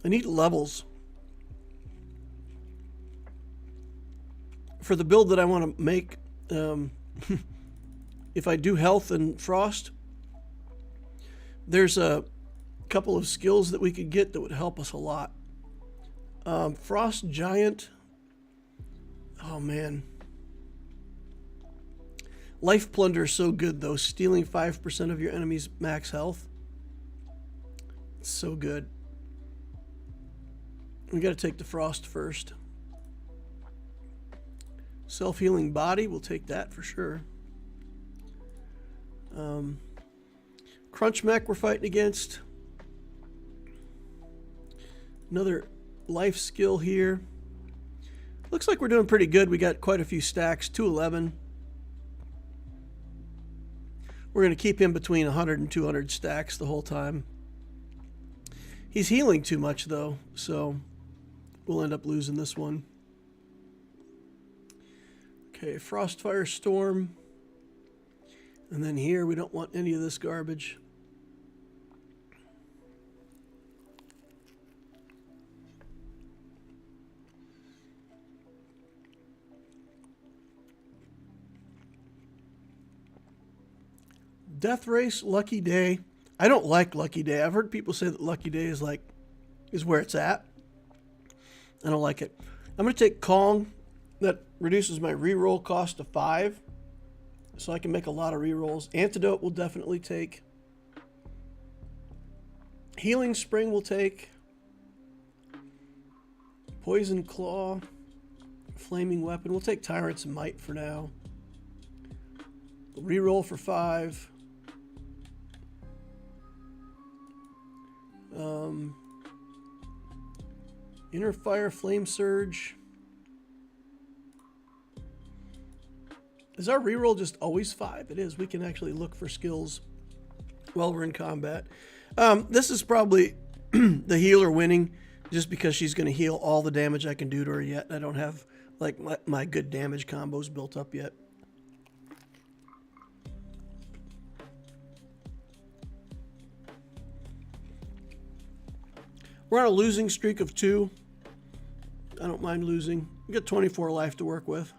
I need levels. For the build that I want to make, if I do health and frost, there's a couple of skills that we could get that would help us a lot. Frost Giant. Oh, man. Life Plunder is so good, though. Stealing 5% of your enemy's max health. It's so good. We got to take the Frost first. Self-healing body, we'll take that for sure. Crunch Mech we're fighting against. Another life skill here. Looks like we're doing pretty good. We got quite a few stacks, 211. We're going to keep him between 100 and 200 stacks the whole time. He's healing too much, though, so we'll end up losing this one. Okay, Frostfire Storm. And then here, we don't want any of this garbage. Death Race, Lucky Day. I don't like Lucky Day. I've heard people say that Lucky Day is where it's at. I don't like it. I'm going to take Kong. That reduces my reroll cost to 5. So I can make a lot of rerolls. Antidote will definitely take. Healing Spring will take. Poison Claw. Flaming Weapon. We'll take Tyrant's Might for now. Reroll for 5. Inner Fire, Flame Surge. Is our reroll just always 5? It is. We can actually look for skills while we're in combat. This is probably the healer winning just because she's going to heal all the damage I can do to her yet. I don't have my good damage combos built up yet. We're on a losing streak of 2. I don't mind losing. We got 24 life to work with.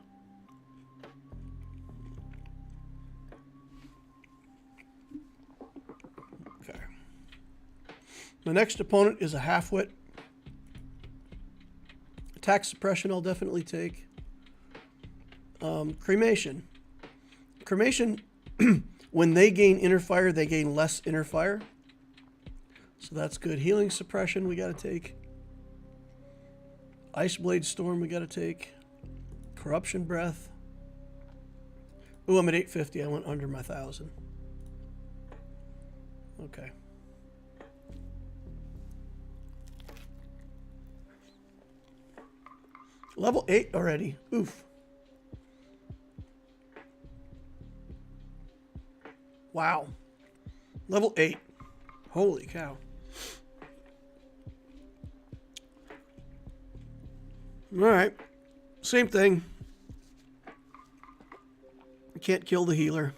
Okay. My next opponent is a half-wit. Attack suppression I'll definitely take. Cremation. Cremation, when they gain inner fire, they gain less inner fire. So that's good. Healing suppression we got to take. Ice Blade Storm we got to take. Corruption Breath. Ooh, I'm at 850. I went under my 1,000. Okay. Level 8 already. Oof. Wow. Level 8. Holy cow. All right. Same thing. You can't kill the healer.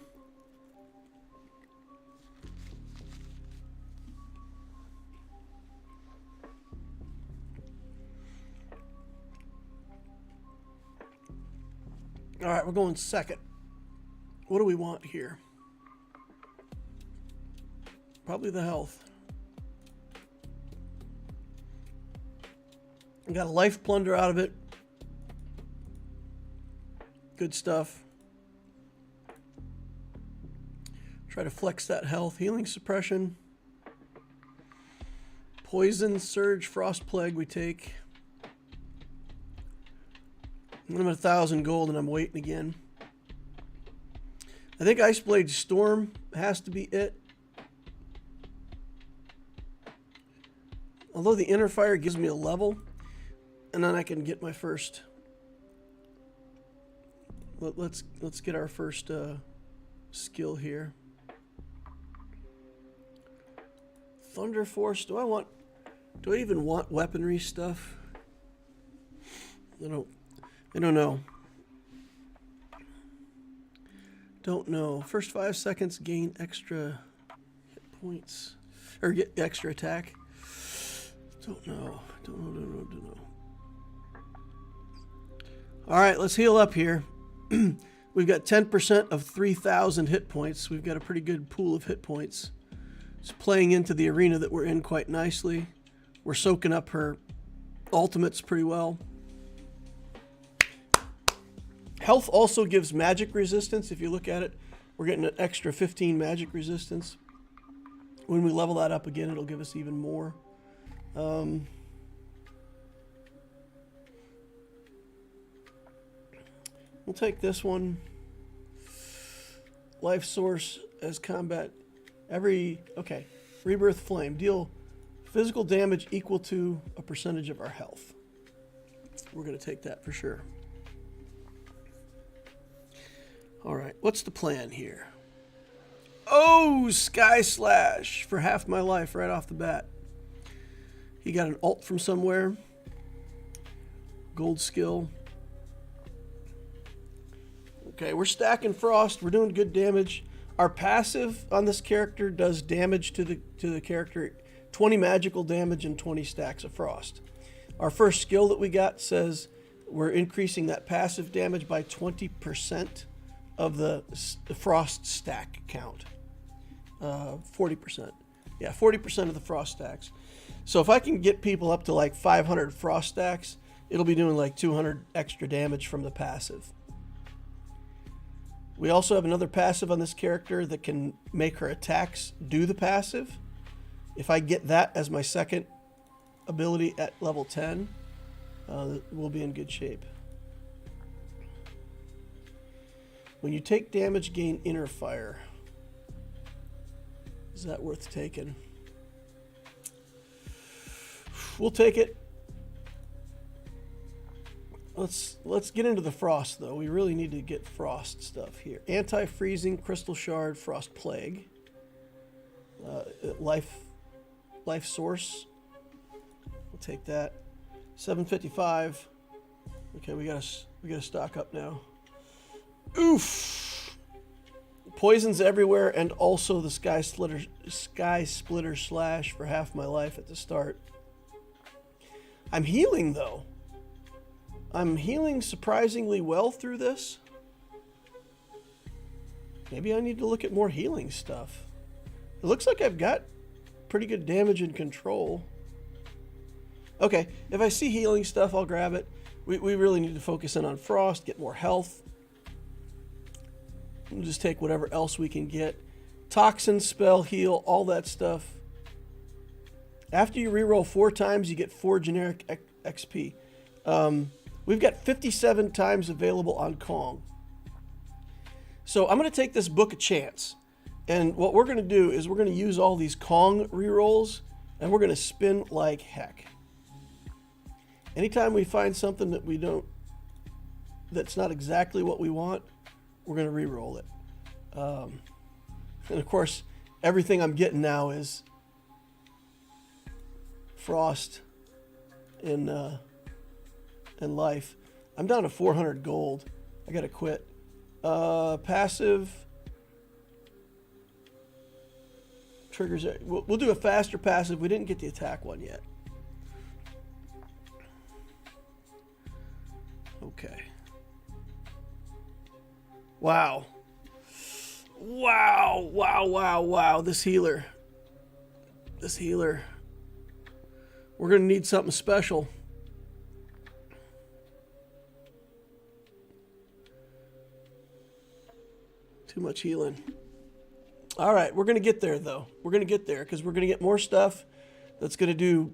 All right, we're going second. What do we want here? Probably the health. I got a life plunder out of it. Good stuff. Try to flex that health. Healing suppression. Poison, surge, frost plague we take. I'm at 1,000 gold and I'm waiting again. I think Ice Blade Storm has to be it. Although the inner fire gives me a level, and then I can get my first. Let's get our first skill here. Thunder Force. Do I even want weaponry stuff? I don't know. Don't know. First 5 seconds gain extra hit points. Or get extra attack. Don't know. Alright, let's heal up here. We've got 10% of 3,000 hit points. We've got a pretty good pool of hit points. It's playing into the arena that we're in quite nicely. We're soaking up her ultimates pretty well. Health also gives magic resistance. If you look at it, we're getting an extra 15 magic resistance. When we level that up again, it'll give us even more. We'll take this one. Life source as combat. Okay. Rebirth Flame. Deal physical damage equal to a percentage of our health. We're going to take that for sure. Alright, what's the plan here? Oh, Sky Slash for half my life right off the bat. He got an ult from somewhere. Gold skill. Okay, we're stacking Frost. We're doing good damage. Our passive on this character does damage to the character. 20 magical damage and 20 stacks of Frost. Our first skill that we got says we're increasing that passive damage by 20% of the Frost stack count. 40%. Yeah, 40% of the Frost stacks. So if I can get people up to like 500 Frost stacks, it'll be doing like 200 extra damage from the passive. We also have another passive on this character that can make her attacks do the passive. If I get that as my second ability at level 10, we'll be in good shape. When you take damage, gain inner fire. Is that worth taking? We'll take it. Let's get into the Frost, though. We really need to get Frost stuff here. Anti-freezing, Crystal Shard, Frost Plague. Life Source. We'll take that. 755. Okay, we gotta stock up now. Oof! Poisons everywhere, and also the Sky Splitter Slash for half my life at the start. I'm healing, though. I'm healing surprisingly well through this. Maybe I need to look at more healing stuff. It looks like I've got pretty good damage and control. Okay, if I see healing stuff, I'll grab it. We really need to focus in on Frost, get more health. We'll just take whatever else we can get. Toxin, spell, heal, all that stuff. After you reroll 4 times, you get 4 generic XP. We've got 57 times available on Kong. So I'm going to take this book a chance. And what we're going to do is we're going to use all these Kong rerolls, and we're going to spin like heck. Anytime we find something that that's not exactly what we want, we're going to reroll it. And of course, everything I'm getting now is Frost and life. I'm down to 400 gold. I got to quit. Passive. Triggers. We'll do a faster passive. We didn't get the attack one yet. Okay. Wow. Wow, wow, wow, wow. This healer. This healer. We're going to need something special. Too much healing. All right, we're going to get there, though. We're going to get there because we're going to get more stuff that's going to do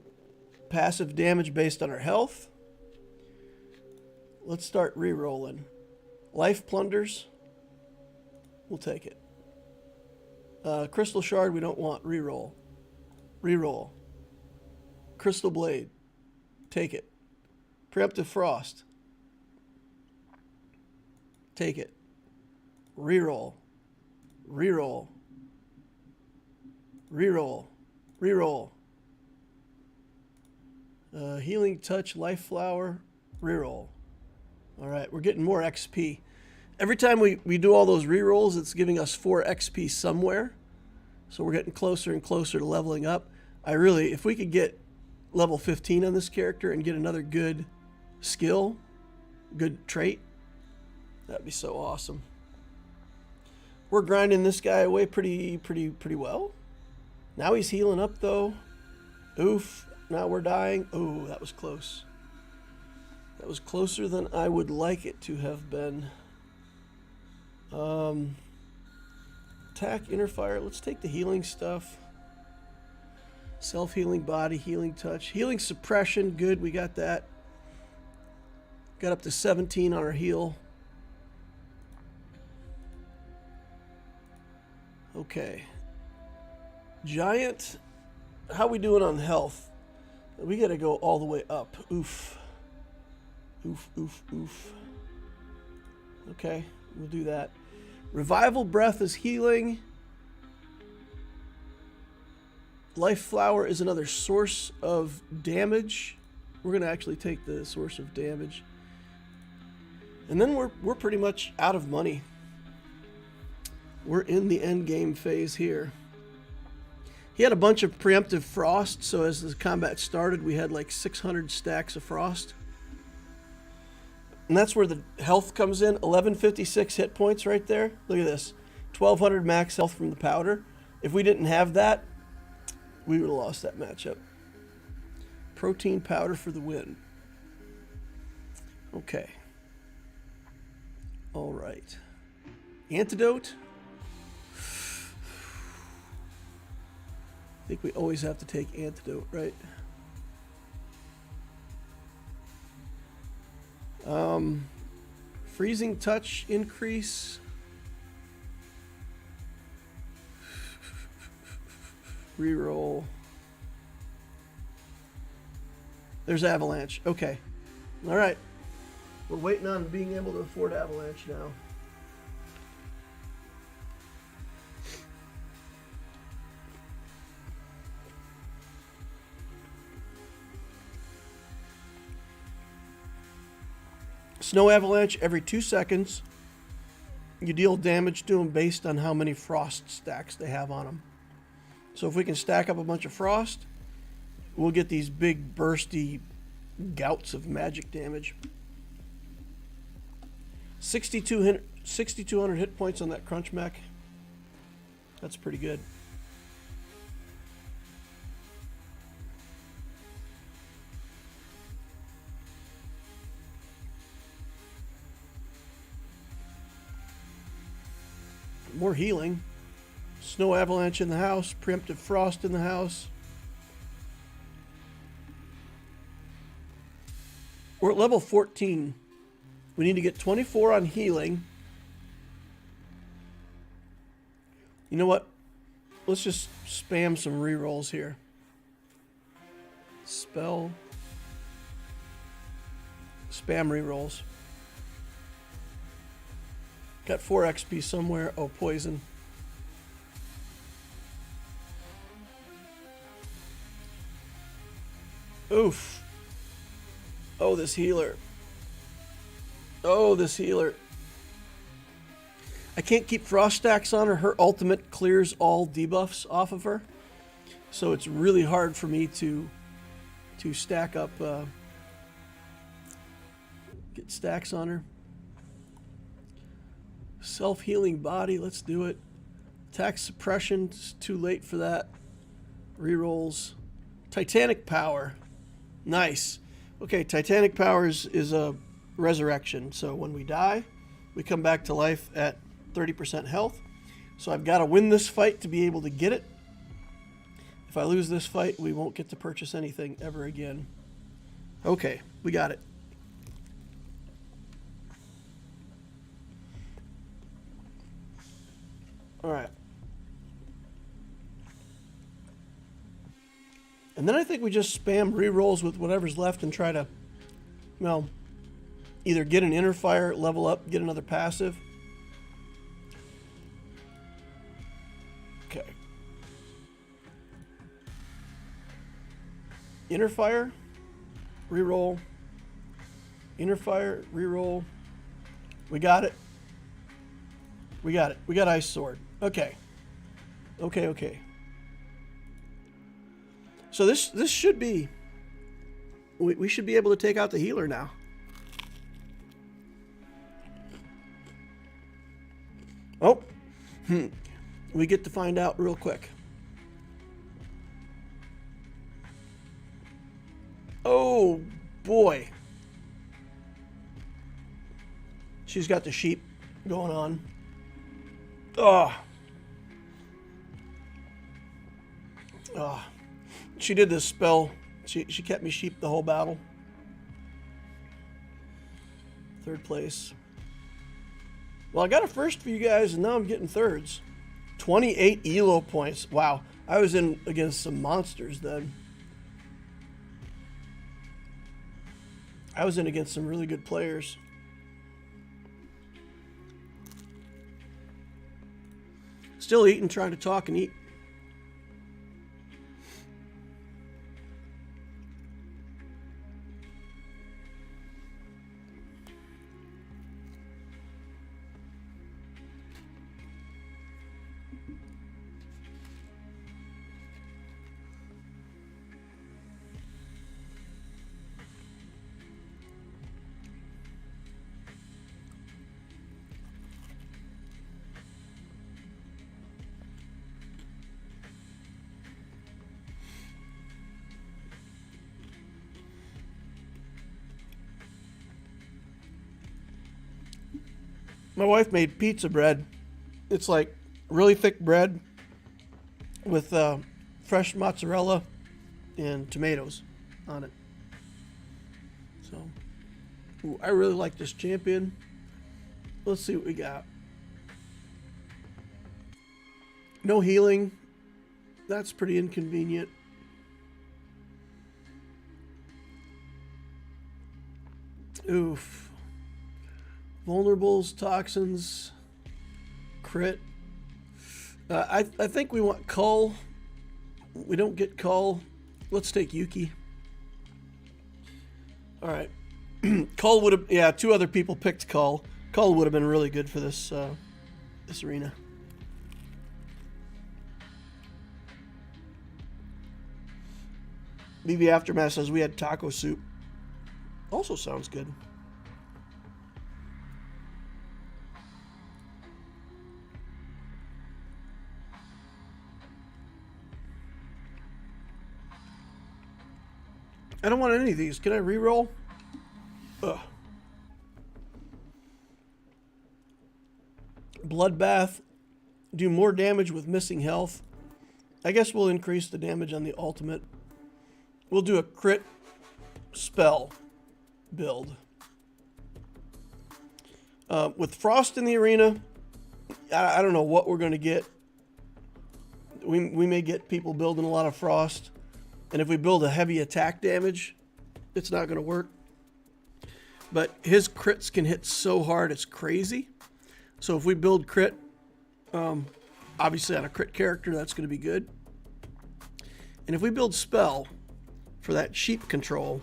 passive damage based on our health. Let's start re-rolling. Life plunders. We'll take it. Crystal shard we don't want. Re-roll. Re-roll. Crystal blade. Take it. Preemptive frost. Take it. Re-roll. Re-roll. Re-roll. Re-roll. Healing touch, life flower. Re-roll. All right, we're getting more XP. Every time we do all those re-rolls, it's giving us 4 XP somewhere. So we're getting closer and closer to leveling up. If we could get level 15 on this character and get another good skill, good trait, that'd be so awesome. We're grinding this guy away pretty well. Now he's healing up though. Oof, now we're dying. Oh, that was close. That was closer than I would like it to have been. Attack, inner fire. Let's take the healing stuff. Self-healing body, healing touch. Healing suppression, good, we got that. Got up to 17 on our heal. Okay. Giant, how we doing on health? We gotta go all the way up. Oof. Oof, oof, oof. Okay, we'll do that. Revival breath is healing. Life flower is another source of damage. We're gonna actually take the source of damage. And then we're pretty much out of money. We're in the end game phase here. He had a bunch of preemptive frost, so as the combat started, we had like 600 stacks of frost. And that's where the health comes in. 1156 hit points right there. Look at this. 1200 max health from the powder. If we didn't have that, we would have lost that matchup. Protein powder for the win. Okay. All right. Antidote. I think we always have to take antidote, right? Freezing touch increase. Reroll. There's avalanche. Okay. All right. We're waiting on being able to afford avalanche now. Snow avalanche every 2 seconds. You deal damage to them based on how many frost stacks they have on them. So if we can stack up a bunch of frost, we'll get these big bursty gouts of magic damage. 6,200 hit points on that crunch mech. That's pretty good. More healing. Snow avalanche in the house. Preemptive frost in the house. We're at level 14. We need to get 24 on healing. You know what? Let's just spam some rerolls here. Spell. Spam rerolls. Got 4 XP somewhere. Oh, poison. Oof. Oh, this healer. Oh, this healer. I can't keep frost stacks on her. Her ultimate clears all debuffs off of her. So it's really hard for me to stack up, get stacks on her. Self-healing body, let's do it. Attack suppression, it's too late for that. Rerolls. Titanic power. Nice. Okay, Titanic power is a resurrection. So when we die, we come back to life at 30% health. So I've got to win this fight to be able to get it. If I lose this fight, we won't get to purchase anything ever again. Okay, we got it. All right. And then I think we just spam rerolls with whatever's left and try to, well, either get an inner fire, level up, get another passive. Okay. Inner fire, reroll. Inner fire, reroll. We got it. We got it. We got Ice Sword. Okay. Okay. So this should be... We should be able to take out the healer now. Oh. We get to find out real quick. Oh, boy. She's got the sheep going on. Oh. Oh. She did this spell. She kept me sheep the whole battle. 3rd place. Well, I got a first for you guys, and now I'm getting thirds. 28 ELO points. Wow. I was in against some monsters then. I was in against some really good players. Still eating, trying to talk and eat. My wife made pizza bread. It's like really thick bread with fresh mozzarella and tomatoes on it. So, ooh, I really like this champion. Let's see what we got. No healing. That's pretty inconvenient. Oof. Vulnerables, toxins, crit. I think we want Cull. We don't get Cull. Let's take Yuki. All right. Cull would have... Yeah, 2 other people picked Cull. Cull would have been really good for this this arena. BB Aftermath says we had taco soup. Also sounds good. I don't want any of these. Can I reroll? Ugh. Bloodbath. Do more damage with missing health. I guess we'll increase the damage on the ultimate. We'll do a crit spell build. With Frost in the arena, I don't know what we're going to get. We may get people building a lot of Frost. And if we build a heavy attack damage, it's not going to work. But his crits can hit so hard, it's crazy. So if we build crit, obviously on a crit character, that's going to be good. And if we build spell for that sheep control,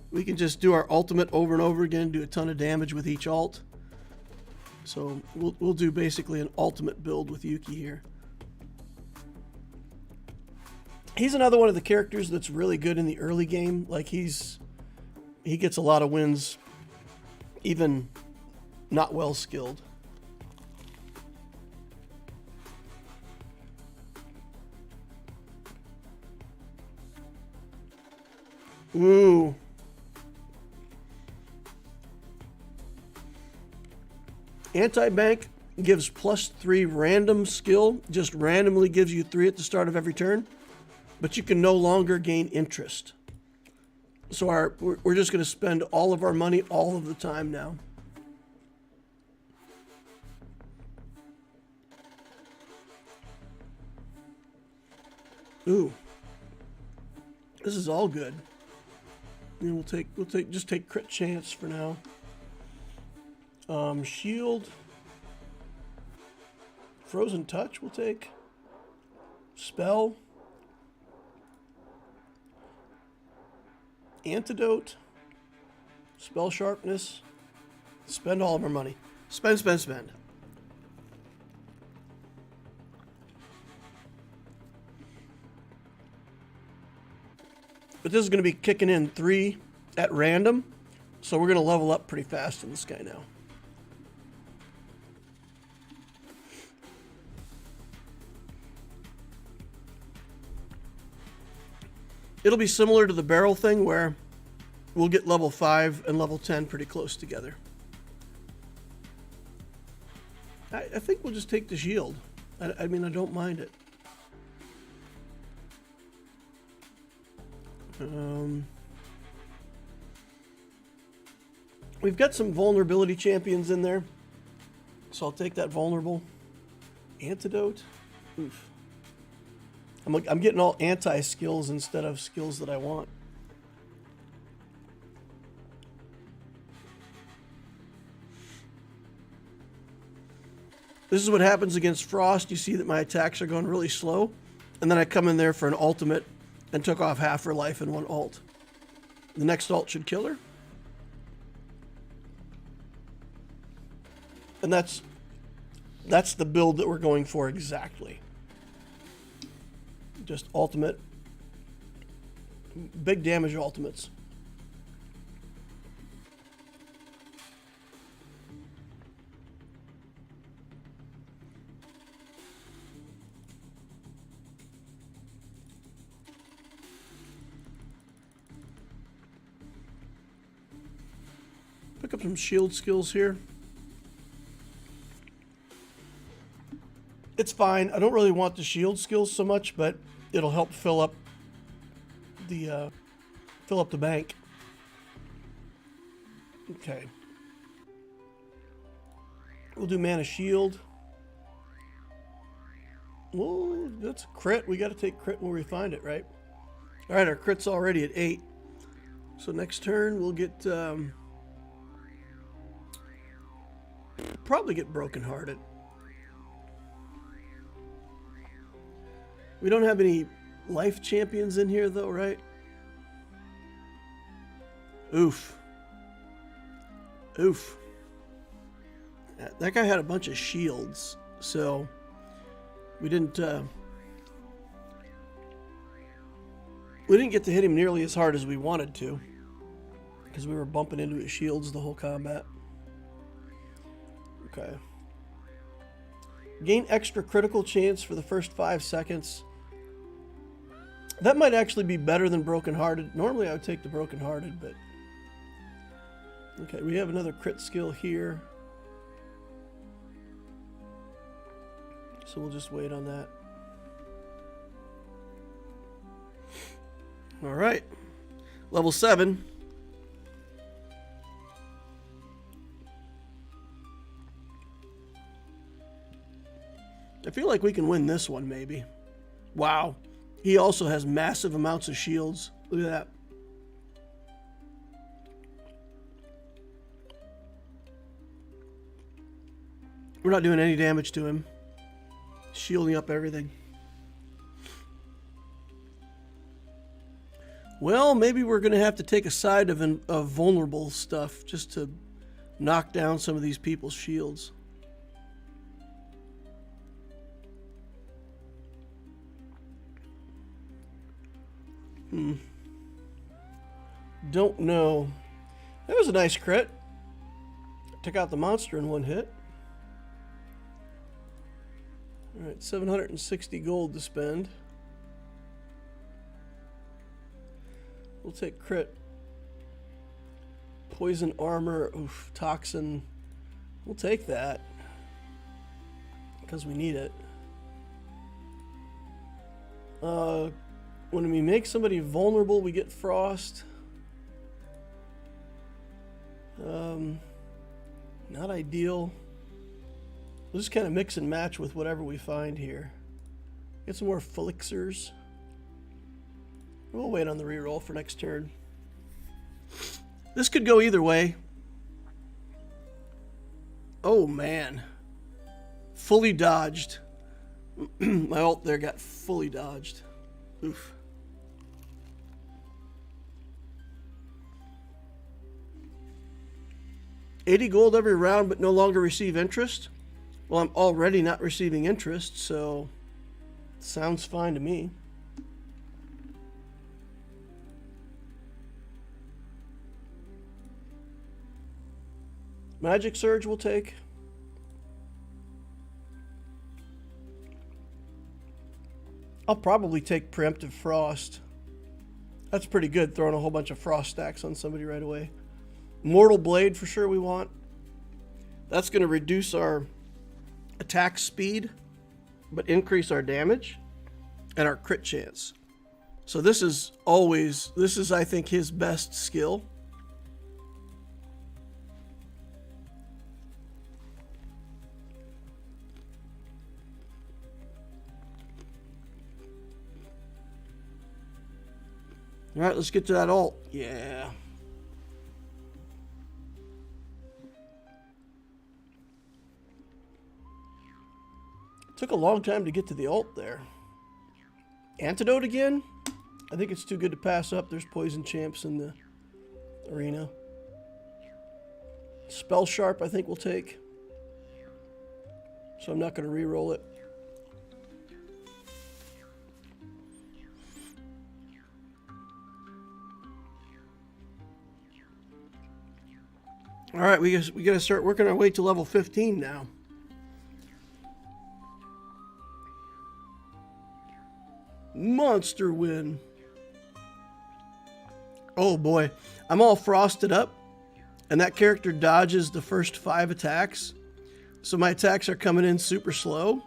we can just do our ultimate over and over again, do a ton of damage with each ult. So we'll do basically an ultimate build with Yuki here. He's another one of the characters that's really good in the early game. Like he gets a lot of wins, even not well skilled. Ooh. Anti-bank gives +3 random skill. Just randomly gives you 3 at the start of every turn. But you can no longer gain interest. So we're just going to spend all of our money all of the time now. Ooh. This is all good. And we'll take crit chance for now. Shield. Frozen touch we'll take. Spell. Antidote. Spell sharpness. Spend all of our money. Spend, spend, spend. But this is going to be kicking in 3 at random. So we're going to level up pretty fast in this guy now. It'll be similar to the barrel thing where we'll get level 5 and level 10 pretty close together. I think we'll just take the shield. I mean, I don't mind it. We've got some vulnerability champions in there, so I'll take that vulnerable. Antidote. Oof. I'm getting all anti-skills instead of skills that I want. This is what happens against Frost. You see that my attacks are going really slow, and then I come in there for an ultimate and took off half her life in one ult. The next ult should kill her. And that's the build that we're going for exactly. Just ultimate. Big damage ultimates. Pick up some shield skills here. It's fine. I don't really want the shield skills so much, but it'll help fill up the bank. Okay. We'll do mana shield. Well, that's a crit. We got to take crit when we find it, right? All right, our crit's already at 8. So next turn we'll get probably get brokenhearted. We don't have any life champions in here though, right? Oof. Oof. That guy had a bunch of shields, so we didn't get to hit him nearly as hard as we wanted to because we were bumping into his shields the whole combat. Okay. Gain extra critical chance for the first 5 seconds. That might actually be better than brokenhearted. Normally I would take the brokenhearted, but okay, we have another crit skill here. So we'll just wait on that. All right. Level 7. I feel like we can win this one, maybe. Wow. He also has massive amounts of shields. Look at that. We're not doing any damage to him. Shielding up everything. Well, maybe we're going to have to take a side of vulnerable stuff just to knock down some of these people's shields. Don't know. That was a nice crit. Took out the monster in one hit. Alright, 760 gold to spend. We'll take crit. Poison armor. Oof, toxin. We'll take that. Because we need it. When we make somebody vulnerable, we get frost. Not ideal. We'll just kind of mix and match with whatever we find here. Get some more Felixirs. We'll wait on the reroll for next turn. This could go either way. Oh man. Fully dodged. My ult there got fully dodged. Oof. $80 gold every round, but no longer receive interest. Well, I'm already not receiving interest, so sounds fine to me. Magic Surge will take. I'll probably take Preemptive Frost. That's pretty good, throwing a whole bunch of frost stacks on somebody right away. Mortal Blade for sure we want. That's going to reduce our attack speed, but increase our damage and our crit chance. So this is I think his best skill. All right, let's get to that ult. Yeah. Took a long time to get to the ult there. Antidote again? I think it's too good to pass up. There's poison champs in the arena. Spell Sharp I think we'll take. So I'm not going to re-roll it. All right, we got to start working our way to level 15 now. Monster win. Oh boy, I'm all frosted up, and that character dodges the first 5 attacks. So my attacks are coming in super slow.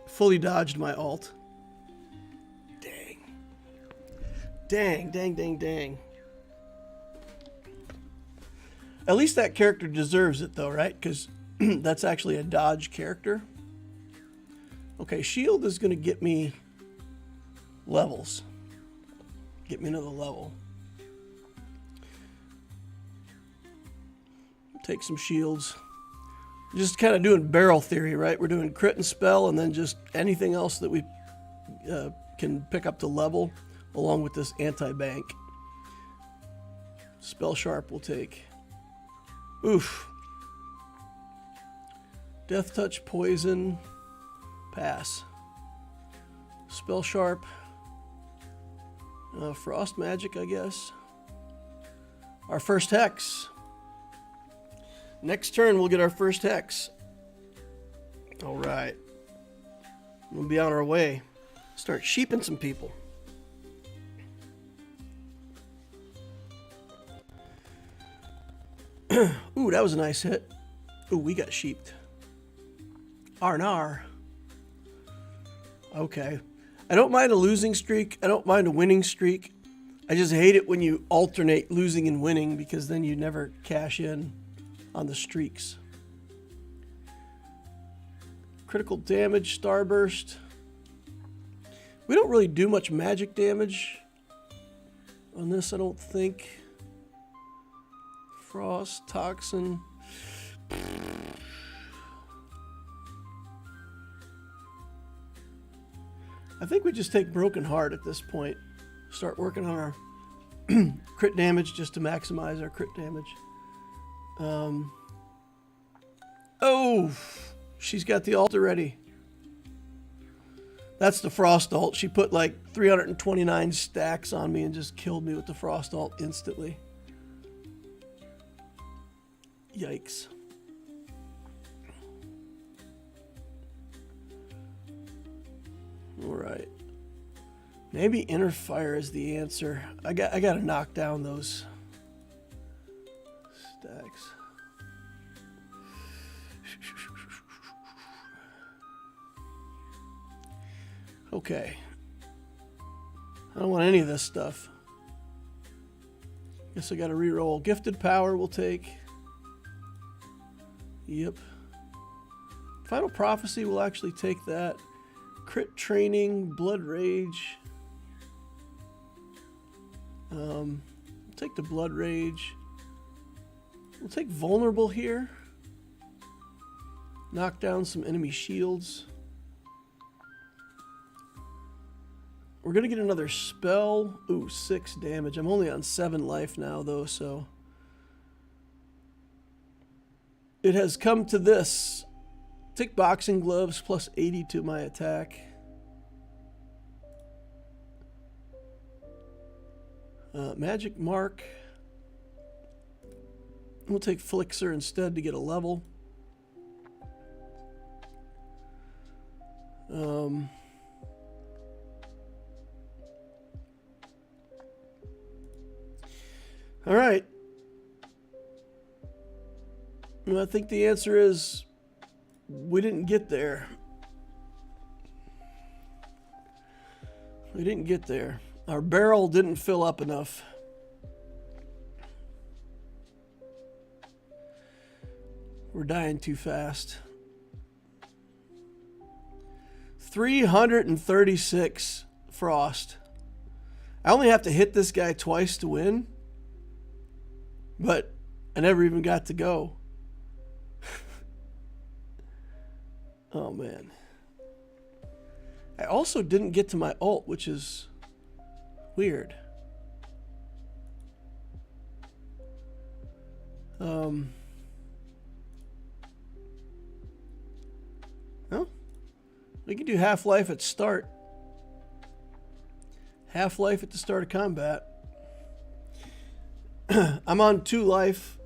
Fully dodged my ult. Dang. Dang, dang, dang, dang. At least that character deserves it though, right? Because that's actually a dodge character. Okay, shield is going to get me levels. Get me another level. Take some shields. Just kind of doing barrel theory, right? We're doing crit and spell and then just anything else that we can pick up to level along with this anti-bank. Spell Sharp will take. Oof. Death Touch, Poison, pass. Spell Sharp. Frost Magic, I guess. Our first Hex. Next turn, we'll get our first Hex. All right. We'll be on our way. Start sheeping some people. Ooh, that was a nice hit. Ooh, we got sheeped. R&R. Okay. I don't mind a losing streak. I don't mind a winning streak. I just hate it when you alternate losing and winning because then you never cash in on the streaks. Critical damage, Starburst. We don't really do much magic damage on this, I don't think. Frost, Toxin. I think we just take Broken Heart at this point. Start working on our crit damage just to maximize our crit damage. Oh, she's got the ult already. That's the Frost ult. She put like 329 stacks on me and just killed me with the Frost ult instantly. Yikes. All right. Maybe inner fire is the answer. I got to knock down those stacks. Okay. I don't want any of this stuff. Guess I got to reroll. Gifted power we'll take. Yep. Final prophecy will actually take that. Crit training, blood rage. Take the blood rage. We'll take vulnerable here. Knock down some enemy shields. We're going to get another spell. Ooh, 6 damage. I'm only on 7 life now, though, so. It has come to this. Take boxing gloves plus 80 to my attack. Magic mark. We'll take Flixer instead to get a level. All right. I think the answer is we didn't get there. We didn't get there. Our barrel didn't fill up enough. We're dying too fast. 336 frost. I only have to hit this guy twice to win, but I never even got to go. Oh man. I also didn't get to my ult, which is weird. Well, we can do half-life at start. Half-life at the start of combat. I'm on 2 life.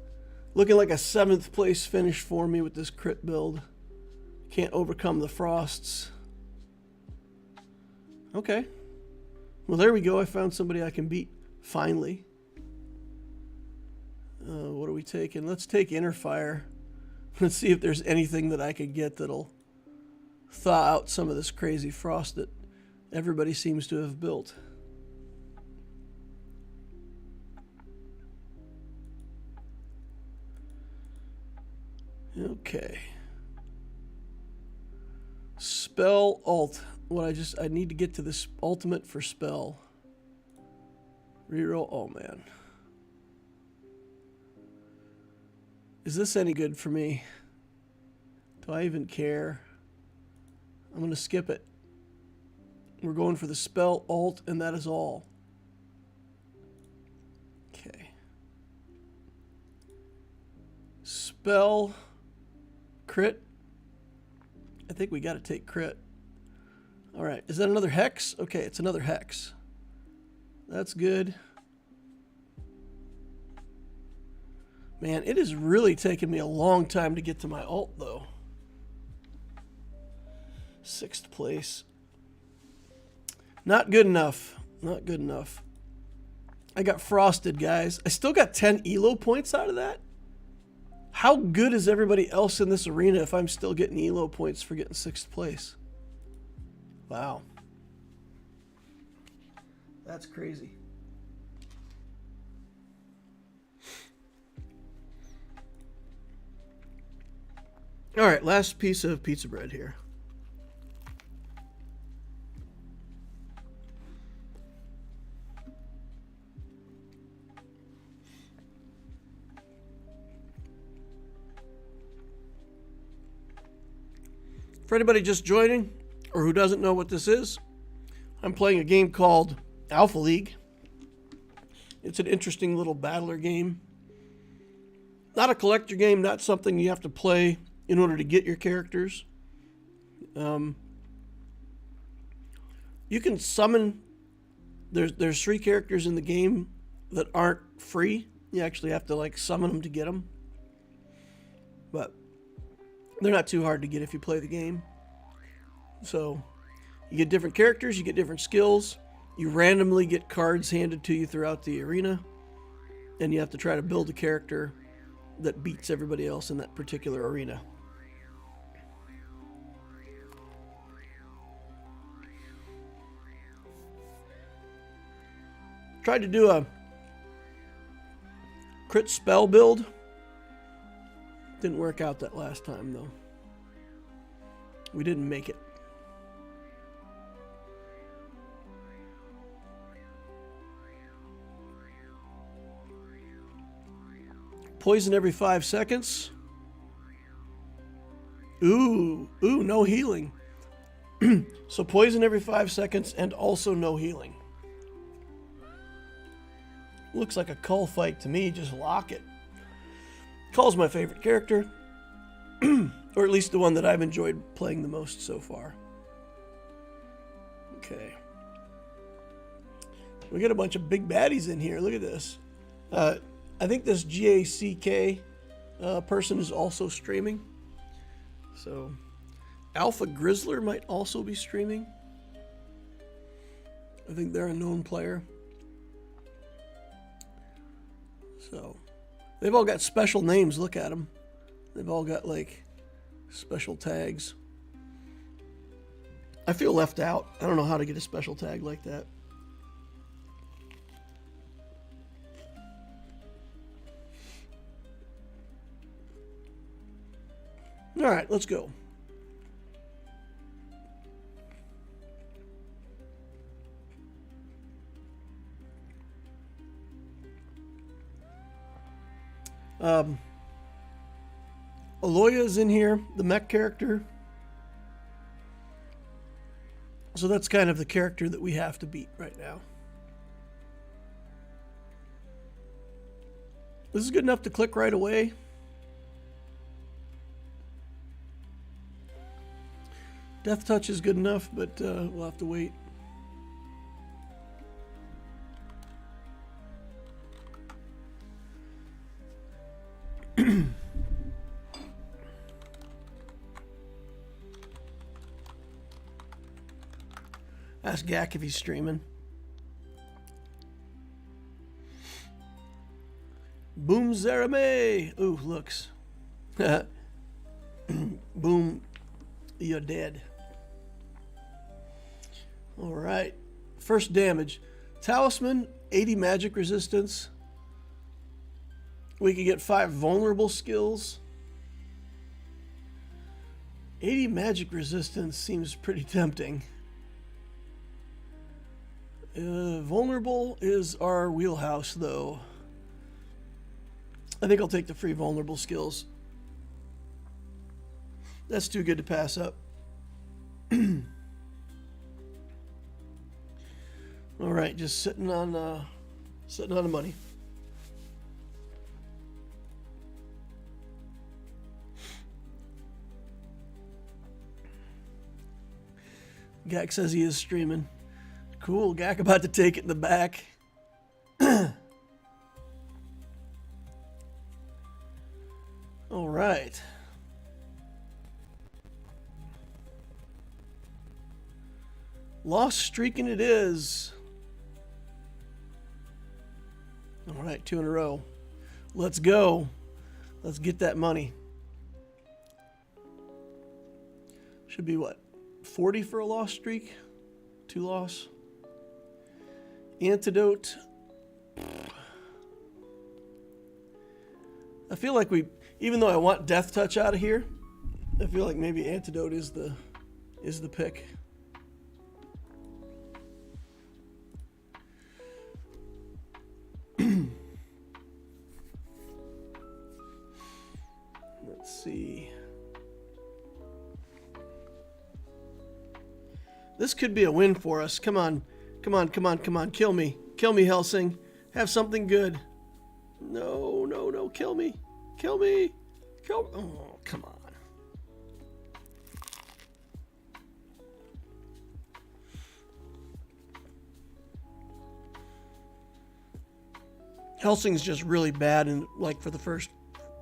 Looking like a 7th place finish for me with this crit build. Can't overcome the frosts. Okay. Well, there we go. I found somebody I can beat. Finally. What are we taking? Let's take inner fire. Let's see if there's anything that I could get that'll thaw out some of this crazy frost that everybody seems to have built. Okay. Spell alt. I need to get to this ultimate for spell. Reroll. Oh man. Is this any good for me? Do I even care? I'm going to skip it. We're going for the spell alt, and that is all. Okay. Spell crit. I think we got to take crit. All right. Is that another hex? Okay, it's another hex. That's good. Man, it has really taken me a long time to get to my ult, though. 6th place. Not good enough. Not good enough. I got frosted, guys. I still got 10 elo points out of that. How good is everybody else in this arena if I'm still getting elo points for getting 6th place? Wow. That's crazy. All right, last piece of pizza bread here. For anybody just joining or who doesn't know what this is, I'm playing a game called Alpha League. It's an interesting little battler game. Not a collector game, not something you have to play in order to get your characters. You can summon. There's 3 characters in the game that aren't free. You actually have to like summon them to get them. But they're not too hard to get if you play the game. So you get different characters, you get different skills. You randomly get cards handed to you throughout the arena, and you have to try to build a character that beats everybody else in that particular arena. Tried to do a crit spell build. Didn't work out that last time, though. We didn't make it. Poison every 5 seconds. Ooh, no healing. So poison every 5 seconds and also no healing. Looks like a Cull fight to me. Just lock it. Cull's my favorite character. Or at least the one that I've enjoyed playing the most so far. Okay. We got a bunch of big baddies in here. Look at this. I think this GACK person is also streaming. So, Alpha Grizzler might also be streaming. I think they're a known player. So, they've all got special names. Look at them. They've all got, like, special tags. I feel left out. I don't know how to get a special tag like that. All right, let's go. Aloya's in here, the mech character. So that's kind of the character that we have to beat right now. This is good enough to click right away. Death Touch is good enough, but we'll have to wait. Ask Gak if he's streaming. Boom Zarame! Ooh, looks. Boom, you're dead. Alright. First damage. Talisman, 80 magic resistance. We could get 5 vulnerable skills. 80 magic resistance seems pretty tempting. Vulnerable is our wheelhouse, though. I think I'll take the free vulnerable skills. That's too good to pass up. All right, just sitting on the money. Gak says he is streaming. Cool, Gak about to take it in the back. All right. Lost streaking it is. All right, 2 in a row. Let's go. Let's get that money. Should be what? 40 for a lost streak? 2 loss. Antidote. I feel like even though I want Death Touch out of here, I feel like maybe Antidote is the pick. Let's see. This could be a win for us. Come on. Come on, come on, come on. Kill me. Kill me, Helsing. Have something good. No, no, no. Kill me. Kill me. Kill me. Oh, come on. Helsing's just really bad in, like, for the first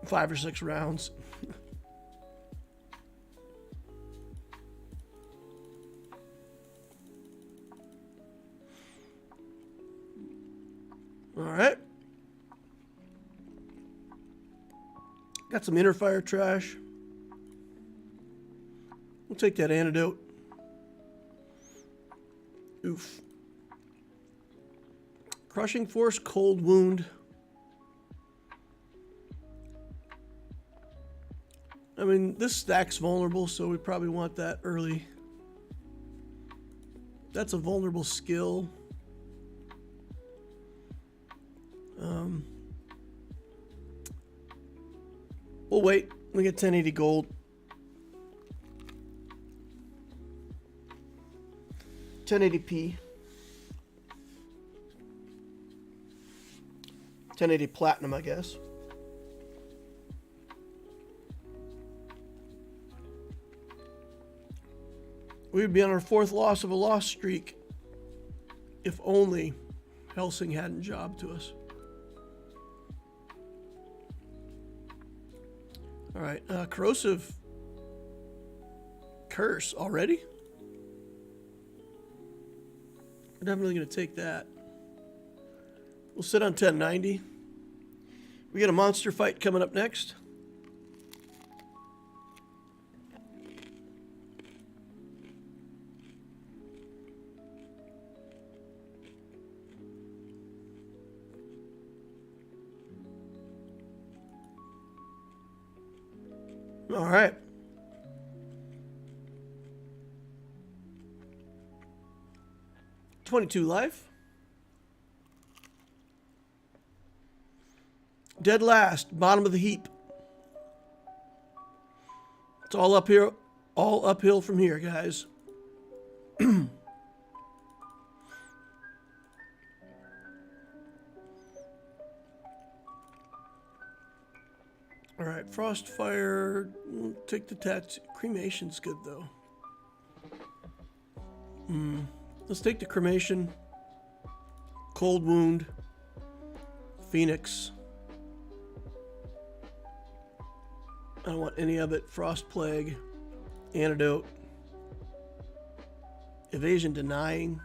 5 or 6 rounds. Got some inner fire trash. We'll take that antidote. Oof. Crushing force, cold wound. I mean, this stack's vulnerable, so we probably want that early. That's a vulnerable skill. We'll wait. We get 1080 gold. 1080p. 1080 platinum, I guess. We would be on our 4th loss of a loss streak if only Helsing hadn't jobbed to us. All right, corrosive curse already? We're definitely going to take that. We'll sit on 1090. We got a monster fight coming up next. All right. $22 life. Dead last, bottom of the heap. It's all up here, all uphill from here, guys. All right, Frostfire, take the tattoo. Cremation's good, though. Let's take the cremation. Cold wound. Phoenix. I don't want any of it. Frost plague. Antidote. Evasion denying.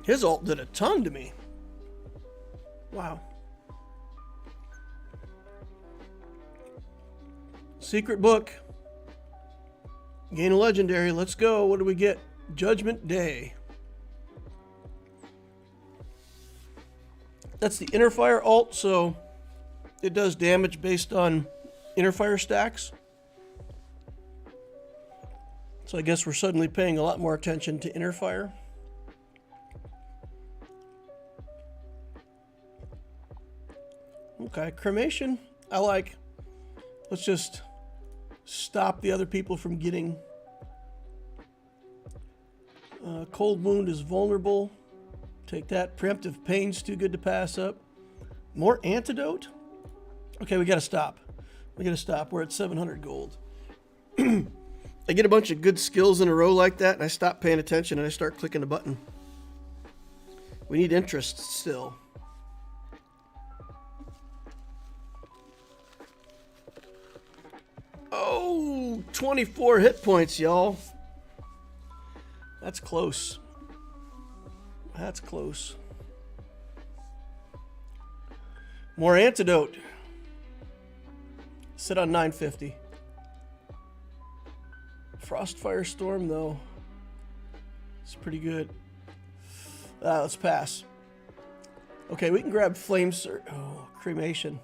His ult did a ton to me. Wow. Secret book. Gain a legendary. Let's go. What do we get? Judgment Day. That's the inner fire ult, so it does damage based on inner fire stacks. So I guess we're suddenly paying a lot more attention to inner fire. Okay, cremation, I like. Let's just stop the other people from getting. Cold wound is vulnerable. Take that. Preemptive pain's too good to pass up. More antidote? Okay, we gotta stop. We gotta stop. We're at 700 gold. I get a bunch of good skills in a row like that, and I stop paying attention and I start clicking the button. We need interest still. Oh, 24 hit points, y'all. That's close. That's close. More antidote. Sit on 950. Frostfire Storm, though. It's pretty good. Let's pass. Okay, we can grab Flame Surge. Oh, Cremation.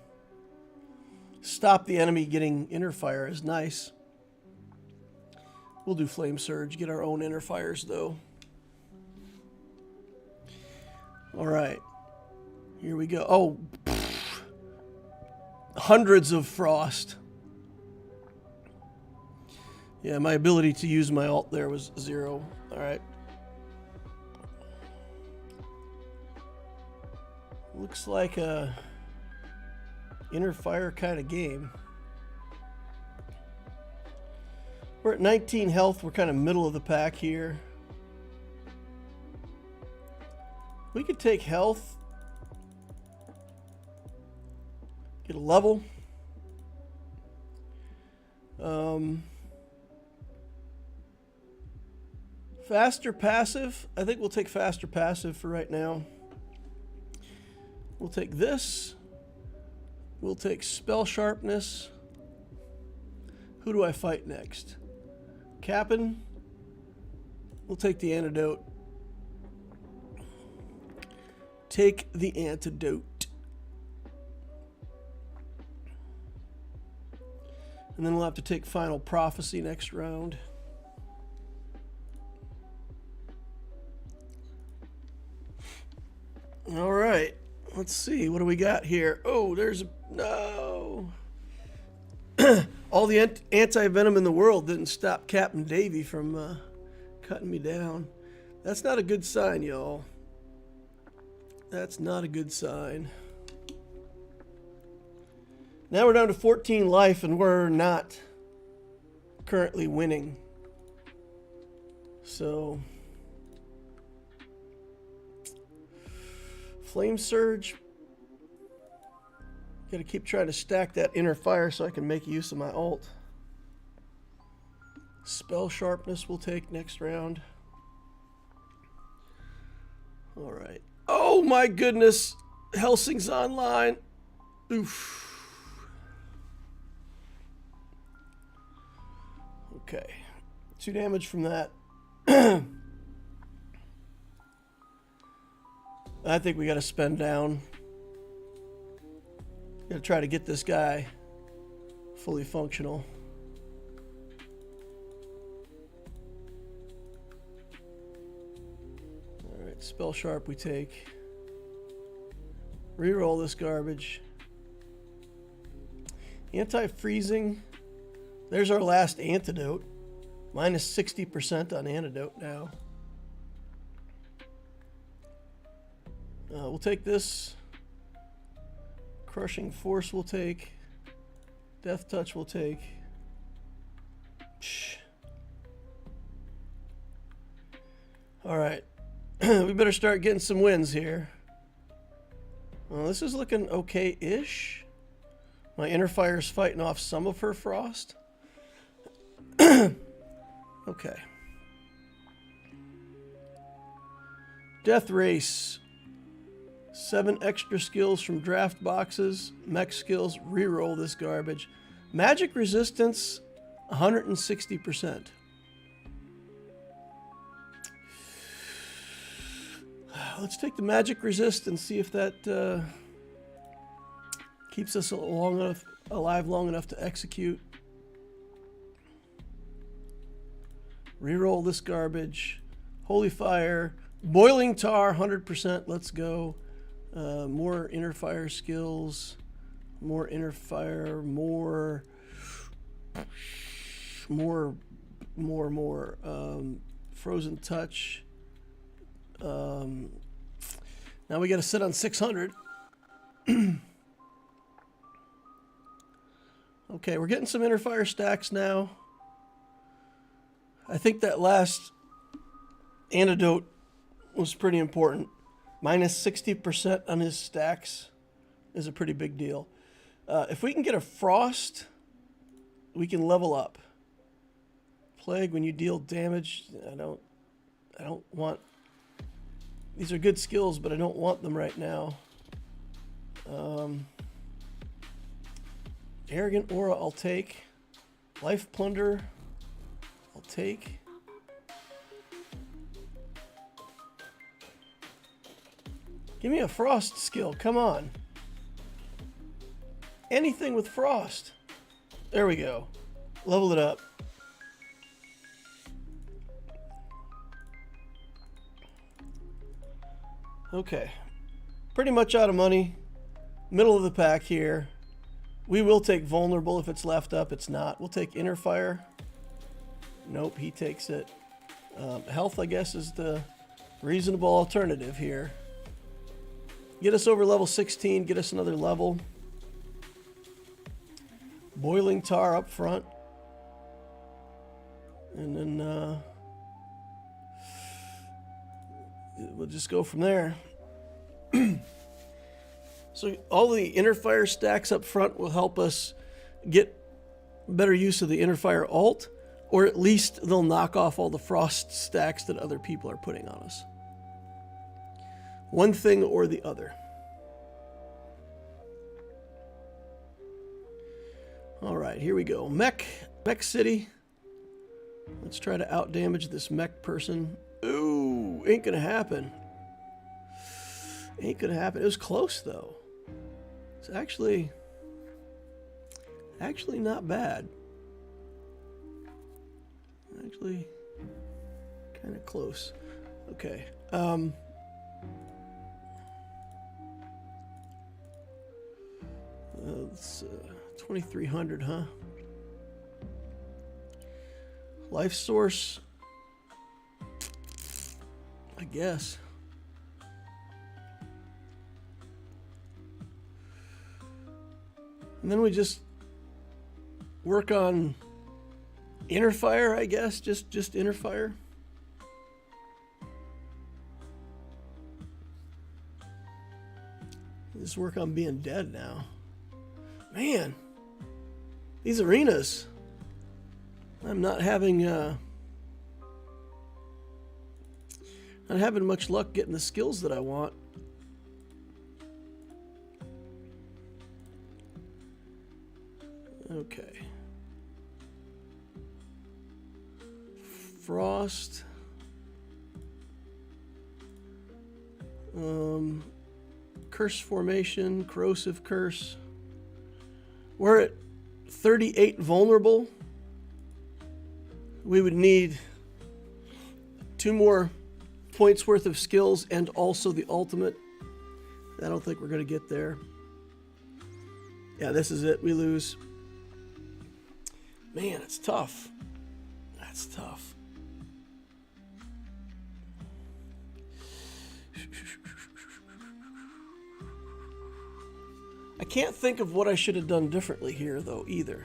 Stop the enemy getting inner fire is nice. We'll do Flame Surge. Get our own inner fires, though. All right. Here we go. Oh, hundreds of frost. Yeah, my ability to use my ult there was 0. All right. Looks like a inner fire kind of game. We're at 19 health. We're kind of middle of the pack here. We could take health. Get a level. Faster passive. I think we'll take faster passive for right now. We'll take this. We'll take spell sharpness. Who do I fight next? Cap'n. We'll take the antidote. Take the antidote. And then we'll have to take Final Prophecy next round. All right. Let's see. What do we got here? Oh, there's a... No. All the anti-venom in the world didn't stop Captain Davy from cutting me down. That's not a good sign, y'all. That's not a good sign. Now we're down to 14 life, and we're not currently winning. So... Flame Surge. Got to keep trying to stack that inner fire so I can make use of my ult. Spell Sharpness we'll take next round. Alright. Oh my goodness! Helsing's online. Oof. Okay. 2 damage from that. I think we got to spend down. Got to try to get this guy fully functional. All right, spell sharp we take. Reroll this garbage. Anti-freezing. There's our last antidote. Minus 60% on antidote now. We'll take this. Crushing Force we'll take. Death Touch we'll take. Shh. All right. We better start getting some wins here. Well, this is looking okay-ish. My inner fire's fighting off some of her frost. Okay. Death Race. 7 extra skills from draft boxes. Mech skills, reroll this garbage. Magic resistance, 160%. Let's take the magic resist and see if that keeps us alive long enough to execute. Reroll this garbage. Holy Fire. Boiling Tar, 100%. Let's go. More inner fire skills. More inner fire. More. Frozen Touch. Now we got to sit on 600. Okay, we're getting some inner fire stacks now. I think that last antidote was pretty important. Minus 60% on his stacks is a pretty big deal. If we can get a frost, we can level up. Plague, when you deal damage, I don't want... These are good skills, but I don't want them right now. Arrogant Aura, I'll take. Life Plunder, I'll take. Give me a frost skill, come on. Anything with frost. There we go. Level it up. Okay. Pretty much out of money. Middle of the pack here. We will take vulnerable if it's left up. It's not. We'll take inner fire. Nope, he takes it. Health, I guess, is the reasonable alternative here. Get us over level 16. Get us another level. Boiling Tar up front. And then we'll just go from there. So all the inner fire stacks up front will help us get better use of the inner fire ult. Or at least they'll knock off all the frost stacks that other people are putting on us. One thing or the other. All right, here we go. Mech City. Let's try to outdamage this mech person. Ooh, ain't gonna happen. Ain't gonna happen. It was close though. It's actually not bad. Actually, kind of close. Okay. It's 2,300, huh? Life source. I guess. And then we just work on inner fire, I guess. Just inner fire. Just work on being dead now. Man, these arenas. I'm not having much luck getting the skills that I want. Okay. Frost. Curse formation, corrosive curse. We're at 38 vulnerable. We would need 2 more points worth of skills and also the ultimate. I don't think we're going to get there. Yeah, this is it. We lose. Man, it's tough. That's tough. I can't think of what I should have done differently here, though, either.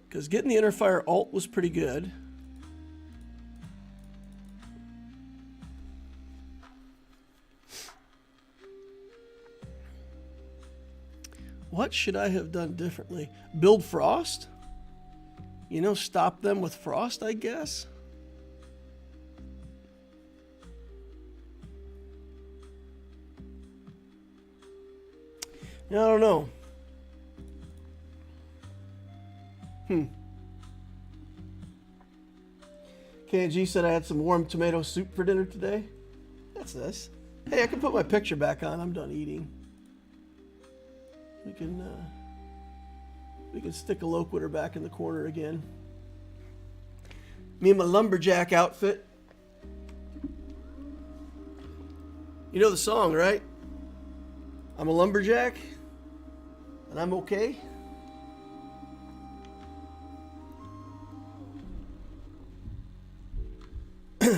Because getting the inner fire alt was pretty good. What should I have done differently? Build frost? You know, stop them with frost, I guess? I don't know. KG said I had some warm tomato soup for dinner today. That's nice. Hey, I can put my picture back on. I'm done eating. We can stick a loquitur back in the corner again. Me and my lumberjack outfit. You know the song, right? I'm a lumberjack, and I'm okay.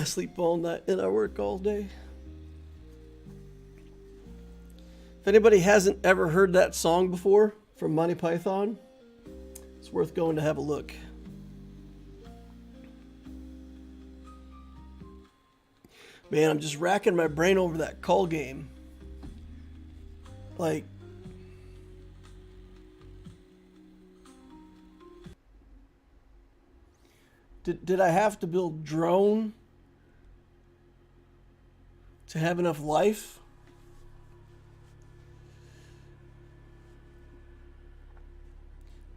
Sleep all night and I work all day. If anybody hasn't ever heard that song before from Monty Python, it's worth going to have a look. Man, I'm just racking my brain over that call game. Like, did I have to build drone to have enough life?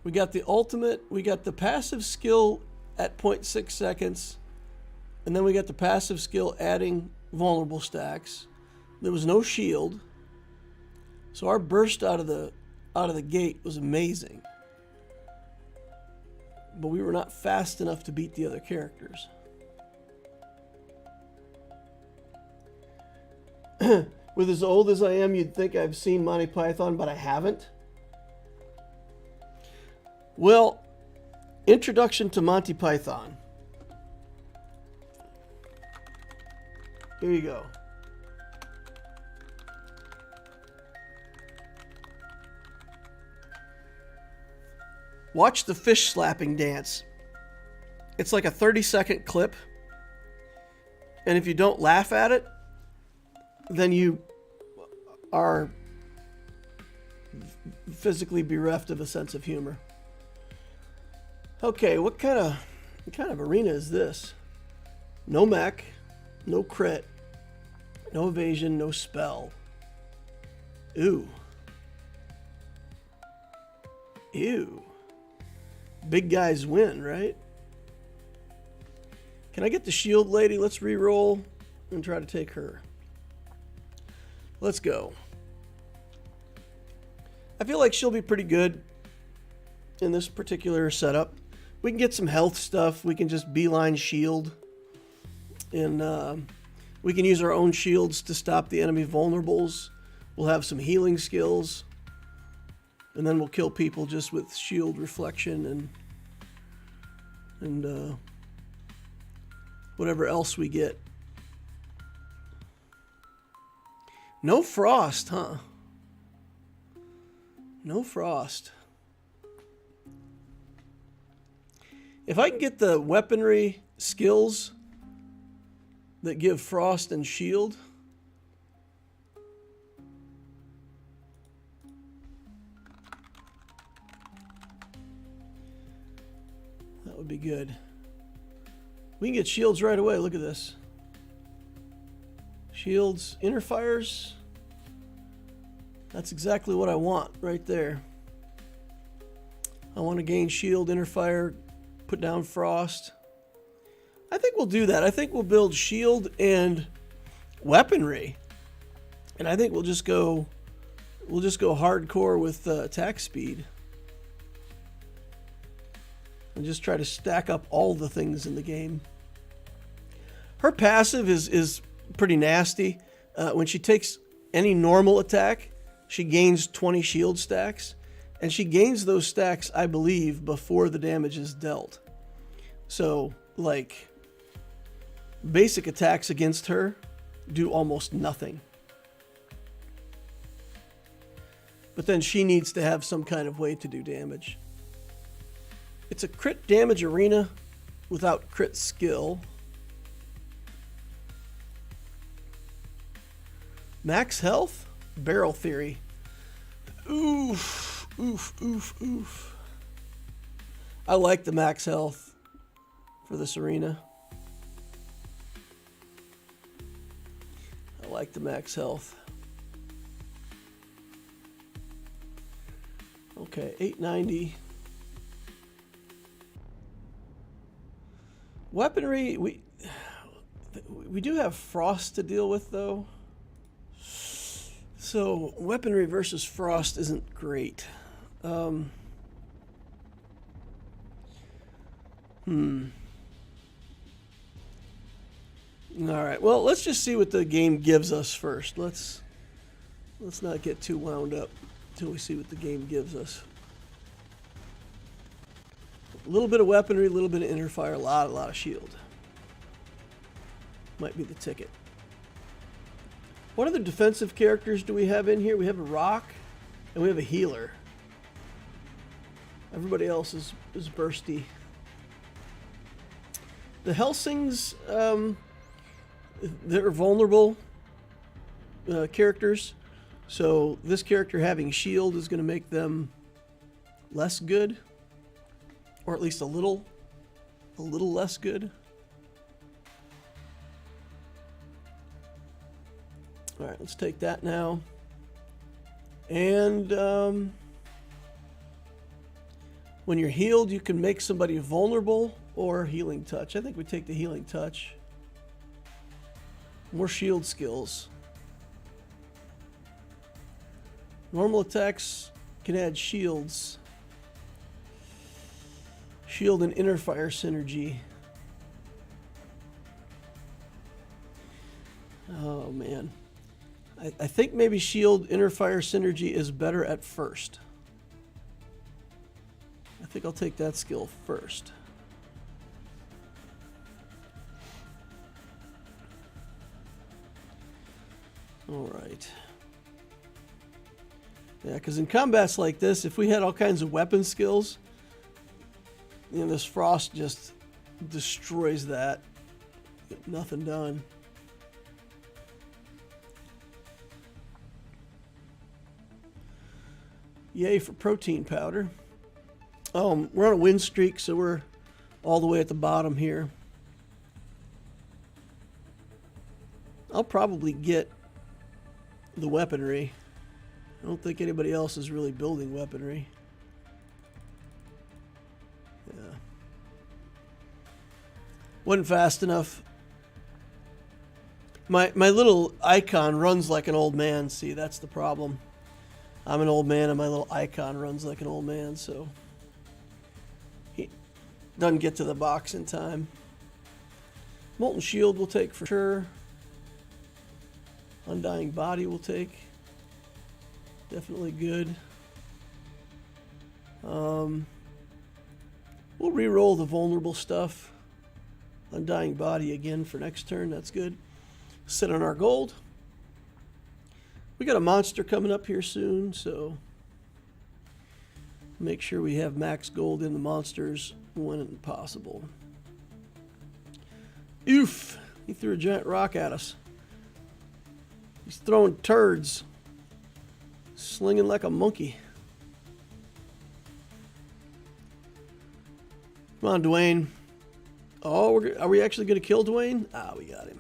We got the ultimate, we got the passive skill at 0.6 seconds, and then we got the passive skill adding vulnerable stacks. There was no shield. So our burst out of the gate was amazing. But we were not fast enough to beat the other characters. With as old as I am, you'd think I've seen Monty Python, but I haven't. Well, introduction to Monty Python. Here you go. Watch the fish slapping dance. It's like a 30-second clip. And if you don't laugh at it, then you are physically bereft of a sense of humor. Okay, what kind of arena is this? No mech, no crit, no evasion, no spell. Ooh. Ew. Big guys win, right? Can I get the shield lady? Let's re-roll and try to take her. Let's go. I feel like she'll be pretty good in this particular setup. We can get some health stuff. We can just beeline shield. And we can use our own shields to stop the enemy vulnerables. We'll have some healing skills. And then we'll kill people just with shield reflection and whatever else we get. No frost, huh? No frost. If I can get the weaponry skills that give frost and shield, that would be good. We can get shields right away. Look at this. Shields, inner fires. That's exactly what I want right there. I want to gain shield, inner fire, put down frost. I think we'll do that. I think we'll build shield and weaponry. And I think we'll just go hardcore with attack speed. And just try to stack up all the things in the game. Her passive is pretty nasty. When she takes any normal attack, she gains 20 shield stacks. And she gains those stacks, I believe, before the damage is dealt. So, like, basic attacks against her do almost nothing. But then she needs to have some kind of way to do damage. It's a crit damage arena without crit skill. Max health? Barrel theory. Oof, oof, oof, oof. I like the max health for this arena. I like the max health. Okay, 890. Weaponry, we do have frost to deal with, though. So weaponry versus frost isn't great. All right. Well, let's just see what the game gives us first. Let's not get too wound up until we see what the game gives us. A little bit of weaponry, a little bit of inner fire, a lot of shield. Might be the ticket. What other defensive characters do we have in here? We have a rock, and we have a healer. Everybody else is bursty. The Helsings, they're vulnerable characters. So this character having shield is going to make them less good. Or at least a little less good. All right, let's take that now. And when you're healed, you can make somebody vulnerable or healing touch. I think we take the healing touch. More shield skills. Normal attacks can add shields. Shield and inner fire synergy. Oh man. I think maybe shield inner fire synergy is better at first. I think I'll take that skill first. All right. Yeah, because in combats like this, if we had all kinds of weapon skills, you know, this frost just destroys that. Get nothing done. Yay for protein powder. We're on a win streak, so we're all the way at the bottom here. I'll probably get the weaponry. I don't think anybody else is really building weaponry. Yeah. Wasn't fast enough. My little icon runs like an old man. See, that's the problem. I'm an old man and my little icon runs like an old man, so he doesn't get to the box in time. Molten Shield will take for sure. Undying Body will take. Definitely good. We'll re-roll the vulnerable stuff. Undying Body again for next turn. That's good. Sit on our gold. We got a monster coming up here soon, so make sure we have max gold in the monsters when possible. Oof! He threw a giant rock at us. He's throwing turds. Slinging like a monkey. Come on, Dwayne. Oh, are we actually going to kill Dwayne? Ah, we got him.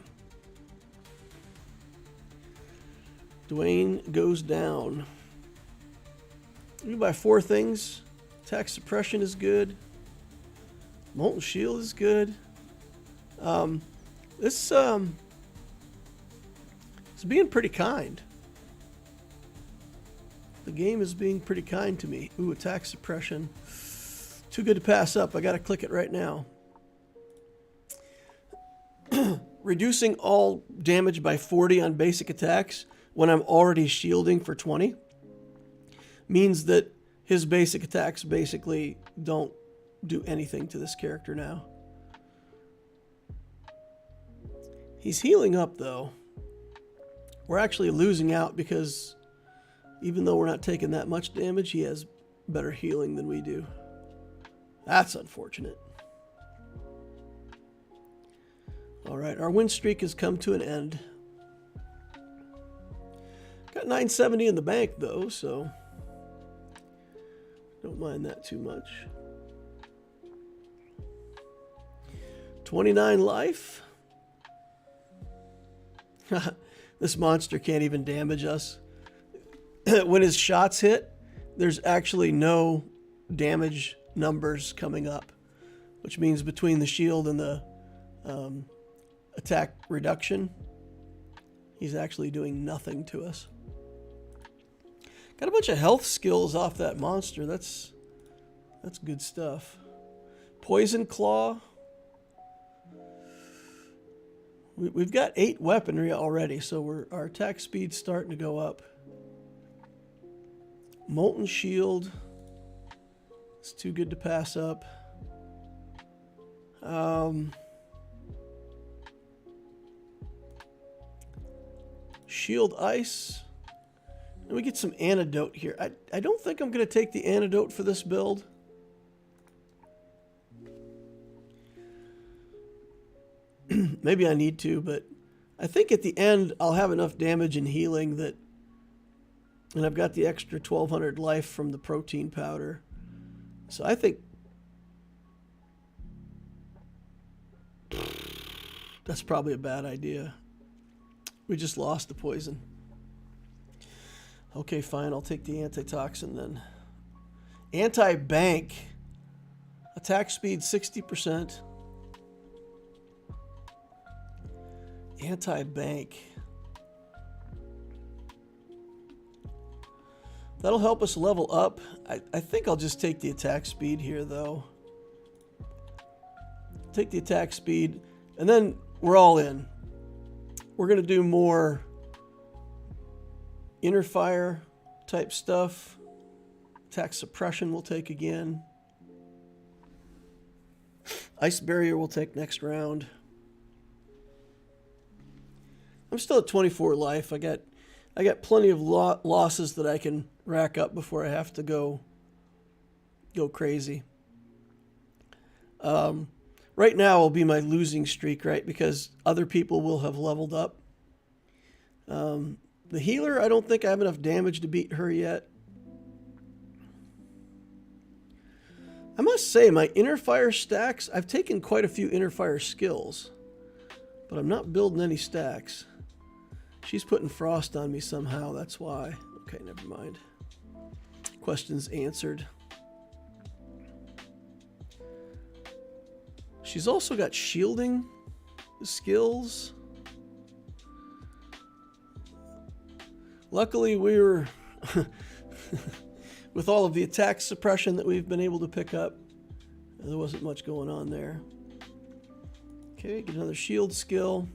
Dwayne goes down. We buy 4 things. Attack suppression is good. Molten Shield is good. This it's being pretty kind. The game is being pretty kind to me. Ooh, attack suppression. Too good to pass up. I gotta click it right now. Reducing all damage by 40 on basic attacks when I'm already shielding for 20 means that his basic attacks basically don't do anything to this character now. He's healing up though. We're actually losing out because even though we're not taking that much damage, he has better healing than we do. That's unfortunate. All right, our win streak has come to an end. Got 970 in the bank though, so don't mind that too much. 29 life. This monster can't even damage us. When his shots hit, there's actually no damage numbers coming up, which means between the shield and the attack reduction, he's actually doing nothing to us. Got a bunch of health skills off that monster. That's good stuff. Poison Claw. We've got 8 weaponry already, so our attack speed's starting to go up. Molten Shield. It's too good to pass up. Shield Ice. And we get some antidote here. I don't think I'm going to take the antidote for this build. Maybe I need to, but I think at the end I'll have enough damage and healing that, and I've got the extra 1200 life from the protein powder. So I think that's probably a bad idea. We just lost the poison. Okay, fine. I'll take the antitoxin then. Anti-bank. Attack speed 60%. Anti-bank. That'll help us level up. I think I'll just take the attack speed here, though. Take the attack speed, and then we're all in. We're going to do more inner fire type stuff. Attack suppression we'll take again. Ice barrier we'll take next round. I'm still at 24 life. I got plenty of losses that I can rack up before I have to go crazy. Right now will be my losing streak, right? Because other people will have leveled up. The healer, I don't think I have enough damage to beat her yet. I must say, my inner fire stacks, I've taken quite a few inner fire skills, but I'm not building any stacks. She's putting frost on me somehow, that's why. Okay, never mind. Questions answered. She's also got shielding skills. Luckily, we were, with all of the attack suppression that we've been able to pick up, there wasn't much going on there. Okay, get another shield skill.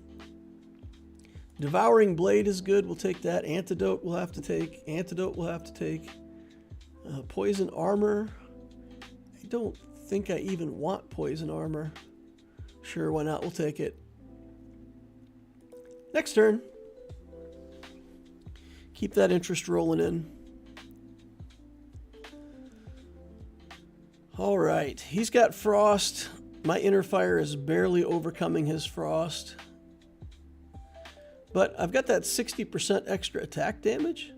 Devouring Blade is good. We'll take that. Antidote we'll have to take. Antidote we'll have to take. Poison Armor. I don't think I even want Poison Armor. Sure, why not? We'll take it. Next turn. Keep that interest rolling in. All right. He's got frost. My inner fire is barely overcoming his frost. But I've got that 60% extra attack damage.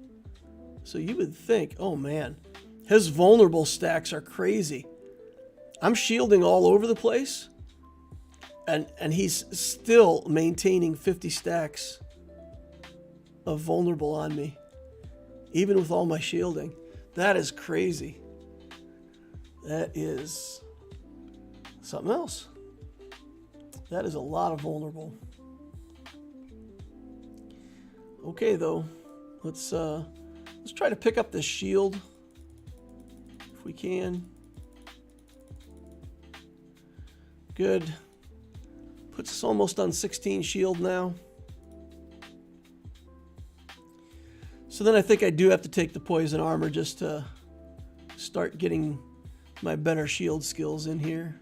So you would think, oh man, his vulnerable stacks are crazy. I'm shielding all over the place. And he's still maintaining 50 stacks of vulnerable on me. Even with all my shielding. That is crazy. That is something else. That is a lot of vulnerable. Okay, though, let's try to pick up this shield if we can. Good. Puts us almost on 16 shield now. So then I think I do have to take the poison armor just to start getting my better shield skills in here.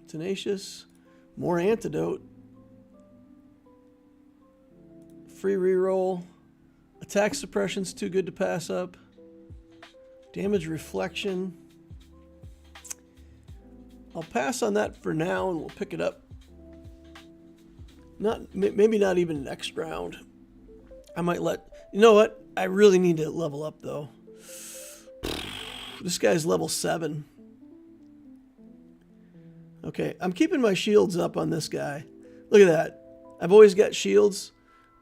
Tenacious. More antidote. Free reroll. Attack suppression's too good to pass up. Damage reflection. I'll pass on that for now and we'll pick it up. Maybe not even next round. I might you know what? I really need to level up though. This guy's level 7. Okay, I'm keeping my shields up on this guy. Look at that. I've always got shields.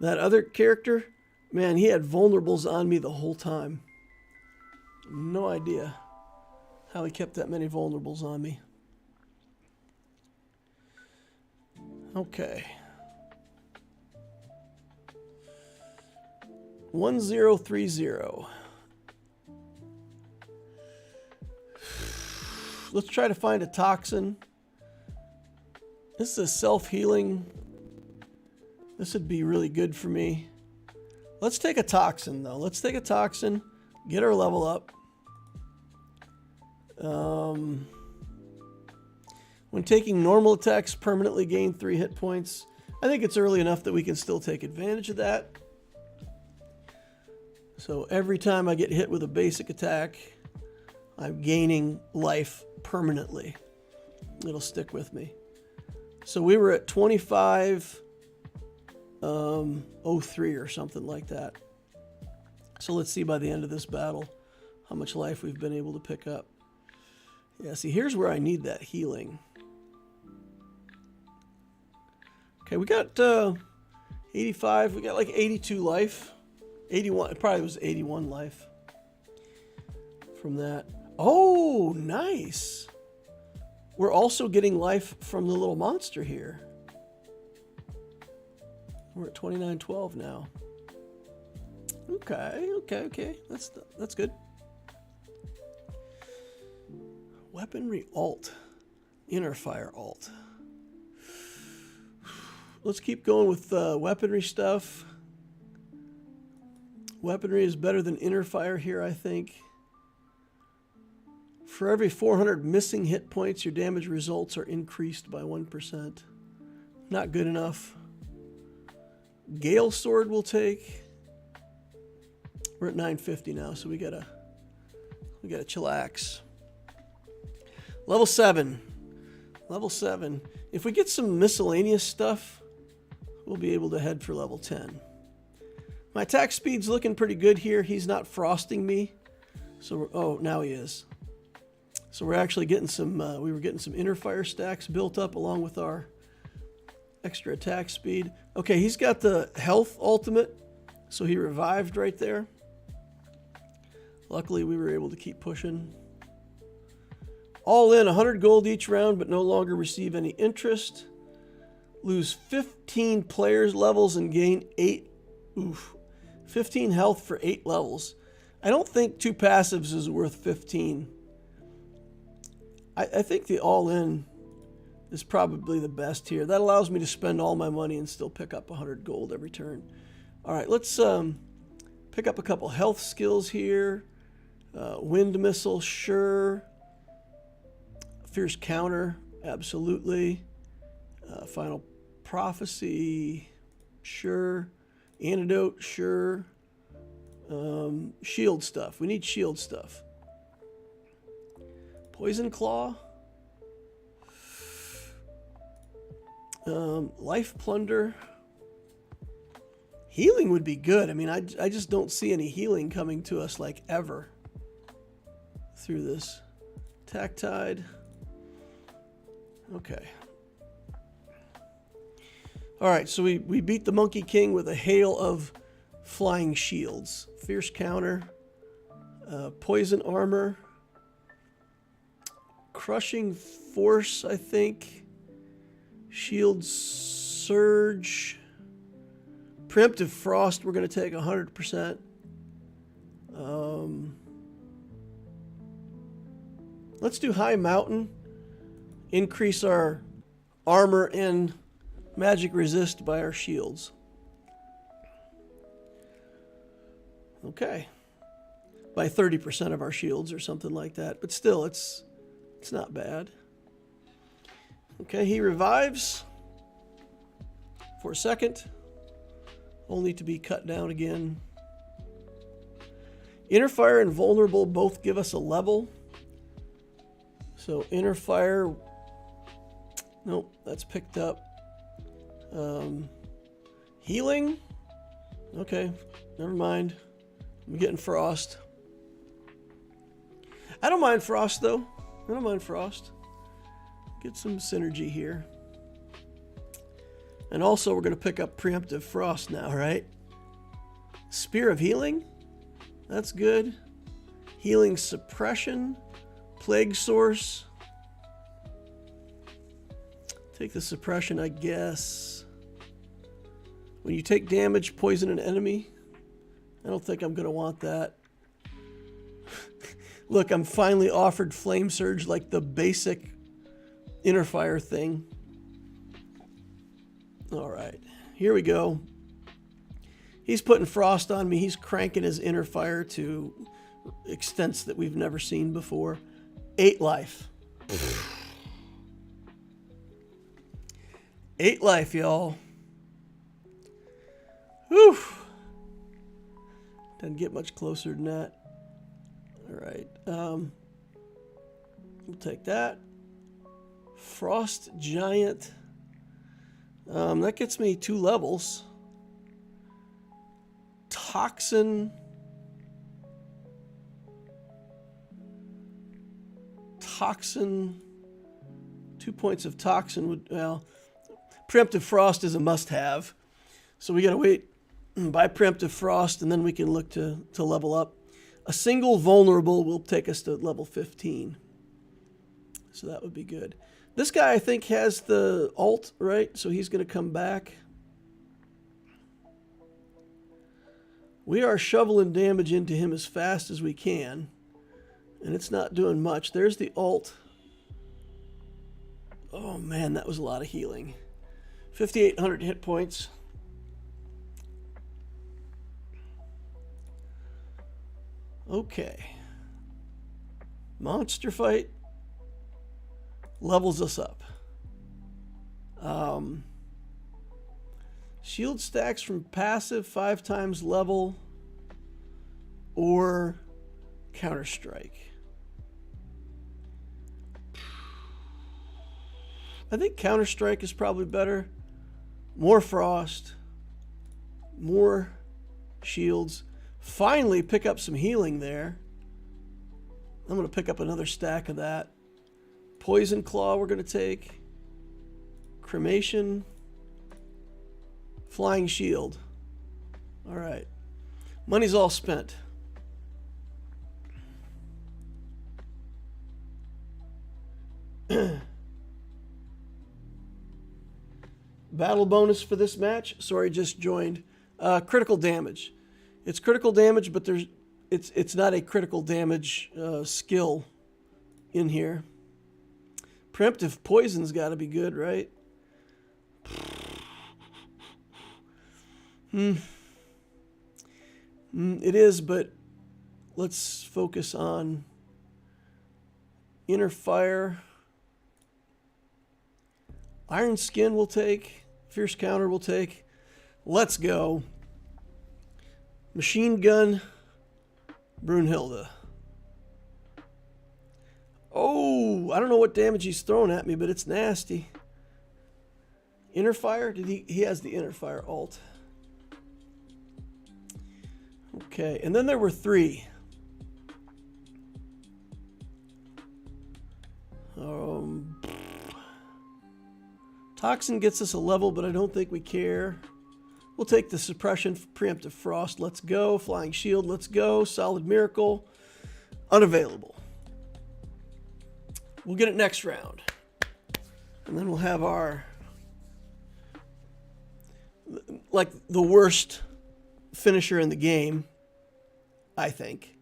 That other character, man, he had vulnerables on me the whole time. No idea how he kept that many vulnerables on me. Okay. 1030. Let's try to find a toxin. This is a self-healing. This would be really good for me. Let's take a toxin, though. Let's take a toxin. Get our level up. When taking normal attacks, permanently gain 3 hit points. I think it's early enough that we can still take advantage of that. So every time I get hit with a basic attack, I'm gaining life permanently. It'll stick with me. So we were at 2503 or something like that. So let's see by the end of this battle how much life we've been able to pick up. Yeah, see, here's where I need that healing. Okay, we got 85. We got like 82 life. 81. It probably was 81 life from that. Oh, nice. We're also getting life from the little monster here. We're at 2912 now. Okay. That's good. Weaponry alt. Inner fire alt. Let's keep going with weaponry stuff. Weaponry is better than inner fire here, I think. For every 400 missing hit points, your damage results are increased by 1%. Not good enough. Gale Sword we'll take. We're at 950 now, so we gotta chillax. Level 7. Level 7. If we get some miscellaneous stuff, we'll be able to head for level 10. My attack speed's looking pretty good here. He's not frosting me, So oh, now he is. So we're actually getting some, we were getting some inner fire stacks built up along with our extra attack speed. Okay, he's got the health ultimate, so he revived right there. Luckily, we were able to keep pushing. All in, 100 gold each round, but no longer receive any interest. Lose 15 players levels and gain 15 health for 8 levels. I don't think 2 passives is worth 15. I think the all-in is probably the best here. That allows me to spend all my money and still pick up 100 gold every turn. All right, let's pick up a couple health skills here. Wind missile, sure. Fierce counter, absolutely. Final prophecy, sure. Antidote, sure. Shield stuff. We need shield stuff. Poison claw. Life plunder. Healing would be good. I mean, I just don't see any healing coming to us like ever through this. Tactide. Okay. All right, so we beat the Monkey King with a hail of flying shields. Fierce counter. Poison armor. Crushing force, I think. Shield surge. Preemptive frost, we're going to take 100%. Let's do high mountain. Increase our armor and magic resist by our shields. Okay. By 30% of our shields or something like that. But still, it's not bad. Okay, he revives for a second. Only to be cut down again. Inner fire and vulnerable both give us a level. So inner fire, nope, that's picked up. Healing, okay, never mind. I'm getting frost. I don't mind frost though. I don't mind frost. Get some synergy here. And also we're going to pick up preemptive frost now, right? Spear of healing, that's good. Healing suppression, plague source. Take the suppression, I guess. When you take damage, poison an enemy. I don't think I'm going to want that. Look, I'm finally offered Flame Surge, like the basic inner fire thing. All right, here we go. He's putting frost on me. He's cranking his inner fire to extents that we've never seen before. 8 life. 8 life, y'all. Whew. Doesn't get much closer than that. All right. We'll take that. Frost Giant. That gets me 2 levels. Toxin. 2 points of toxin would, well, preemptive frost is a must-have. So we got to wait, buy preemptive frost, and then we can look to level up. A single vulnerable will take us to level 15. So that would be good. This guy, I think, has the ult, right? So he's going to come back. We are shoveling damage into him as fast as we can. And it's not doing much. There's the ult. Oh, man, that was a lot of healing. 5,800 hit points. Okay. Monster fight. Levels us up. Shield stacks from passive 5 times level or Counter-Strike. I think Counter-Strike is probably better. More frost. More shields. Finally pick up some healing there. I'm going to pick up another stack of that. Poison Claw we're going to take. Cremation. Flying Shield. All right. Money's all spent. Battle bonus for this match. Sorry, just joined. Critical damage. It's critical damage, but it's not a critical damage skill in here. Preemptive poison's got to be good, right? It is, but let's focus on Inner Fire. Iron Skin we'll take. Fierce Counter we'll take. Let's go. Machine Gun, Brunhilde. Oh, I don't know what damage he's throwing at me, but it's nasty. Inner Fire? He has the Inner Fire alt. Okay, and then there were 3. Toxin gets us a level, but I don't think we care. We'll take the Suppression, Preemptive Frost. Let's go. Flying Shield. Let's go. Solid Miracle. Unavailable. We'll get it next round. And then we'll have our... like the worst finisher in the game, I think.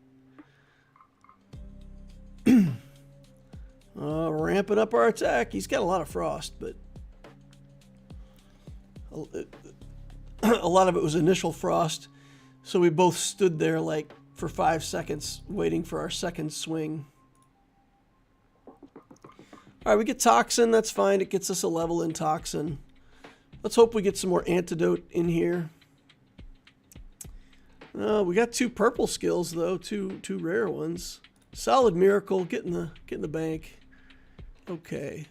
Ramping up our attack. He's got a lot of frost, but a lot of it was initial frost. So we both stood there like for 5 seconds waiting for our second swing. All right, we get Toxin. That's fine. It gets us a level in Toxin. Let's hope we get some more Antidote in here. We got 2 purple skills though, two rare ones. Solid Miracle, get in the bank. Okay.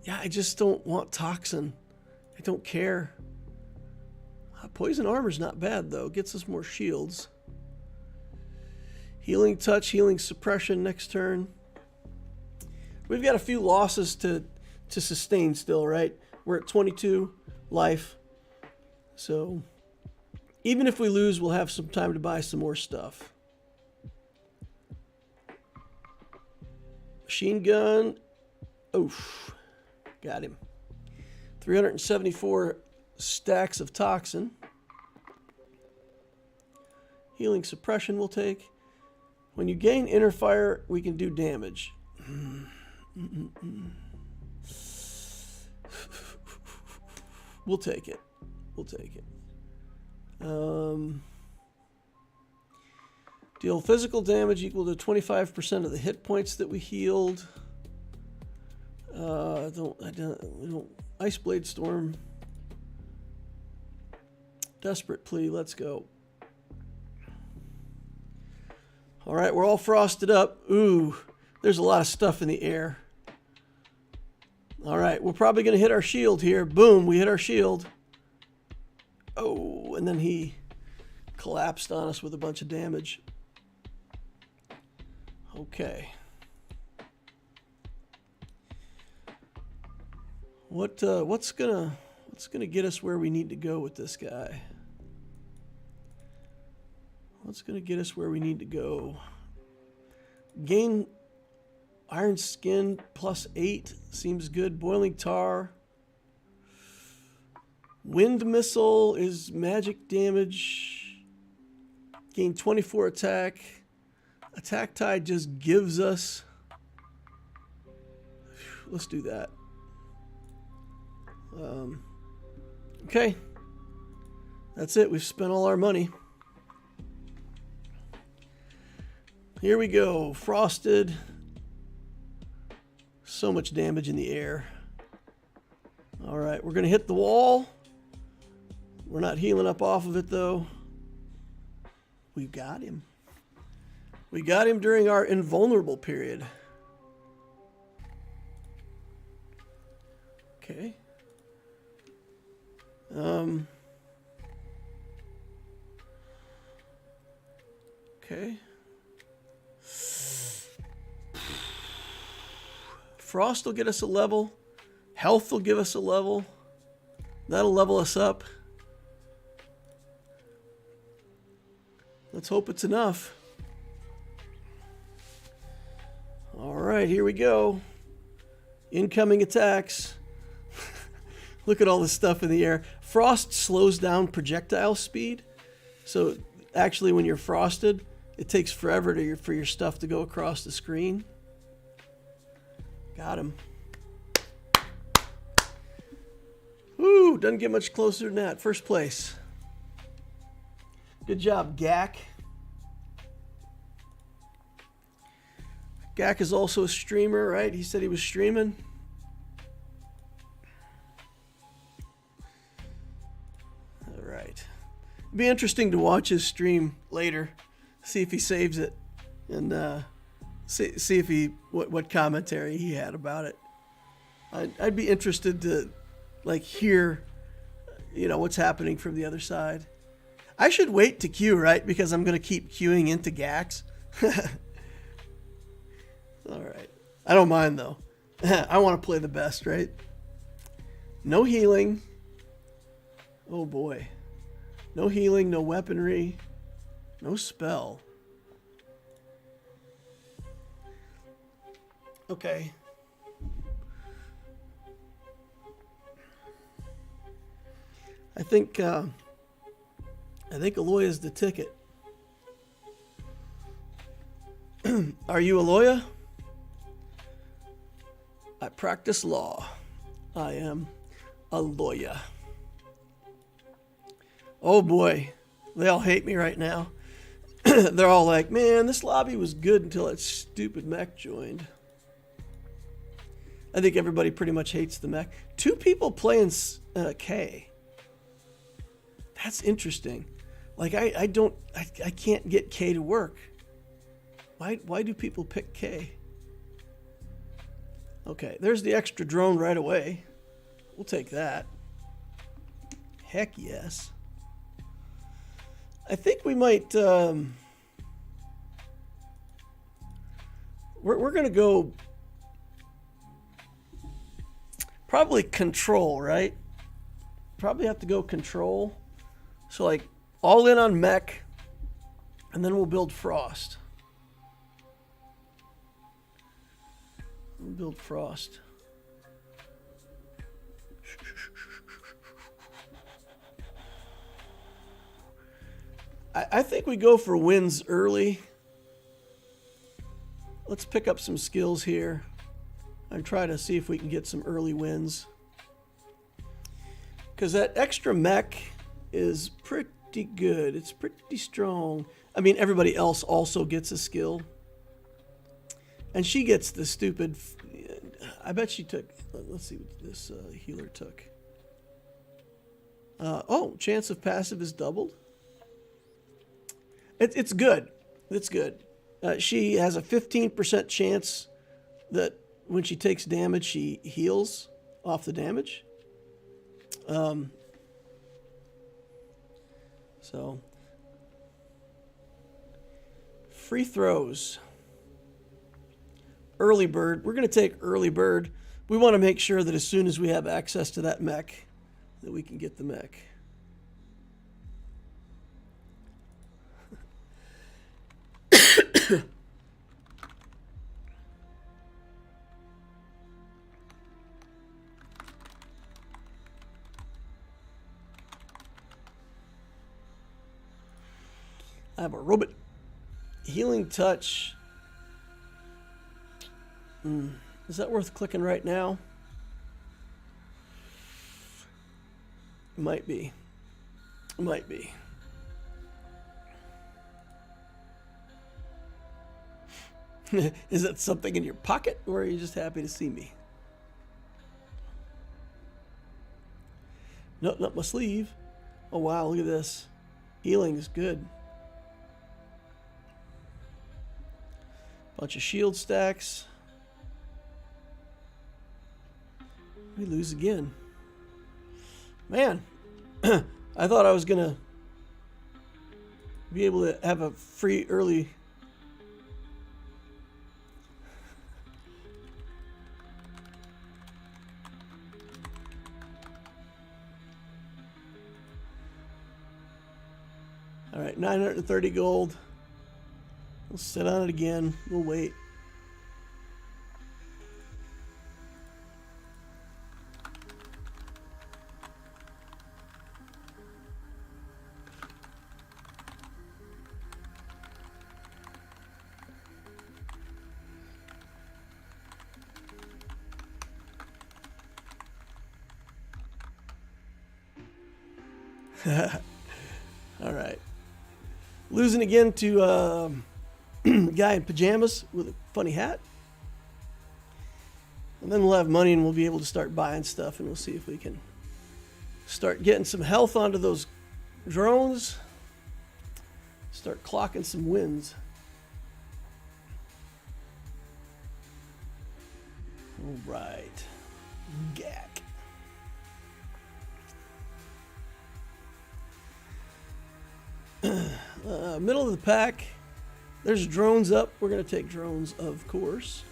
Yeah, I just don't want Toxin. I don't care. Poison Armor's not bad though. Gets us more shields. Healing Touch, Healing Suppression next turn. We've got a few losses to sustain still, right? We're at 22 life. So even if we lose, we'll have some time to buy some more stuff. Machine Gun. Oof. Got him. 374 stacks of Toxin. Healing Suppression we'll take. When you gain Inner Fire, we can do damage. We'll take it. We'll take it. Deal physical damage equal to 25% of the hit points that we healed. I don't. Ice Blade Storm. Desperate Plea. Let's go. All right, we're all frosted up. Ooh, there's a lot of stuff in the air. All right, we're probably going to hit our shield here. Boom, we hit our shield. Oh, and then he collapsed on us with a bunch of damage. Okay. What's gonna get us where we need to go with this guy? What's gonna get us where we need to go? Gain Iron Skin +8 seems good. Boiling Tar. Wind Missile is magic damage. Gain 24 attack. Attack Tide just gives us. Let's do that. Okay. That's it. We've spent all our money. Here we go. Frosted. So much damage in the air. All right, we're going to hit the wall. We're not healing up off of it, though. We've got him. We got him during our invulnerable period. Okay. Okay. Frost will get us a level. Health will give us a level. That'll level us up. Let's hope it's enough. All right, here we go. Incoming attacks. Look at all this stuff in the air. Frost slows down projectile speed. So actually when you're frosted, it takes forever for your stuff to go across the screen. Got him. Woo, doesn't get much closer than that. First place. Good job, Gak. Gak is also a streamer, right? He said he was streaming. All right. It'd be interesting to watch his stream later, see if he saves it, and see if he what commentary he had about it. I'd be interested to hear, what's happening from the other side. I should wait to queue, right? Because I'm going to keep queuing into Gax. All right. I don't mind, though. I want to play the best, right? No healing. Oh, boy. No healing, no weaponry, no spell. Okay. I think Aloya's the ticket. Are you Aloya? I practice law. I am a lawyer. Oh boy, they all hate me right now. They're all like, man, this lobby was good until that stupid mech joined. I think everybody pretty much hates the mech. 2 people playing K. That's interesting. Like, I can't get K to work. Why do people pick K? Okay, there's the extra drone right away. We'll take that. Heck yes. I think we might... we're going to go... Probably control, right? Probably have to go control. So, like, all in on mech. And then we'll build Frost. We'll build Frost. I think we go for wins early. Let's pick up some skills here and try to see if we can get some early wins. Because that extra mech is pretty good. It's pretty strong. I mean, everybody else also gets a skill. And she gets the stupid... I bet she took... Let's see what this healer took. Oh, chance of passive is doubled. It's good. It's good. She has a 15% chance that when she takes damage, she heals off the damage. So, free throws. Early bird. We're going to take early bird. We want to make sure that as soon as we have access to that mech, that we can get the mech. I have a robot. Healing touch. Is that worth clicking right now? Might be. Might be. Is that something in your pocket, or are you just happy to see me? No, not my sleeve. Oh wow, look at this. Healing is good. Bunch of shield stacks. We lose again. Man, I thought I was gonna be able to have a free early. All right, 930 gold. We'll sit on it again. We'll wait. All right. Losing again to a guy in pajamas with a funny hat. And then we'll have money and we'll be able to start buying stuff, and we'll see if we can start getting some health onto those drones. Start clocking some wins. All right. Gack. Middle of the pack. There's drones up. We're going to take drones, of course.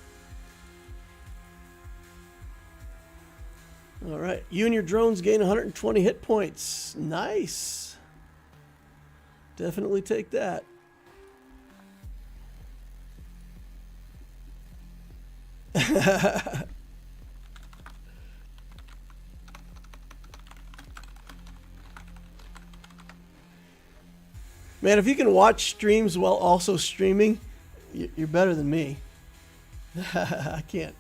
All right. You and your drones gain 120 hit points. Nice. Definitely take that. Man, if you can watch streams while also streaming, you're better than me. I can't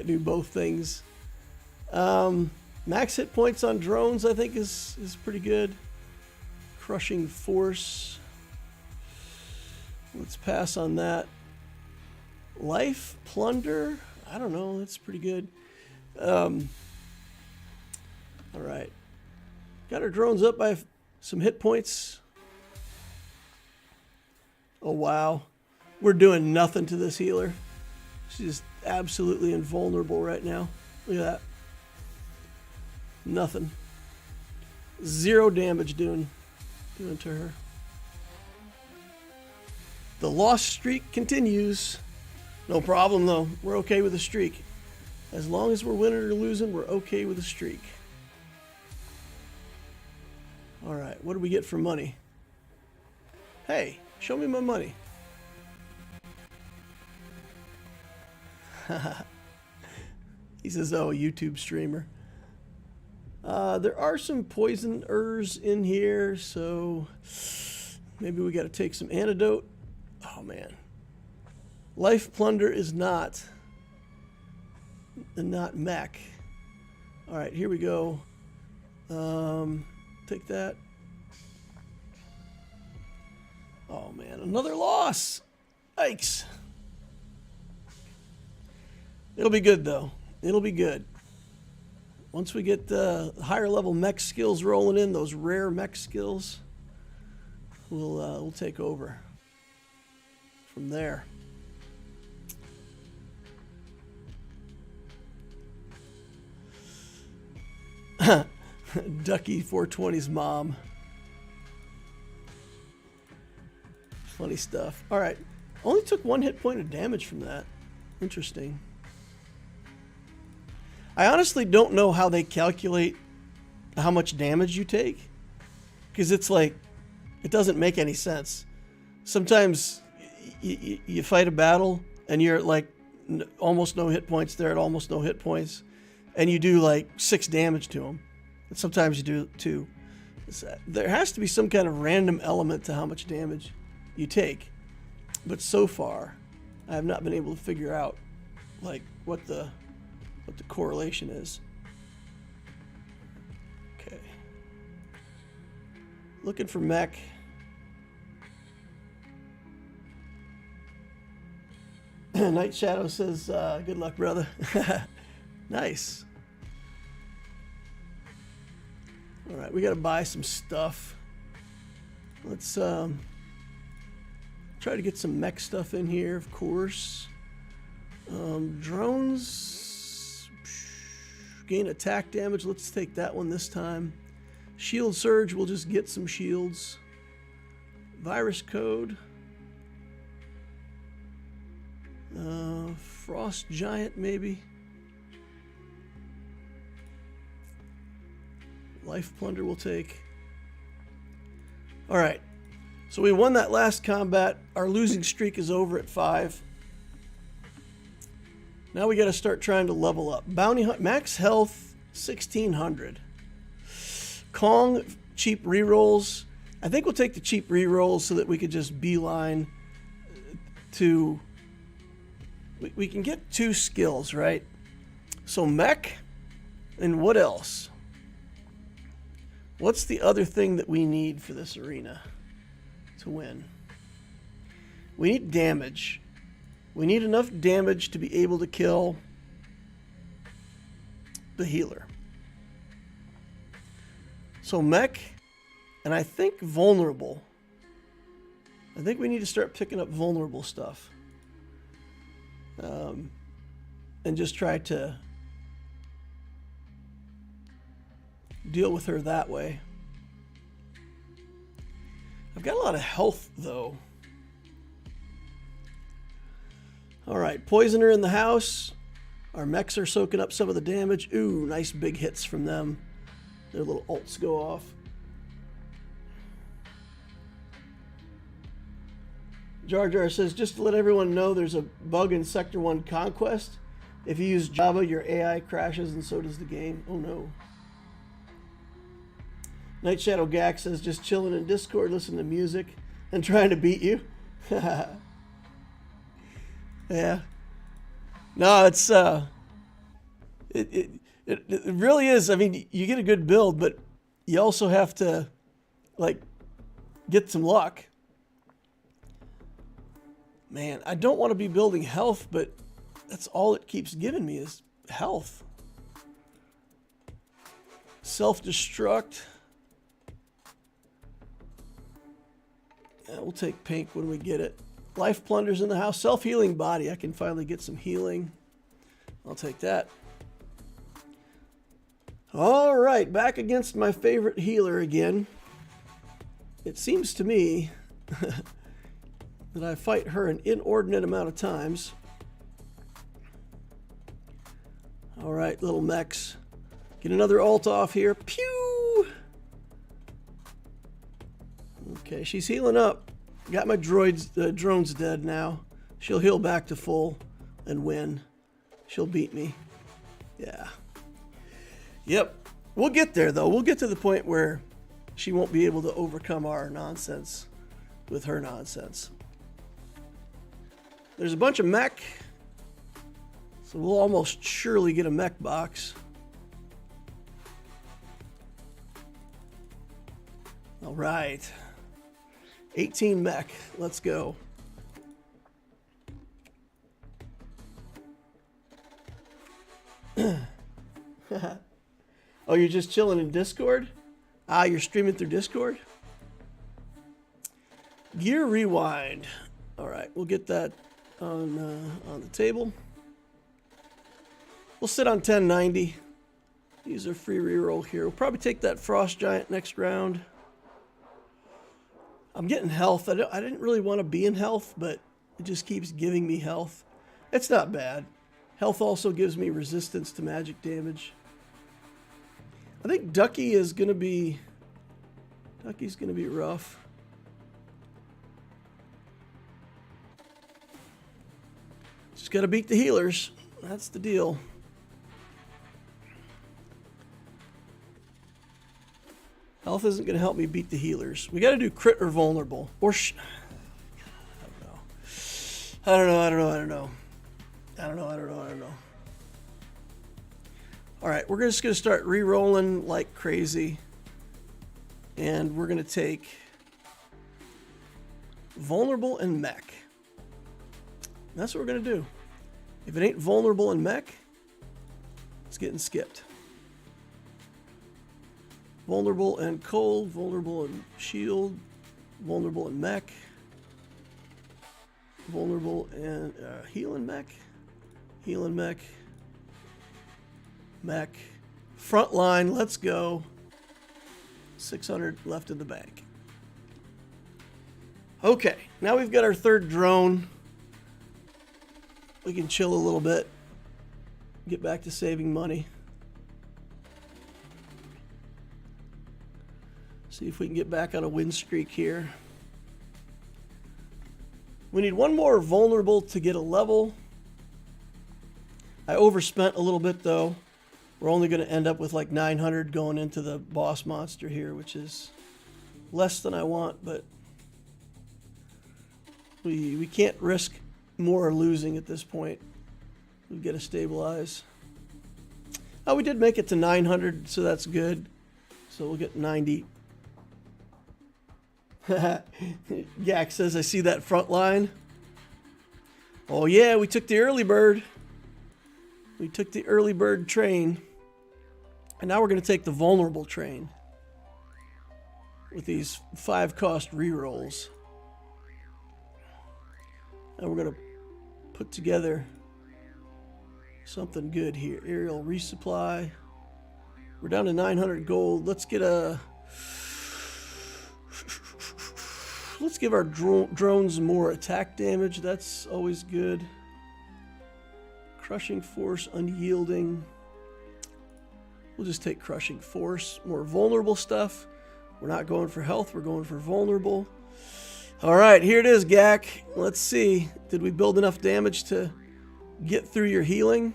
do both things. Max hit points on drones, I think, is pretty good. Crushing force. Let's pass on that. Life plunder. I don't know. That's pretty good. All right. Got our drones up by some hit points. Oh, wow. We're doing nothing to this healer. She's absolutely invulnerable right now. Look at that. Nothing. 0 damage doing to her. The loss streak continues. No problem, though. We're okay with the streak. As long as we're winning or losing, we're okay with the streak. All right. What do we get for money? Hey. Show me my money. He says, oh, a YouTube streamer. There are some poisoners in here, so maybe we got to take some antidote. Oh, man. Life plunder is not mech. All right, here we go. Take that. Oh, man, another loss. Yikes. It'll be good, though. It'll be good. Once we get the higher level mech skills rolling in, those rare mech skills, we'll take over from there. Ducky 420's mom. Funny stuff. All right. Only took 1 hit point of damage from that. Interesting. I honestly don't know how they calculate how much damage you take. Because it's like, it doesn't make any sense. Sometimes you fight a battle and you're at like almost no hit points. They're at almost no hit points. And you do like 6 damage to them. And sometimes you do 2. There has to be some kind of random element to how much damage you take, but so far I have not been able to figure out like what the correlation is. Okay, looking for mech. Night Shadow says good luck, brother. Nice. All right, we got to buy some stuff. Let's try to get some mech stuff in here, of course. Drones gain attack damage. Let's take that one this time. Shield surge, we'll just get some shields. Virus code. Frost giant, maybe. Life plunder will take. All right. So we won that last combat. Our losing streak is over at 5. Now we got to start trying to level up. Bounty hunt, max health 1600. Kong, cheap rerolls. I think we'll take the cheap rerolls so that we could just beeline to. We can get 2 skills, right? So mech, and what else? What's the other thing that we need for this arena to win? We need damage. We need enough damage to be able to kill the healer. So mech, and I think vulnerable. I think we need to start picking up vulnerable stuff. And just try to deal with her that way. I've got a lot of health, though. All right, Poisoner in the house. Our mechs are soaking up some of the damage. Ooh, nice big hits from them. Their little ults go off. Jar Jar says, just to let everyone know, there's a bug in Sector 1 Conquest. If you use Java, your AI crashes, and so does the game. Oh no. Night Shadow Gak says, just chilling in Discord, listening to music, and trying to beat you. Yeah. No, it's it really is. I mean, you get a good build, but you also have to like get some luck. Man, I don't want to be building health, but that's all it keeps giving me is health. Self-destruct. Yeah, we'll take pink when we get it. Life plunders in the house. Self-healing body. I can finally get some healing. I'll take that. All right, back against my favorite healer again. It seems to me that I fight her an inordinate amount of times. All right, little mechs. Get another ult off here. Pew! Okay, she's healing up. Got my drones dead now. She'll heal back to full and win. She'll beat me. Yeah. Yep. We'll get there, though. We'll get to the point where she won't be able to overcome our nonsense with her nonsense. There's a bunch of mech. So we'll almost surely get a mech box. All right. 18 mech. Let's go. Oh, you're just chilling in Discord? Ah, you're streaming through Discord? Gear rewind. All right, we'll get that on the table. We'll sit on 1090. Use our free reroll here. We'll probably take that Frost Giant next round. I'm getting health. I didn't really want to be in health, but it just keeps giving me health. It's not bad. Health also gives me resistance to magic damage. I think Ducky's gonna be rough. Just gotta beat the healers. That's the deal. Health isn't gonna help me beat the healers. We gotta do crit or vulnerable. Or I don't know. All right, we're just going to start re-rolling like crazy. And we're going to take vulnerable and mech. That's what we're going to do. If it ain't vulnerable and mech, it's getting skipped. Vulnerable and cold, vulnerable and shield, vulnerable and mech. Vulnerable and heal and mech. Heal and mech. Mech. Front line, let's go. 600 left in the bank. Okay, now we've got our third drone. We can chill a little bit. Get back to saving money. See if we can get back on a win streak here. We need one more vulnerable to get a level. I overspent a little bit though. We're only going to end up with like 900 going into the boss monster here, which is less than I want, but we can't risk more losing at this point. We get to stabilize. Oh, we did make it to 900, so that's good. So we'll get 90. Yak says, I see that front line. Oh yeah, we took the early bird. We took the early bird train. And now we're going to take the vulnerable train. With these 5-cost rerolls. And we're going to put together something good here. Aerial resupply. We're down to 900 gold. Let's get a... Let's give our drones more attack damage. That's always good. Crushing force, unyielding. We'll just take crushing force. More vulnerable stuff. We're not going for health. We're going for vulnerable. All right, here it is, Gak. Let's see. Did we build enough damage to get through your healing?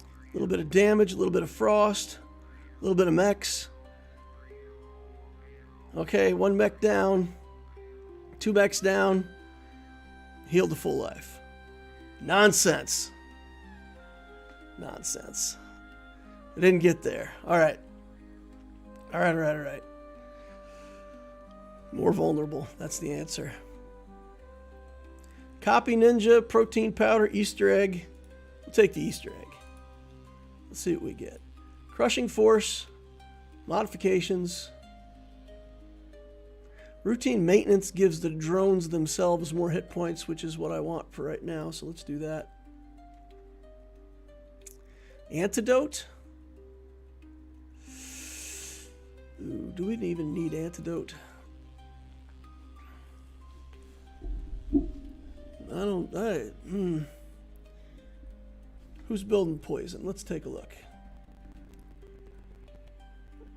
A little bit of damage, a little bit of frost, a little bit of mechs. Okay, 1 mech down. 2 mechs down. Healed to full life. Nonsense. Nonsense. I didn't get there. All right. All right. More vulnerable. That's the answer. Copy ninja, protein powder, Easter egg. We'll take the Easter egg. Let's see what we get. Crushing force, modifications. Routine maintenance gives the drones themselves more hit points, which is what I want for right now. So let's do that. Antidote. Ooh, do we even need antidote? Who's building poison? Let's take a look.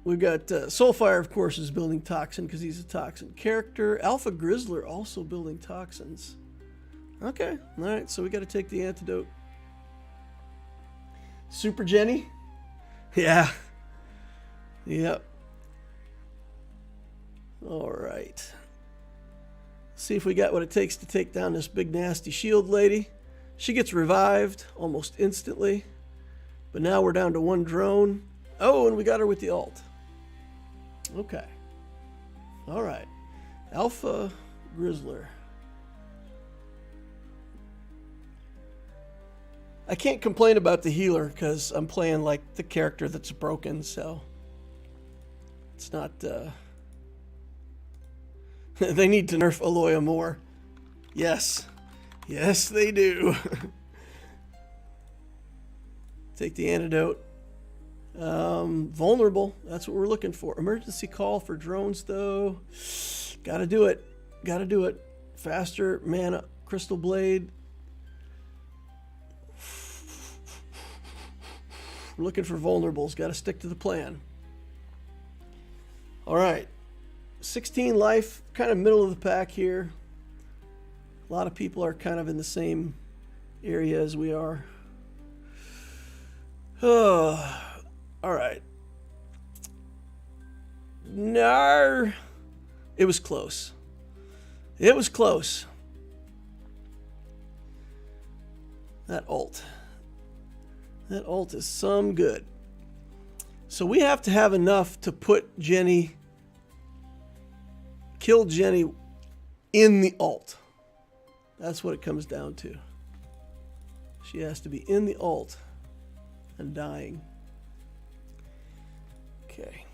We've got Soulfire, of course, is building toxin because he's a toxin character. Alpha Grizzler also building toxins. Okay, all right, so we got to take the antidote. Super Jenny? Yeah. Yep. All right. See if we got what it takes to take down this big nasty shield lady. She gets revived almost instantly. But now we're down to 1 drone. Oh, and we got her with the ult. Okay. All right. Alpha Grizzler. I can't complain about the healer because I'm playing like the character that's broken, so it's not... They need to nerf Aloya more. Yes. Yes, they do. Take the antidote. Vulnerable. That's what we're looking for. Emergency call for drones, though. Gotta do it. Gotta do it. Faster mana. Crystal Blade. We're looking for vulnerables. Gotta stick to the plan. All right. 16 life, kind of middle of the pack here. A lot of people are kind of in the same area as we are. Oh, all right. No. It was close. It was close. That ult. That ult is some good. So we have to have enough to put Jenny... Kill Jenny in the ult. That's what it comes down to. She has to be in the ult and dying. Okay.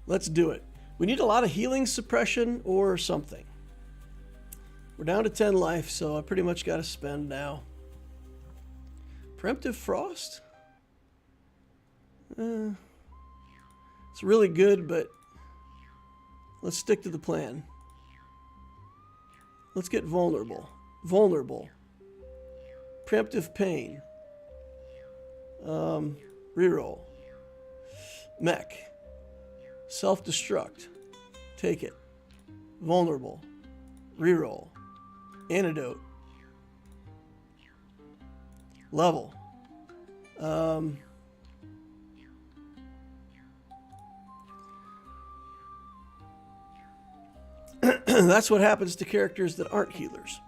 Let's do it. We need a lot of healing suppression or something. We're down to 10 life, so I pretty much got to spend now. Preemptive Frost? It's really good, but let's stick to the plan. Let's get vulnerable. Vulnerable. Preemptive pain. Reroll. Mech. Self-destruct. Take it. Vulnerable. Reroll. Antidote. Level. That's what happens to characters that aren't healers.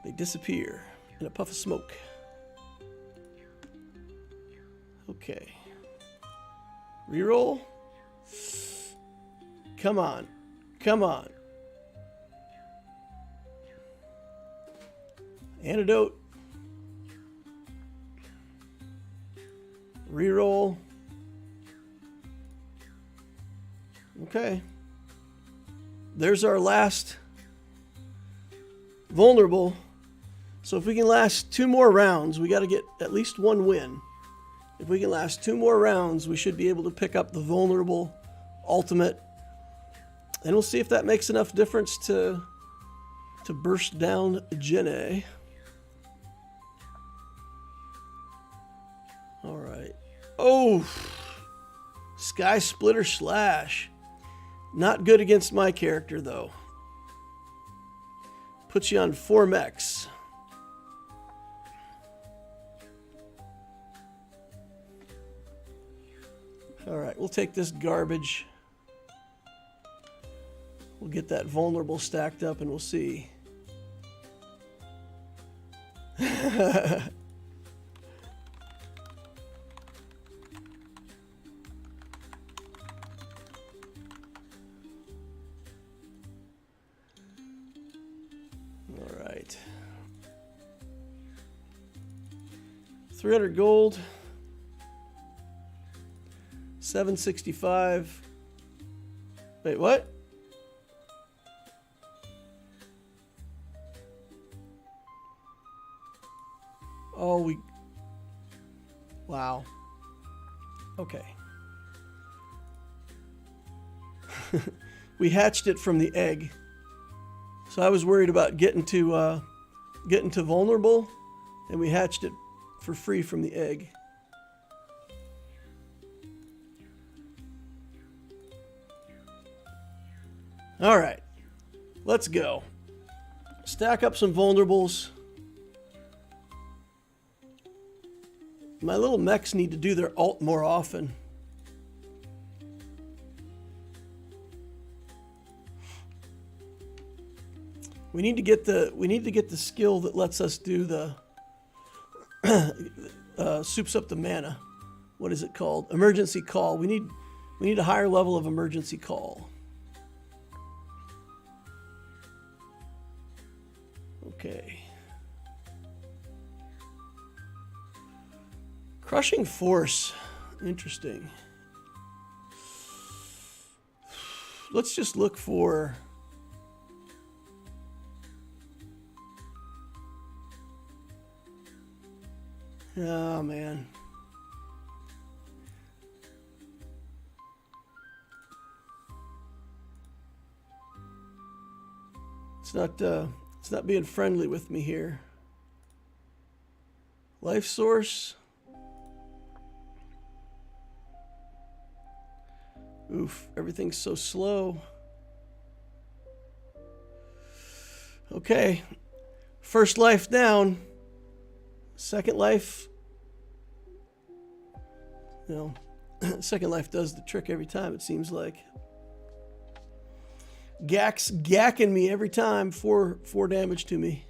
They disappear in a puff of smoke. Okay. Reroll. Come on. Come on. Antidote. Reroll. Okay. There's our last vulnerable. So if we can last 2 more rounds, we got to get at least 1 win. If we can last 2 more rounds, we should be able to pick up the vulnerable ultimate. And we'll see if that makes enough difference to burst down Jenny. All right. Oh, Sky Splitter Slash. Not good against my character, though. Puts you on 4 mechs. All right, we'll take this garbage. We'll get that vulnerable stacked up and we'll see. All right. 300 gold. 765. Wait, what? Oh, wow. Okay. We hatched it from the egg. So I was worried about getting to vulnerable, and we hatched it for free from the egg. All right, let's go. Stack up some vulnerables. My little mechs need to do their ult more often. We need to get the skill that lets us do the soups up the mana. What is it called? Emergency call. We need a higher level of emergency call. Okay. Crushing force. Interesting. Let's just look for... Oh, man. It's not being friendly with me here. Life source. Oof, everything's so slow. Okay. First life down. Second life. You know, second life does the trick every time, it seems like. Gak's gacking me every time. 4 damage to me.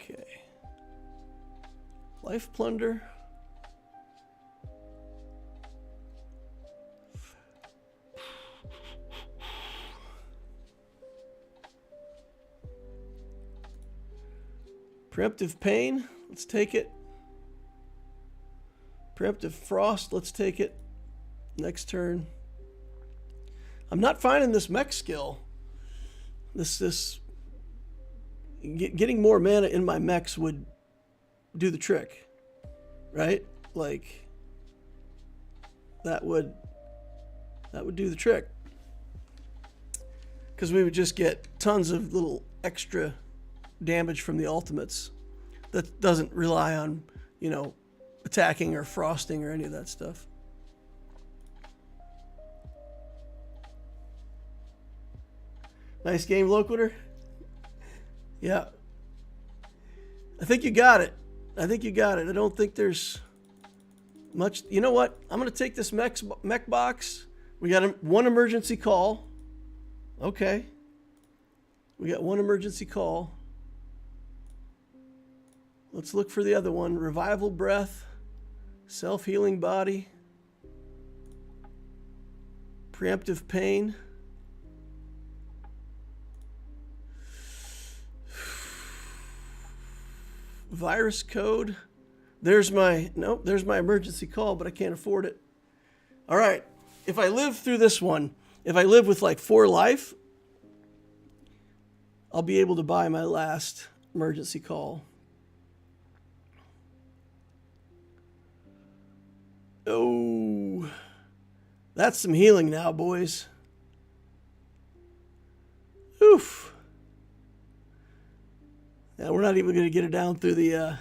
Okay. Life plunder. Preemptive pain. Let's take it. Preemptive frost, let's take it. Next turn. I'm not finding this mech skill. Getting more mana in my mechs would do the trick, right? Like that would That would do the trick. Because we would just get tons of little extra damage from the ultimates that doesn't rely on, you know, attacking or frosting or any of that stuff. Nice game, Loquitur. Yeah. I think you got it. I don't think there's much. You know what? I'm going to take this mech box. We got one emergency call. Okay. We got one emergency call. Let's look for the other one. Revival breath. Self-healing body. Preemptive pain. Virus code. There's my emergency call, but I can't afford it. All right. If I live through this one, if I live with like 4 life, I'll be able to buy my last emergency call. Oh, that's some healing now, boys. Oof. Yeah, we're not even going to get it down through the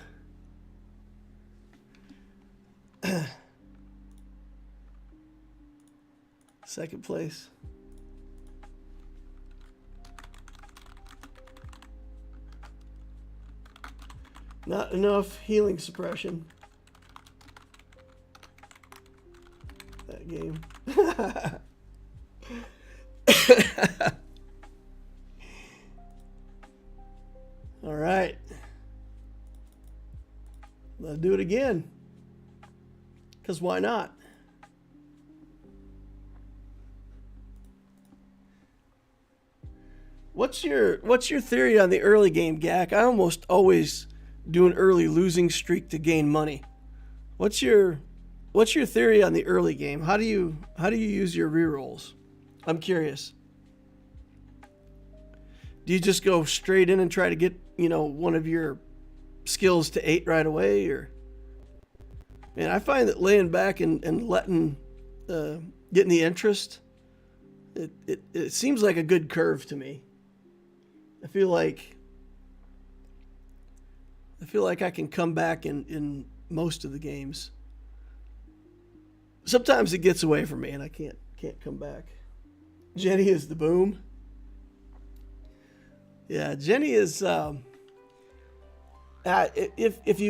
second place. Not enough healing suppression. That game. All right. Let's do it again. Because why not? What's your theory on the early game, Gak? I almost always do an early losing streak to gain money. What's your theory on the early game? How do you use your rerolls? I'm curious. Do you just go straight in and try to get, you know, one of your skills to 8 right away, or? Man, I find that laying back and letting getting the interest, it seems like a good curve to me. I feel like I can come back in most of the games. Sometimes it gets away from me and I can't come back. Jenny is the boom. Yeah, Jenny is if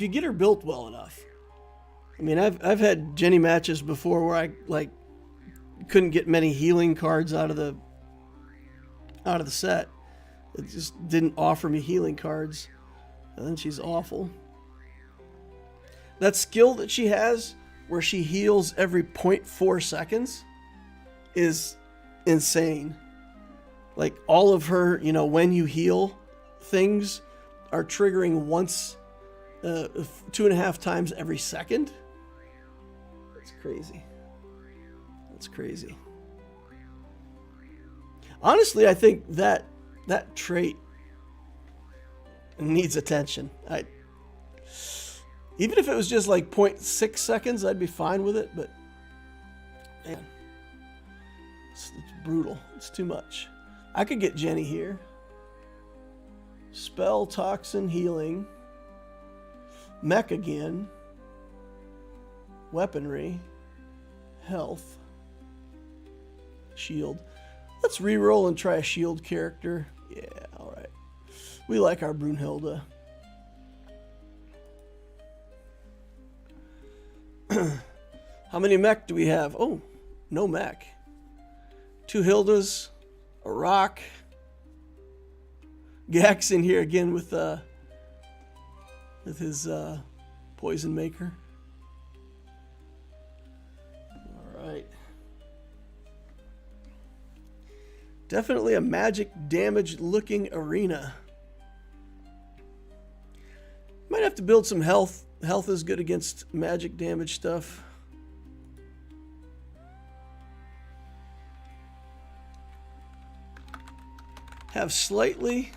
you get her built well enough. I mean, I've had Jenny matches before where I like couldn't get many healing cards out of the set. It just didn't offer me healing cards. And then she's awful. That skill that she has where she heals every 0.4 seconds is insane. Like all of her, you know, when you heal things are triggering once 2.5 times every second. That's crazy. That's crazy. Honestly, I think that trait needs attention. Even if it was just like 0.6 seconds, I'd be fine with it, but man, it's brutal. It's too much. I could get Jenny here. Spell, toxin, healing. Mech again. Weaponry. Health. Shield. Let's reroll and try a shield character. Yeah, alright. We like our Brunhilde. How many mech do we have? Oh, no mech. 2 Hildas, a rock. Gak's in here again with his poison maker. All right. Definitely a magic damage looking arena. Might have to build some health. Health is good against magic damage stuff. Have slightly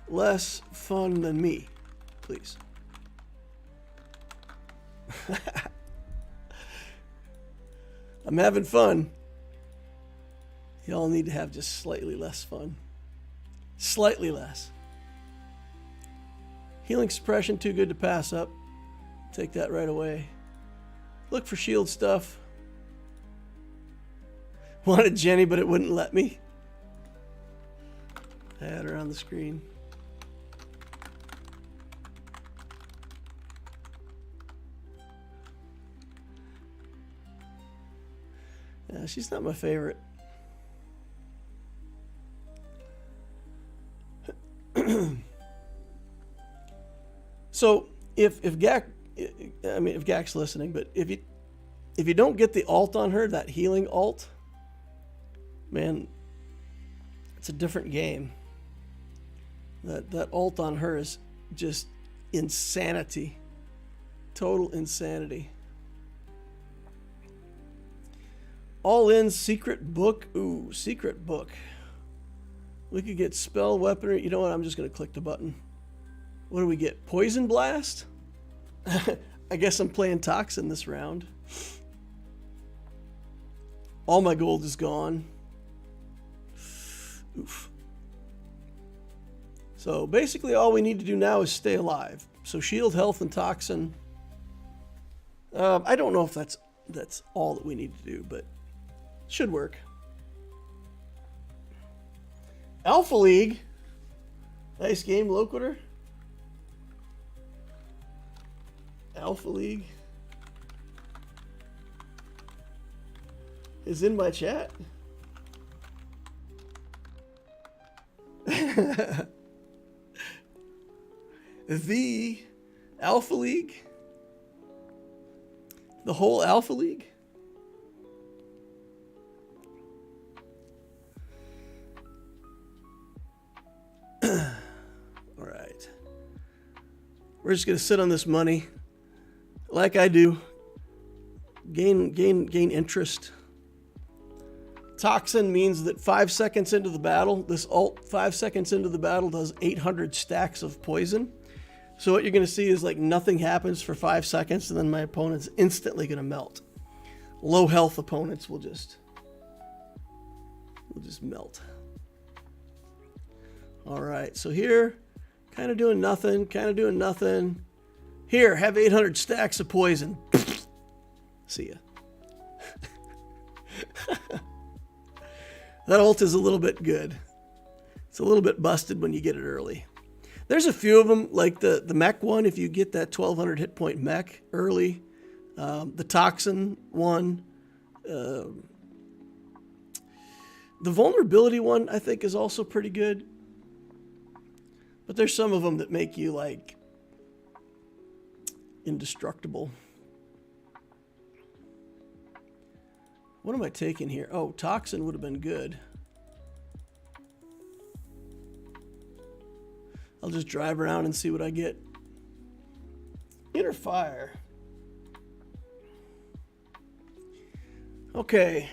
less fun than me, please. I'm having fun. Y'all need to have just slightly less fun. Slightly less. Healing suppression, too good to pass up. Take that right away. Look for shield stuff. Wanted Jenny, but it wouldn't let me. I had her on the screen. Yeah, she's not my favorite. So if Gak's listening, but if you don't get the alt on her, that healing alt, man, it's a different game. That alt on her is just insanity. Total insanity. All in secret book. Ooh, secret book. We could get spell weaponry. You know what? I'm just going to click the button. What do we get? Poison blast? I guess I'm playing Toxin this round. All my gold is gone. Oof. So basically all we need to do now is stay alive. So shield, health, and Toxin. I don't know if that's all that we need to do, but it should work. Alpha League. Nice game, Loquitur. Alpha League is in my chat. The Alpha League? The whole Alpha League? All right. We're just going to sit on this money like I do. Gain interest. Toxin means that 5 seconds into the battle, this ult 5 seconds into the battle does 800 stacks of poison. So what you're going to see is like nothing happens for 5 seconds and then my opponent's instantly going to melt. Low health opponents will just melt. All right, so here, kind of doing nothing. Here, have 800 stacks of poison. See ya. That ult is a little bit good. It's a little bit busted when you get it early. There's a few of them, like the mech one, if you get that 1200 hit point mech early. The Toxin one. The vulnerability one, I think, is also pretty good. But there's some of them that make you, like, indestructible. What am I taking here? Oh, Toxin would have been good. I'll just drive around and see what I get. Inner fire. Okay.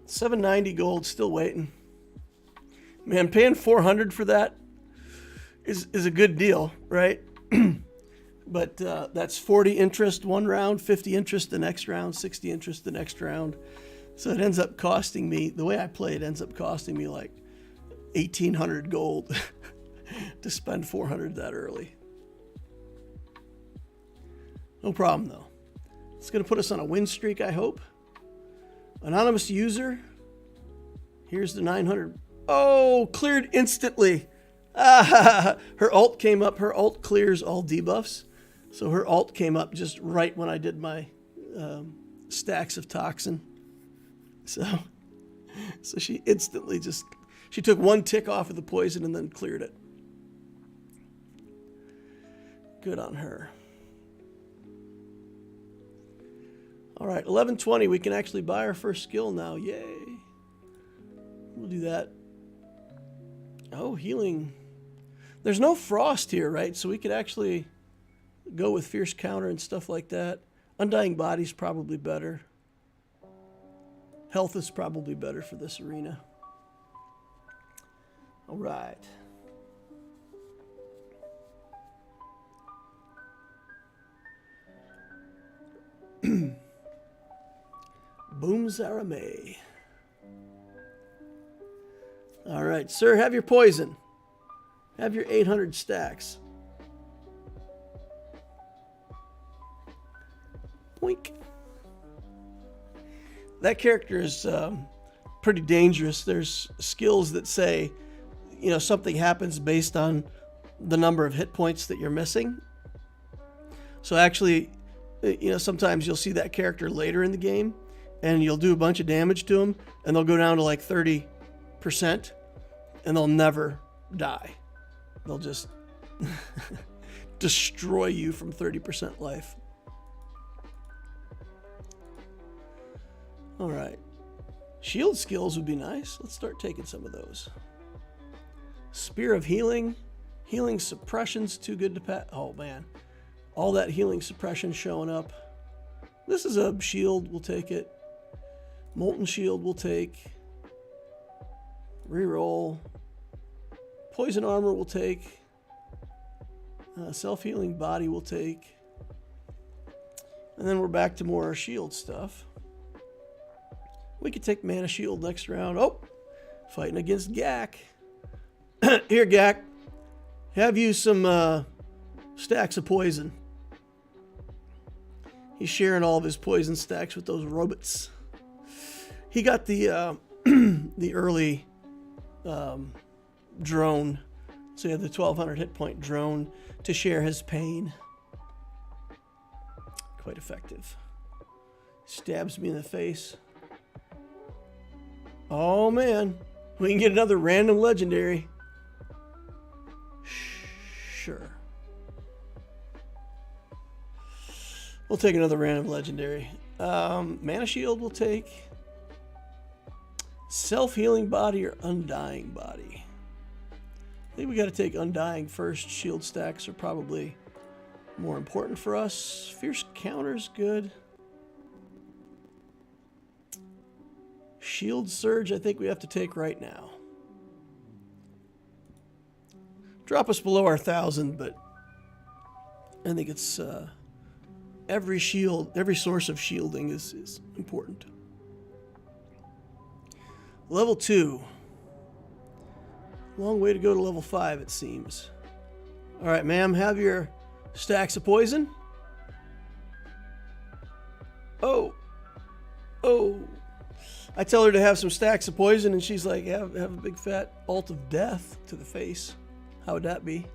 790 gold, still waiting. Man, paying 400 for that is a good deal, right? But that's 40 interest one round, 50 interest the next round, 60 interest the next round. So it ends up costing me, the way I play it ends up costing me like 1,800 gold to spend 400 that early. No problem though. It's going to put us on a win streak, I hope. Anonymous user. Here's the 900. Oh, cleared instantly. Ah, her ult came up. Her ult clears all debuffs. So her ult came up just right when I did my stacks of Toxin. So she instantly she took one tick off of the poison and then cleared it. Good on her. All right, 1120. We can actually buy our first skill now. Yay. We'll do that. Oh, healing. There's no frost here, right? So we could actually go with fierce counter and stuff like that. Undying body's probably better. Health is probably better for this arena. All right. Boom Zaramay. All right, sir, have your poison. Have your 800 stacks. Boink. That character is pretty dangerous. There's skills that say, something happens based on the number of hit points that you're missing. So actually, sometimes you'll see that character later in the game, and you'll do a bunch of damage to them, and they'll go down to like 30%, and they'll never die. They'll just destroy you from 30% life. All right. Shield skills would be nice. Let's start taking some of those. Spear of Healing. Healing suppression's too good to pass. Oh, man. All that healing suppression showing up. This is a shield. We'll take it. Molten Shield we'll take. Reroll. Poison Armor we'll take. Self-Healing Body we'll take. And then we're back to more shield stuff. We could take Mana Shield next round. Oh, fighting against Gak. Here, Gak. Have you some stacks of poison. He's sharing all of his poison stacks with those robots. He got the the early drone. So he had the 1200 hit point drone to share his pain. Quite effective. Stabs me in the face. Oh man, we can get another random legendary. Sure. We'll take another random legendary. Mana Shield we'll take. Self-Healing Body or Undying Body. I think we got to take Undying first. Shield stacks are probably more important for us. Fierce Counter's good. Shield Surge, I think we have to take right now. Drop us below our 1,000, but I think it's every source of shielding is important. Level 2. Long way to go to level 5, it seems. All right, ma'am, have your stacks of poison. Oh. I tell her to have some stacks of poison, and she's like, have a big fat ult of death to the face. How would that be?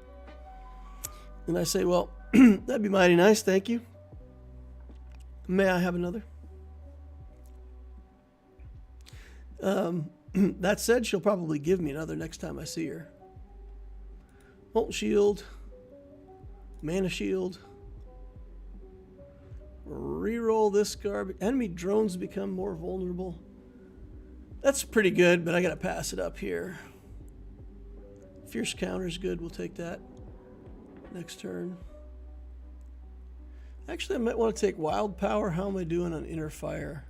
And I say, well, that'd be mighty nice, thank you. May I have another? That said, she'll probably give me another next time I see her. Molten Shield. Mana Shield. Reroll this garbage. Enemy drones become more vulnerable. That's pretty good, but I gotta pass it up here. Fierce Counter's good. We'll take that next turn. Actually, I might want to take Wild Power. How am I doing on Inner Fire?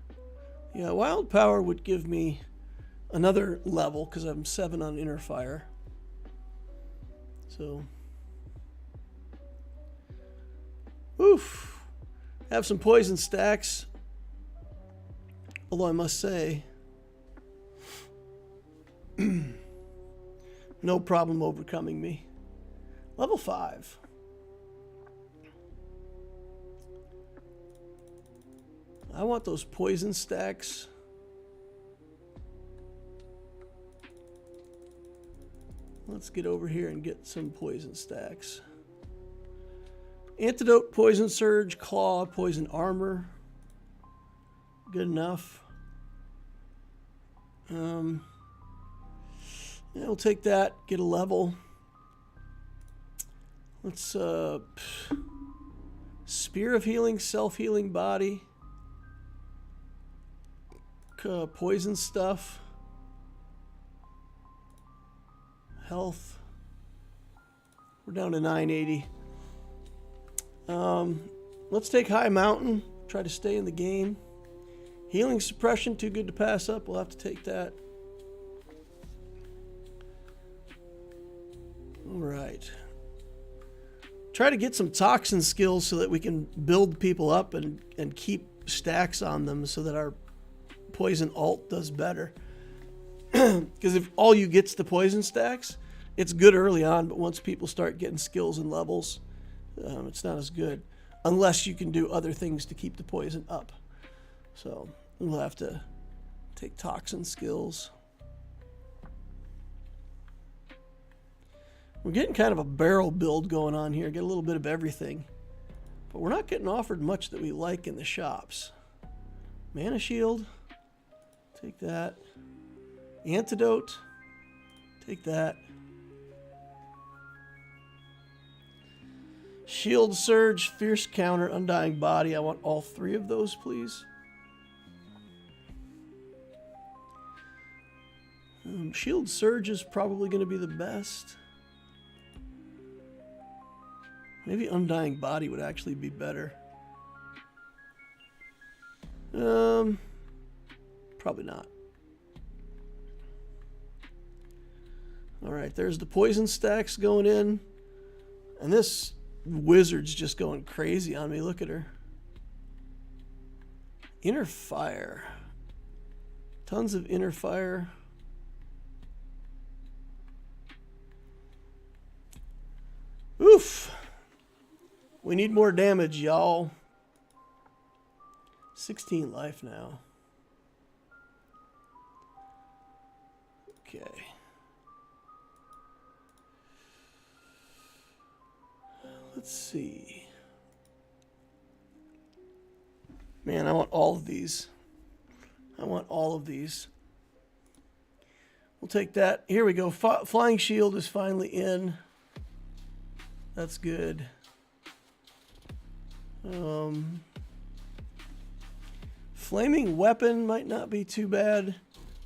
Yeah, Wild Power would give me another level because I'm 7 on Inner Fire. So, oof. Have some poison stacks. Although I must say, no problem overcoming me. Level 5. I want those poison stacks. Let's get over here and get some poison stacks. Antidote, Poison Surge, Claw, Poison Armor. Good enough. Yeah, we'll take that, get a level. Let's, Spear of Healing, Self-Healing Body. Poison stuff. Health. We're down to 980. Let's take High Mountain. Try to stay in the game. Healing Suppression, too good to pass up. We'll have to take that. All right. Try to get some toxin skills so that we can build people up and keep stacks on them so that our poison alt does better. Because if all you get's the poison stacks, it's good early on, but once people start getting skills and levels, it's not as good. Unless you can do other things to keep the poison up. So we'll have to take toxin skills. We're getting kind of a barrel build going on here. Get a little bit of everything. But we're not getting offered much that we like in the shops. Mana shield. Take that. Antidote. Take that. Shield surge, fierce counter, undying body. I want all three of those, please. Shield surge is probably going to be the best. Maybe undying body would actually be better. Probably not. All right, there's the poison stacks going in. And this wizard's just going crazy on me. Look at her. Inner fire. Tons of inner fire. Oof. We need more damage, y'all. 16 life now. Okay. Let's see. Man, I want all of these. I want all of these. We'll take that. Here we go. Flying shield is finally in. That's good. Flaming weapon might not be too bad.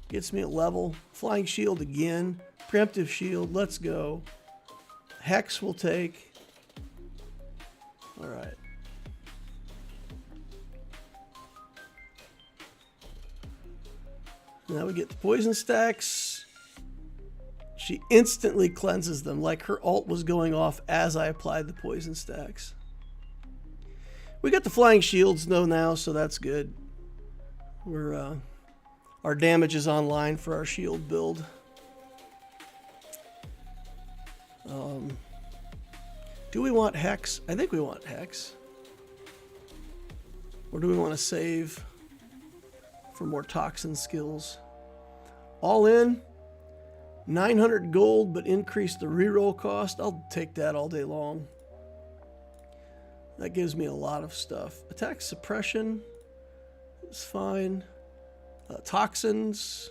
Gets me a level. Flying shield again. Preemptive shield. Let's go. Hex will take. All right. Now we get the poison stacks. She instantly cleanses them, like her ult was going off as I applied the poison stacks. We got the flying shields though now, so that's good. We're our damage is online for our shield build. Do we want Hex? I think we want Hex. Or do we want to save for more toxin skills? All in, 900 gold, but increase the reroll cost. I'll take that all day long. That gives me a lot of stuff. Attack suppression is fine. Toxins.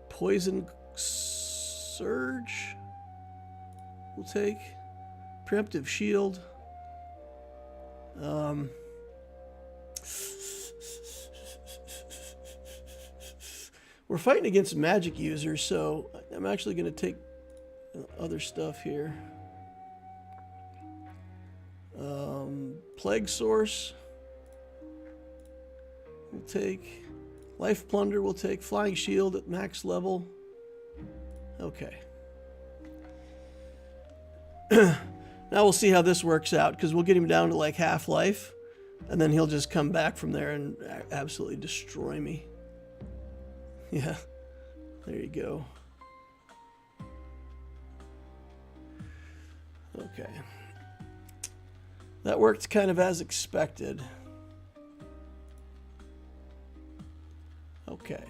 Poison surge we'll take. Preemptive shield. We're fighting against magic users, so I'm actually going to take other stuff here. Plague source. We'll take life plunder. We'll take flying shield at max level. Okay. Now we'll see how this works out, because we'll get him down to like half life, and then he'll just come back from there and absolutely destroy me. Yeah, there you go. Okay. That worked kind of as expected. Okay.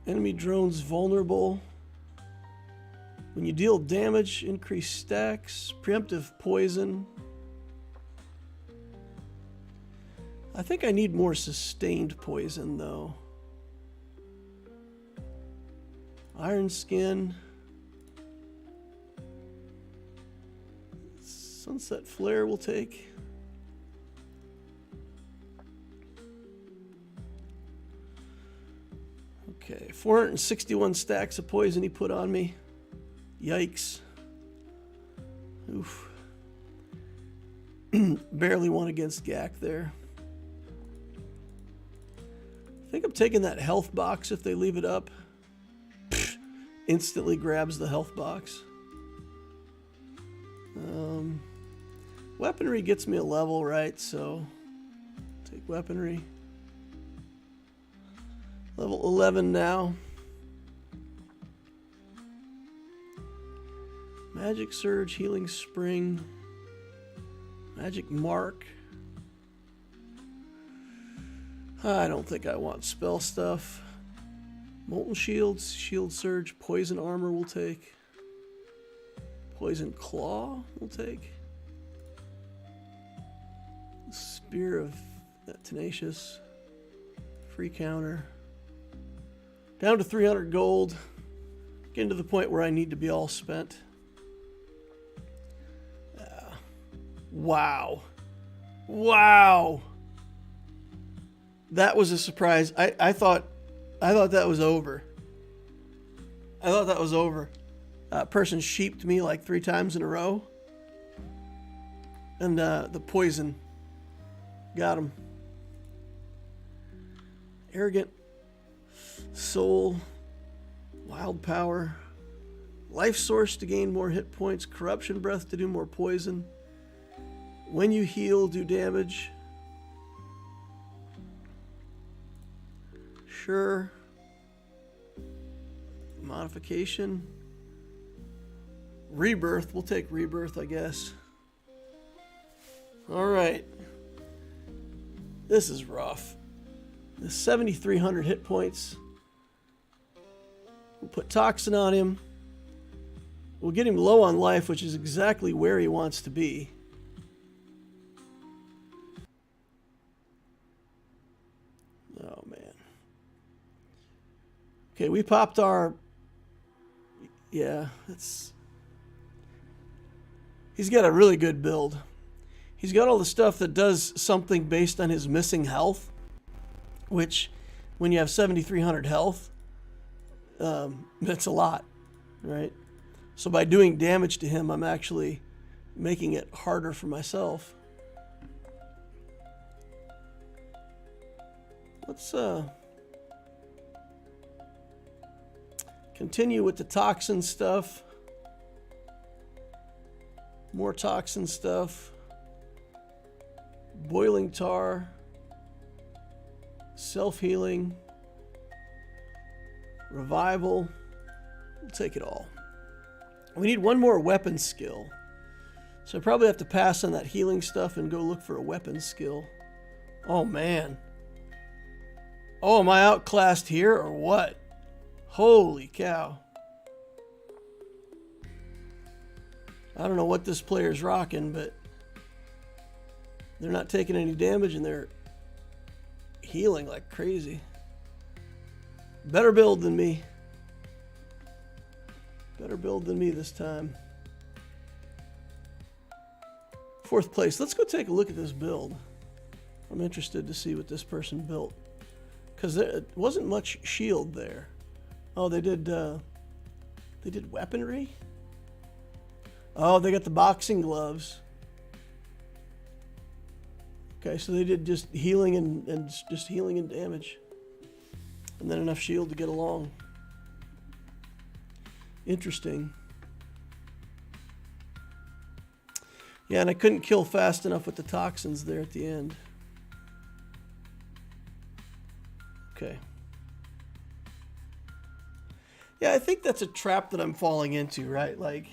Enemy drones vulnerable. When you deal damage, increase stacks. Preemptive poison. I think I need more sustained poison, though. Iron skin. Sunset flare will take. Okay, 461 stacks of poison he put on me. Yikes. Oof. Barely won against Gak there. I think I'm taking that health box if they leave it up. Instantly grabs the health box. Weaponry gets me a level, right? So take weaponry. Level 11 now. Magic Surge, Healing Spring, Magic Mark. I don't think I want spell stuff. Molten Shields, Shield Surge, Poison Armor we'll take. Poison Claw we'll take. Spear of Tenacious. Free counter. Down to 300 gold. Getting to the point where I need to be all spent. Wow. Wow. That was a surprise. I thought that was over. I thought that was over. Person sheeped me like 3 times in a row. And the poison got him. Arrogant Soul. Wild Power. Life Source to gain more hit points. Corruption Breath to do more poison. When you heal, do damage. Sure. Modification. Rebirth. We'll take Rebirth, I guess. Alright. This is rough. The 7,300 hit points. We'll put Toxin on him. We'll get him low on life, which is exactly where he wants to be. Oh, man. Okay, we popped our... Yeah, that's... He's got a really good build. He's got all the stuff that does something based on his missing health, which, when you have 7,300 health, that's a lot, right? So by doing damage to him, I'm actually making it harder for myself. Let's continue with the toxin stuff. More toxin stuff. Boiling tar. Self-healing. Revival. We'll take it all. We need one more weapon skill. So I probably have to pass on that healing stuff and go look for a weapon skill. Oh, man. Oh, am I outclassed here or what? Holy cow. I don't know what this player's rocking, but they're not taking any damage and they're healing like crazy. Better build than me. Better build than me this time. 4th place. Let's go take a look at this build. I'm interested to see what this person built. Because there wasn't much shield there. Oh, they did weaponry? Oh, they got the boxing gloves. Okay, so they did just healing and just healing and damage. And then enough shield to get along. Interesting. Yeah, and I couldn't kill fast enough with the toxins there at the end. Okay. Yeah, I think that's a trap that I'm falling into, right? Like,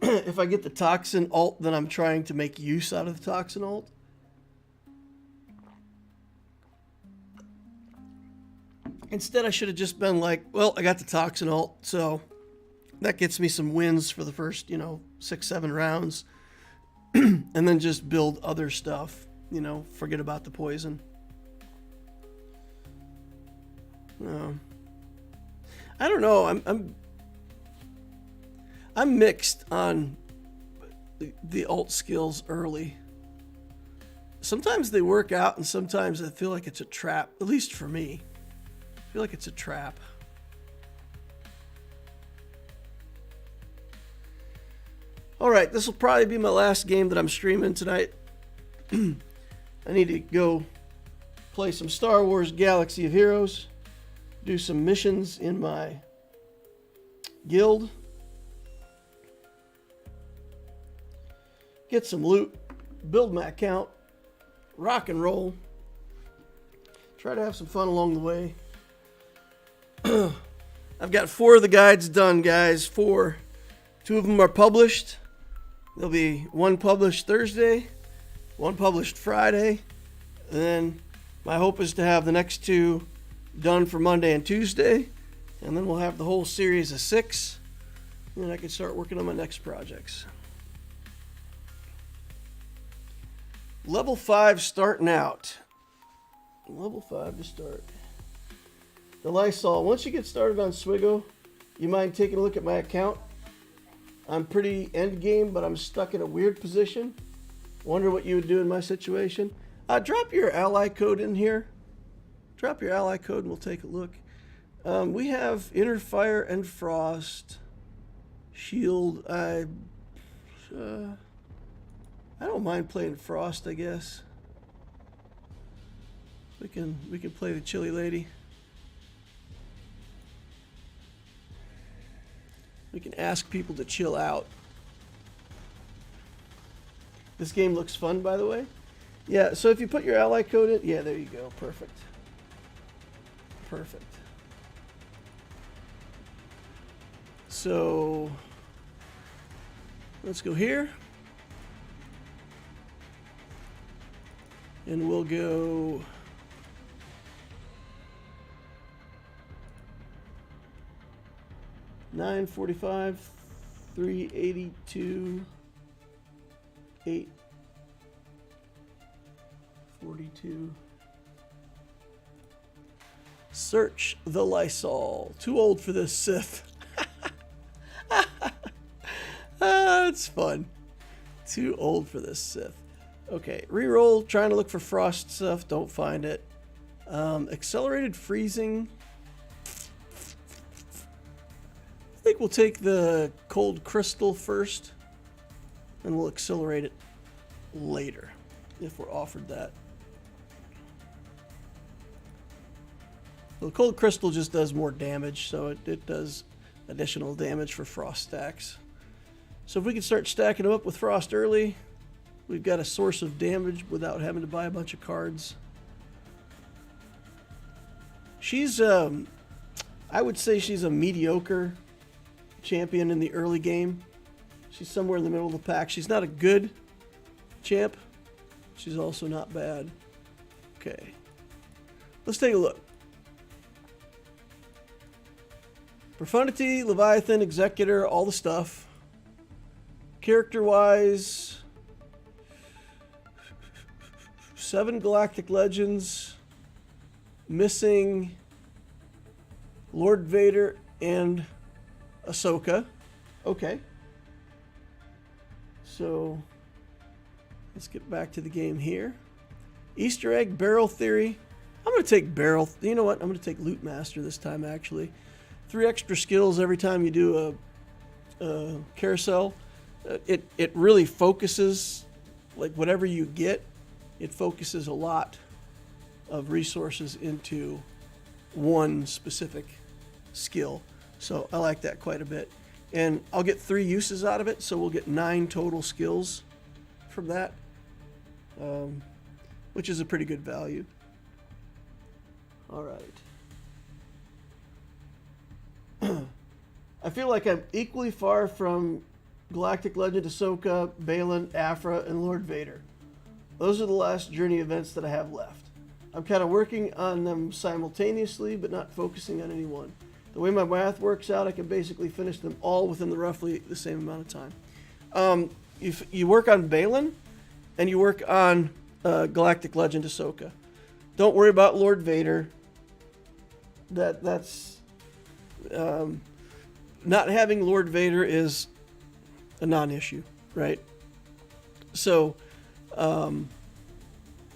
if I get the toxin alt, then I'm trying to make use out of the toxin alt. Instead, I should have just been like, well, I got the toxin alt, so that gets me some wins for the first, 6-7 rounds. And then just build other stuff, forget about the poison. No. I don't know. I'm mixed on the alt skills early. Sometimes they work out, and sometimes I feel like it's a trap. At least for me, I feel like it's a trap. All right, this will probably be my last game that I'm streaming tonight. I need to go play some Star Wars Galaxy of Heroes. Do some missions in my guild. get some loot, build my account, rock and roll. Try to have some fun along the way. I've got 4 of the guides done, guys. 4. 2 of them are published. There'll be one published Thursday, one published Friday, and then my hope is to have the next 2 done for Monday and Tuesday, and then we'll have the whole series of 6, and then I can start working on my next projects. Level 5 starting out. Level 5 to start. The Lysol. Once you get started on Swgoh, you mind taking a look at my account? I'm pretty end game, but I'm stuck in a weird position. Wonder what you would do in my situation. Drop your ally code in here. Drop your ally code and we'll take a look. We have Inner Fire and Frost. Shield. I don't mind playing Frost, I guess. We can play the Chilly Lady. We can ask people to chill out. This game looks fun, by the way. Yeah, so if you put your ally code in, yeah, there you go. Perfect. Perfect. So let's go here. And we'll go $9.45, $3.82, $8.42. Search the Lysol. Too old for this, Sith. It's fun. Too old for this, Sith. Okay, reroll. Trying to look for Frost stuff. Don't find it. Accelerated freezing. I think we'll take the cold crystal first, and we'll accelerate it later if we're offered that. Well, the cold crystal just does more damage, so it does additional damage for frost stacks. So if we can start stacking them up with frost early, we've got a source of damage without having to buy a bunch of cards. She's, I would say she's a mediocre champion in the early game. She's somewhere in the middle of the pack. She's not a good champ. She's also not bad. Okay. Let's take a look. Profundity, Leviathan, Executor, all the stuff. Character-wise, 7 Galactic Legends, missing Lord Vader and Ahsoka. Okay. So let's get back to the game here. Easter egg, barrel theory. I'm going to take barrel. You know what? I'm going to take Loot Master this time, actually. 3 extra skills every time you do a carousel. It really focuses, like whatever you get, it focuses a lot of resources into one specific skill. So I like that quite a bit. And I'll get 3 uses out of it, so we'll get 9 total skills from that, which is a pretty good value. All right. I feel like I'm equally far from Galactic Legend, Ahsoka, Balin, Afra, and Lord Vader. Those are the last journey events that I have left. I'm kind of working on them simultaneously, but not focusing on any one. The way my math works out, I can basically finish them all within the roughly the same amount of time. If you work on Balin, and you work on Galactic Legend, Ahsoka. Don't worry about Lord Vader. That's not having Lord Vader is a non-issue, right? So,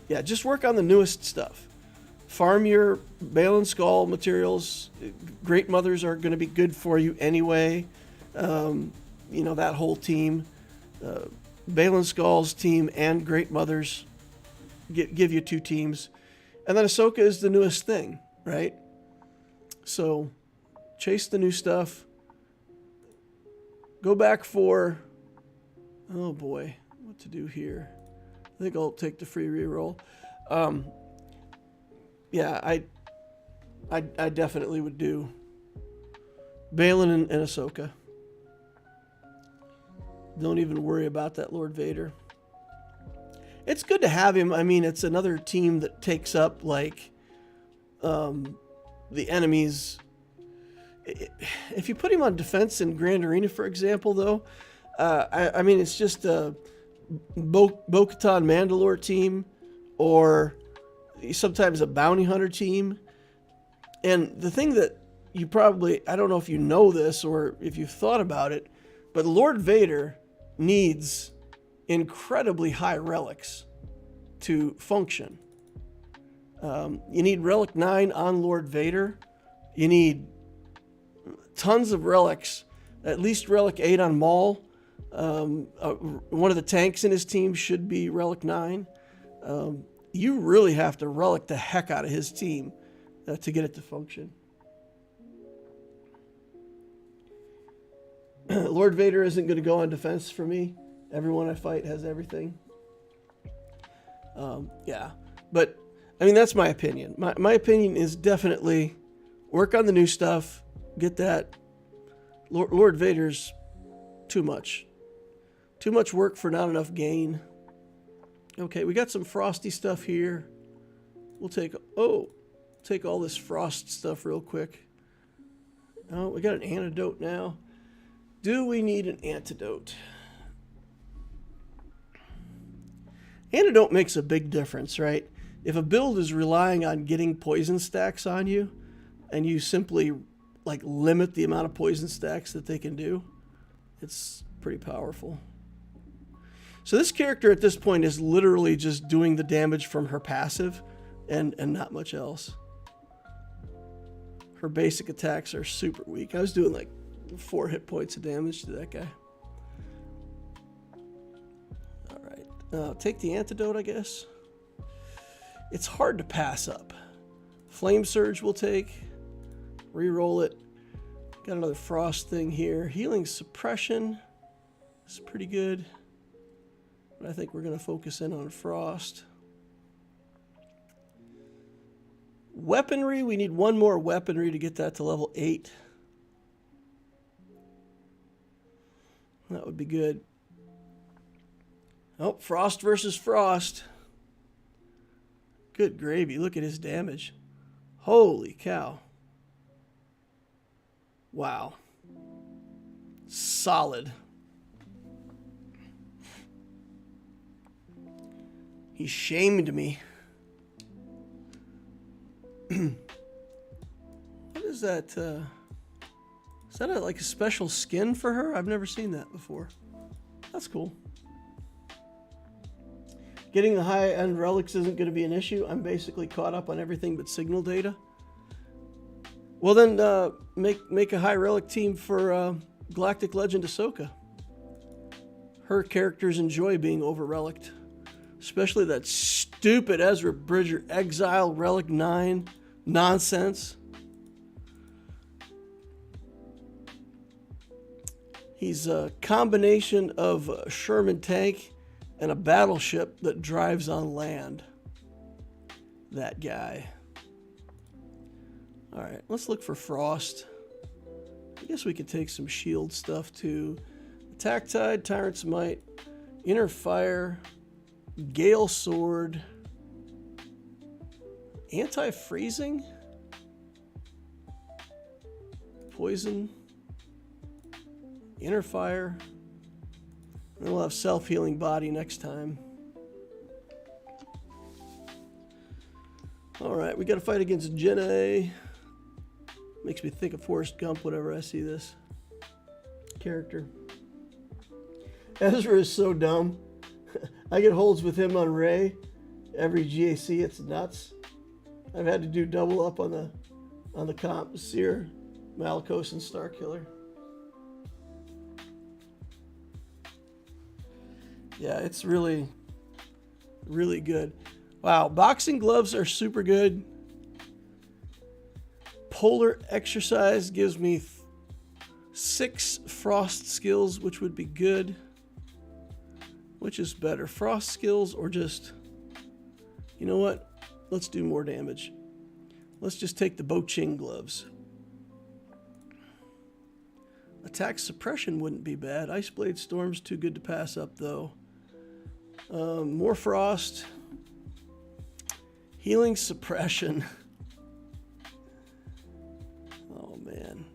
yeah, just work on the newest stuff. Farm your Balin Skull materials. Great Mothers are going to be good for you anyway. You know, that whole team. Balin Skull's team and Great Mothers give you 2 teams. And then Ahsoka is the newest thing, right? So, chase the new stuff. Go back for... Oh boy. what to do here. I think I'll take the free reroll. Yeah, I definitely would do Balin and Ahsoka. Don't even worry about that Lord Vader. It's good to have him. I mean, it's another team that takes up like the enemies. If you put him on defense in Grand Arena, for example, though, I mean, it's just a Bo-Katan Mandalore team, or sometimes a bounty hunter team. And the thing that you probably, I don't know if you know this or if you've thought about it, but Lord Vader needs incredibly high relics to function. You need Relic 9 on Lord Vader. You need tons of relics, at least Relic 8 on Maul. One of the tanks in his team should be Relic 9. You really have to relic the heck out of his team to get it to function. Lord Vader isn't going to go on defense for me. Everyone I fight has everything. Yeah, but I mean, that's my opinion. My opinion is definitely work on the new stuff. Get that. Lord Vader's too much. Too much work for not enough gain. Okay, we got some frosty stuff here. We'll take all this frost stuff real quick. Oh, we got an antidote now. Do we need an antidote? Antidote makes a big difference, right? If a build is relying on getting poison stacks on you, and you simply like limit the amount of poison stacks that they can do, it's pretty powerful. So this character at this point is literally just doing the damage from her passive and not much else. Her basic attacks are super weak. I was doing like 4 hit points of damage to that guy. All right. Take the antidote, I guess. It's hard to pass up. Flame Surge we'll take. Reroll it. Got another frost thing here. Healing Suppression is pretty good. But I think we're going to focus in on frost. Weaponry, we need one more weaponry to get that to level 8. That would be good. Oh, frost versus frost. Good gravy, look at his damage. Holy cow. Wow. Solid. He shamed me. What is that? Is that like a special skin for her? I've never seen that before. That's cool. Getting the high-end relics isn't going to be an issue. I'm basically caught up on everything but signal data. Well then, make a high relic team for Galactic Legend Ahsoka. Her characters enjoy being over-reliced. Especially that stupid Ezra Bridger Exile Relic 9 nonsense. He's a combination of a Sherman tank and a battleship that drives on land. That guy. All right, let's look for frost. I guess we could take some shield stuff too. Attack Tide, Tyrant's Might, Inner Fire, Gale Sword, Anti-Freezing, Poison, Inner Fire, and we'll have Self-Healing Body next time. Alright, we gotta fight against Jenna. Makes me think of Forrest Gump whenever I see this character. Ezra is so dumb. I get holds with him on Rey. Every GAC, it's nuts. I've had to do double up on the comp, Seer, Malicos, and Starkiller. Yeah, it's really, really good. Wow, boxing gloves are super good. Polar Exercise gives me 6 frost skills, which would be good. Which is better, frost skills or just... You know what? Let's do more damage. Let's just take the Bo-Ching gloves. Attack suppression wouldn't be bad. Ice Blade Storm's too good to pass up, though. More frost. Healing suppression. Oh, man.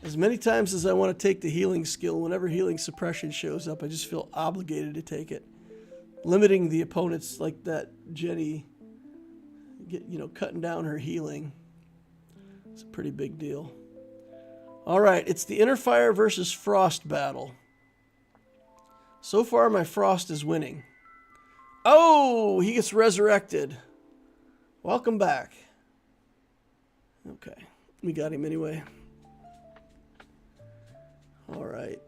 As many times as I want to take the healing skill, whenever healing suppression shows up, I just feel obligated to take it. Limiting the opponents like that Jenny, cutting down her healing. It's a pretty big deal. All right, it's the Inner Fire versus Frost battle. So far, my Frost is winning. Oh, he gets resurrected. Welcome back. Okay, we got him anyway. All right.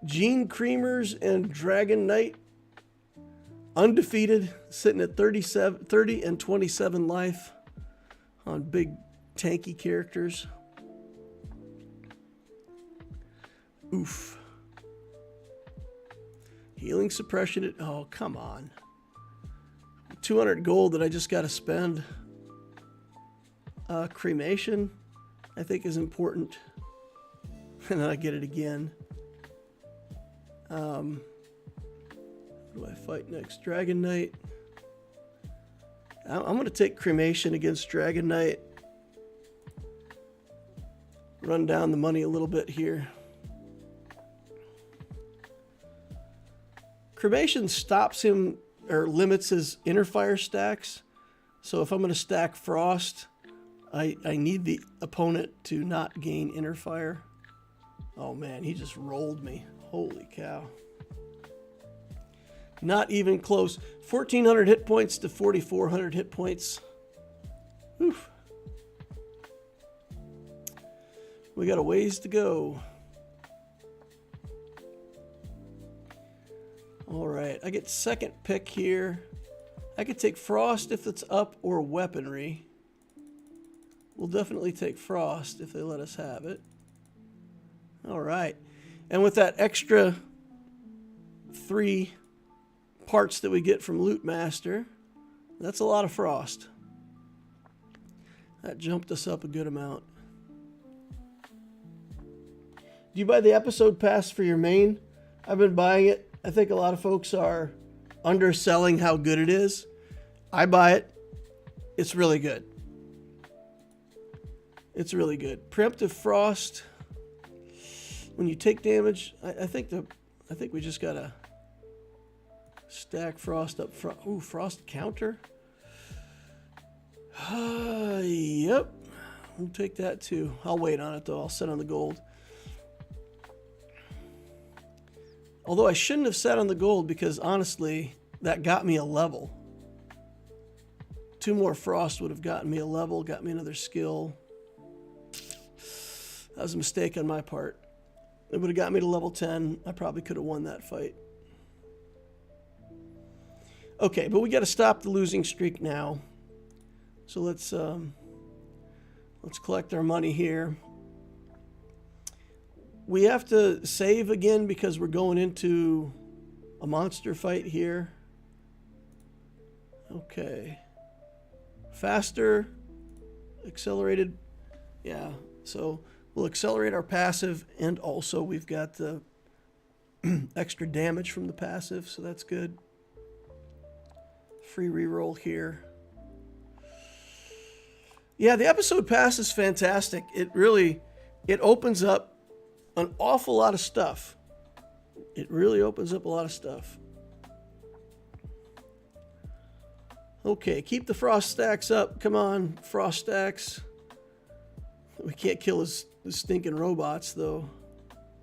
Gene Creamers and Dragon Knight. Undefeated, sitting at 30 and 27 life on big tanky characters. Oof. Healing suppression. Oh, come on. 200 gold that I just got to spend. Cremation, I think, is important. And then I get it again. Who do I fight next? Dragon Knight. I'm going to take Cremation against Dragon Knight. Run down the money a little bit here. Cremation stops him or limits his Inner Fire stacks. So if I'm going to stack Frost, I need the opponent to not gain Inner Fire. Oh man, he just rolled me. Holy cow. Not even close. 1,400 hit points to 4,400 hit points. Oof. We got a ways to go. All right, I get second pick here. I could take Frost if it's up or weaponry. We'll definitely take Frost if they let us have it. All right. And with that extra 3 parts that we get from Loot Master, that's a lot of Frost. That jumped us up a good amount. Do you buy the episode pass for your main? I've been buying it. I think a lot of folks are underselling how good it is. I buy it. It's really good. It's really good. Preemptive Frost. When you take damage, I think we just gotta stack Frost up front. Ooh, Frost counter. Yep. We'll take that too. I'll wait on it though. I'll set on the gold. Although I shouldn't have sat on the gold because honestly, that got me a level. 2 more Frost would have gotten me a level, got me another skill. That was a mistake on my part. It would have got me to level 10. I probably could have won that fight. Okay, but we got to stop the losing streak now. So let's collect our money here. We have to save again because we're going into a monster fight here. Okay. Faster. Accelerated. Yeah, so we'll accelerate our passive, and also we've got the extra damage from the passive, so that's good. Free reroll here. Yeah, the episode pass is fantastic. It opens up an awful lot of stuff. It really opens up a lot of stuff. Okay, keep the Frost stacks up. Come on, Frost stacks. We can't kill his stinking robots, though.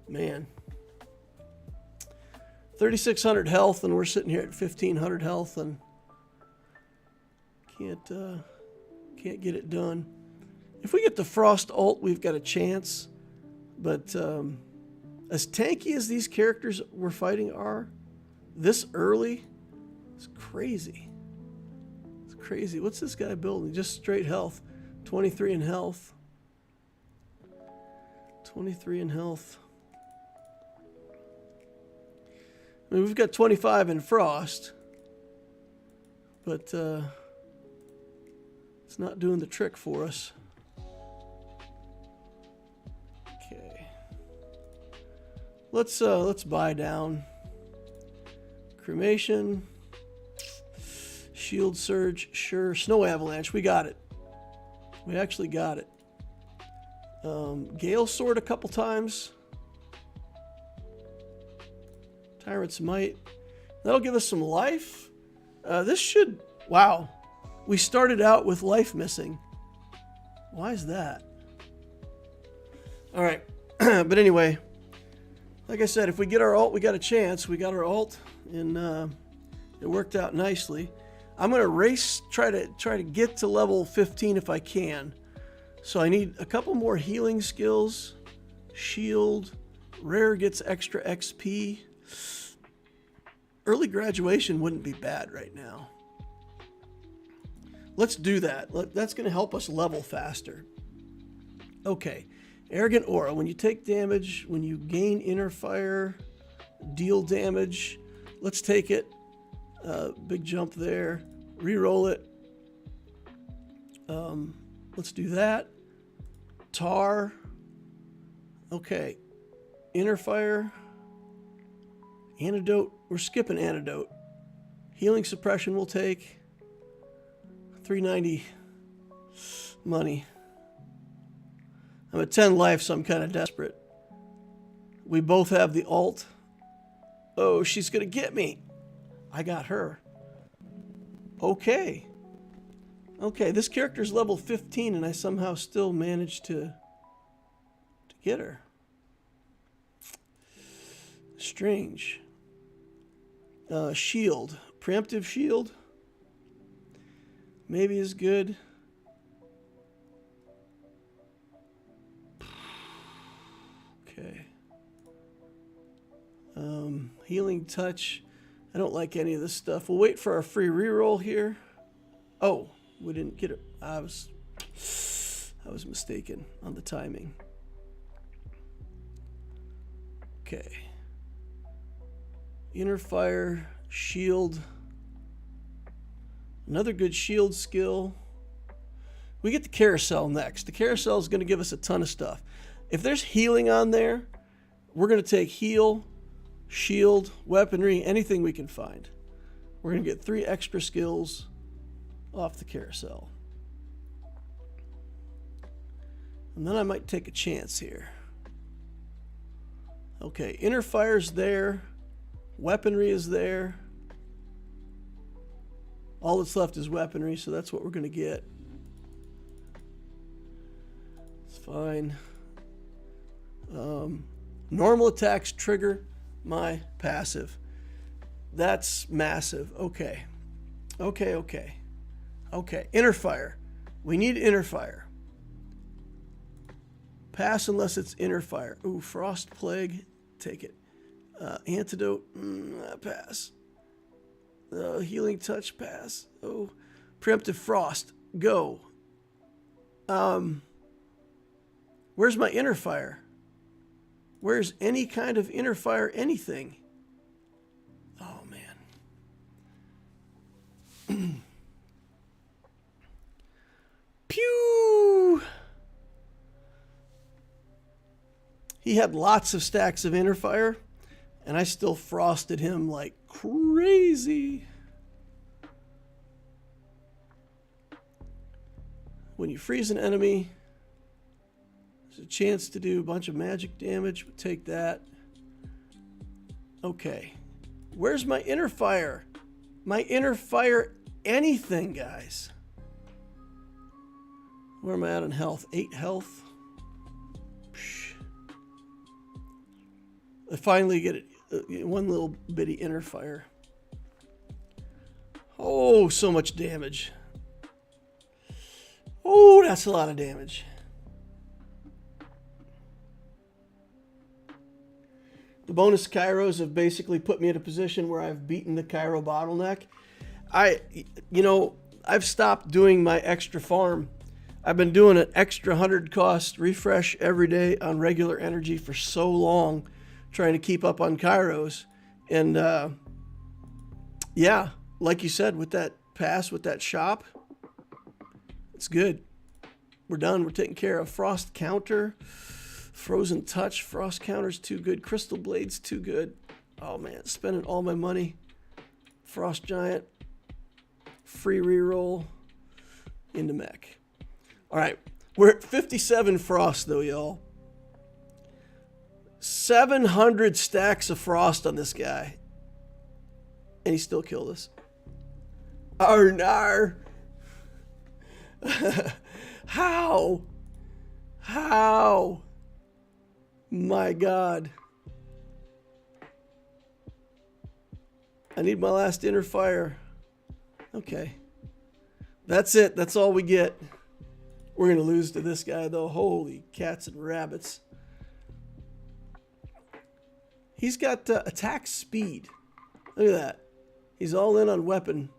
Man. 3,600 health, and we're sitting here at 1,500 health, and can't get it done. If we get the Frost ult, we've got a chance. But as tanky as these characters we're fighting are, this early, it's crazy. It's crazy. What's this guy building? Just straight health. 23 in health. 23 in health. I mean, we've got 25 in frost, but it's not doing the trick for us. Okay. Let's buy down. Cremation. Shield surge, sure. Snow avalanche, we got it. We actually got it. Gale sword a couple times. Tyrant's might. That'll give us some life. This should... Wow. We started out with life missing. Why is that? Alright. But anyway, like I said, if we get our ult, we got a chance. We got our ult, and it worked out nicely. I'm going to race, try to get to level 15 if I can. So I need a couple more healing skills. Shield. Rare gets extra XP. Early graduation wouldn't be bad right now. Let's do that. That's going to help us level faster. Okay. Arrogant Aura. When you take damage, when you gain inner fire, deal damage. Let's take it. Big jump there. Reroll it. Let's do that. Tar. Okay. Inner fire. Antidote. We're skipping antidote. Healing suppression we'll take. 390 money. I'm at 10 life, so I'm kind of desperate. We both have the ult. Oh, she's going to get me. I got her. Okay. Okay, this character's level 15 and I somehow still managed to get her. Strange. Shield. Preemptive shield. Maybe is good. Okay. Healing touch. I don't like any of this stuff. We'll wait for our free reroll here. Oh, we didn't get it. I was mistaken on the timing. Okay. Inner fire, shield. Another good shield skill. We get the carousel next. The carousel is going to give us a ton of stuff. If there's healing on there, we're going to take heal, shield, weaponry, anything we can find. We're going to get 3 extra skills off the carousel. And then I might take a chance here. Okay, inner fire's there. Weaponry is there. All that's left is weaponry, so that's what we're going to get. It's fine. Normal attacks trigger my passive. That's massive. Okay. Okay. Inner fire. We need inner fire. Pass unless it's inner fire. Ooh, frost plague. Take it. Antidote. Pass. Healing touch. Pass. Oh, preemptive frost. Go. Where's my inner fire? Where's any kind of inner fire anything? Oh, man. Pew! He had lots of stacks of inner fire, and I still frosted him like crazy. When you freeze an enemy, there's a chance to do a bunch of magic damage. We'll take that. Okay. Where's my inner fire? My inner fire anything, guys. Where am I at on health? 8 health. I finally get it, one little bitty inner fire. Oh, so much damage. Oh, that's a lot of damage. The bonus Kairos have basically put me in a position where I've beaten the Kairo bottleneck. I've stopped doing my extra farm. I've been doing an extra 100 cost refresh every day on regular energy for so long, trying to keep up on Kairos. And yeah, like you said, with that pass, with that shop, it's good. We're done. We're taking care of Frost Counter. Frozen Touch. Frost Counter's too good. Crystal Blade's too good. Oh, man. Spending all my money. Frost Giant. Free reroll. Into mech. All right. We're at 57 Frost, though, y'all. 700 stacks of Frost on this guy. And he still killed us. Arnar. How? How? My God. I need my last inner fire. Okay. That's it. That's all we get. We're going to lose to this guy, though. Holy cats and rabbits. He's got attack speed. Look at that. He's all in on weapon.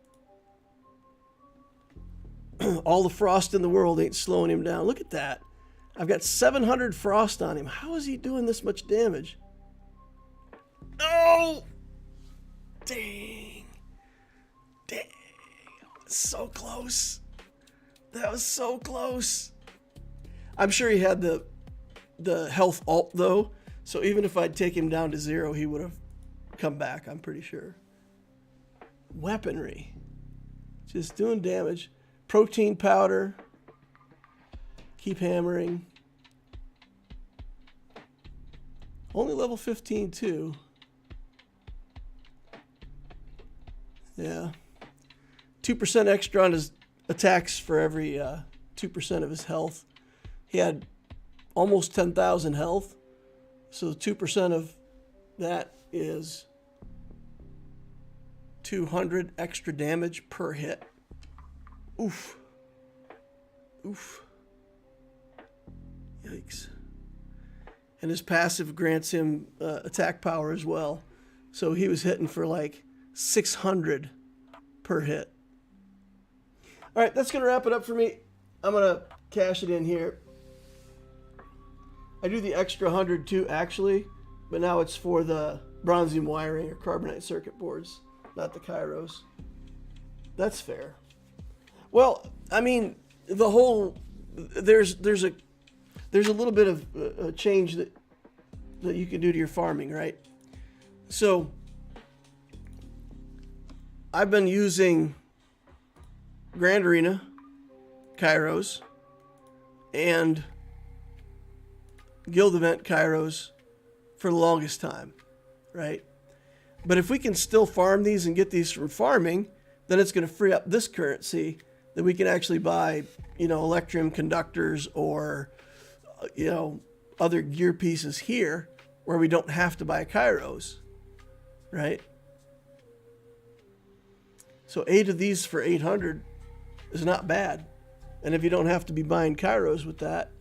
All the frost in the world ain't slowing him down. Look at that. I've got 700 frost on him. How is he doing this much damage? Oh! Dang. Dang. So close. That was so close. I'm sure he had the health alt, though. So even if I'd take him down to 0, he would have come back, I'm pretty sure. Weaponry. Just doing damage. Protein powder. Keep hammering. Only level 15 too. Yeah. 2% extra on his attacks for every 2% of his health. He had almost 10,000 health. So 2% of that is 200 extra damage per hit. Oof. Oof. Yikes. And his passive grants him attack power as well. So he was hitting for like 600 per hit. All right, that's going to wrap it up for me. I'm going to cash it in here. I do the extra 100 too, actually, but now it's for the bronzium wiring or carbonite circuit boards, not the Kairos. That's fair. Well, I mean, the whole there's a little bit of a change that you can do to your farming, right? So I've been using Grand Arena, Kairos, and Guild Event Kairos for the longest time, right? But if we can still farm these and get these from farming, then it's going to free up this currency that we can actually buy, Electrum conductors or, other gear pieces here where we don't have to buy Kairos, right? So 8 of these for 800 is not bad. And if you don't have to be buying Kairos with that,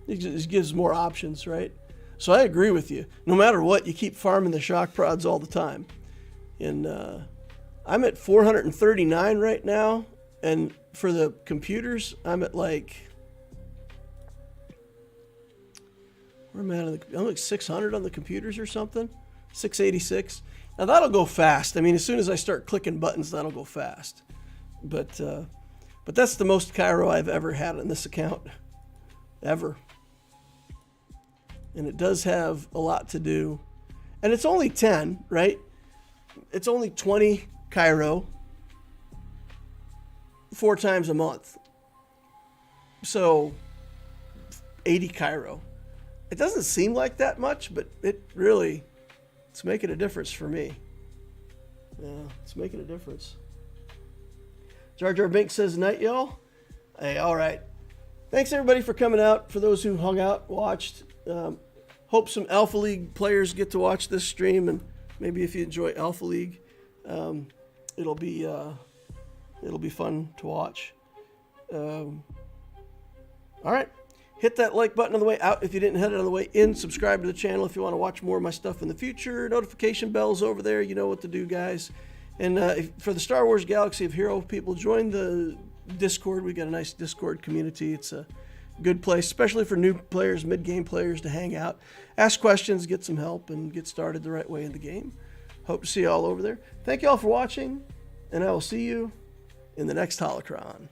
it just gives more options, right? So I agree with you. No matter what, you keep farming the shock prods all the time. And I'm at 439 right now. And for the computers, I'm at like... Where am I at? I'm like 600 on the computers or something. 686. Now that'll go fast. I mean, as soon as I start clicking buttons, that'll go fast. But that's the most Cairo I've ever had on this account. Ever. And it does have a lot to do. And it's only 10, right? It's only 20 Cairo 4 times a month. So 80 Cairo. It doesn't seem like that much, but it's making a difference for me. Yeah, it's making a difference. Jar Jar Binks says, night, y'all. Hey, all right. Thanks, everybody, for coming out. For those who hung out, watched. Hope some Alpha League players get to watch this stream, and maybe if you enjoy Alpha League, it'll be fun to watch. All right. Hit that like button on the way out if you didn't hit it on the way in. Subscribe to the channel if you want to watch more of my stuff in the future. Notification bells over there. You know what to do, guys. And for the Star Wars Galaxy of Hero people, join the Discord. We got a nice Discord community. It's Good place, especially for new players, mid-game players to hang out, ask questions, get some help, and get started the right way in the game. Hope to see you all over there. Thank you all for watching, and I will see you in the next Holocron.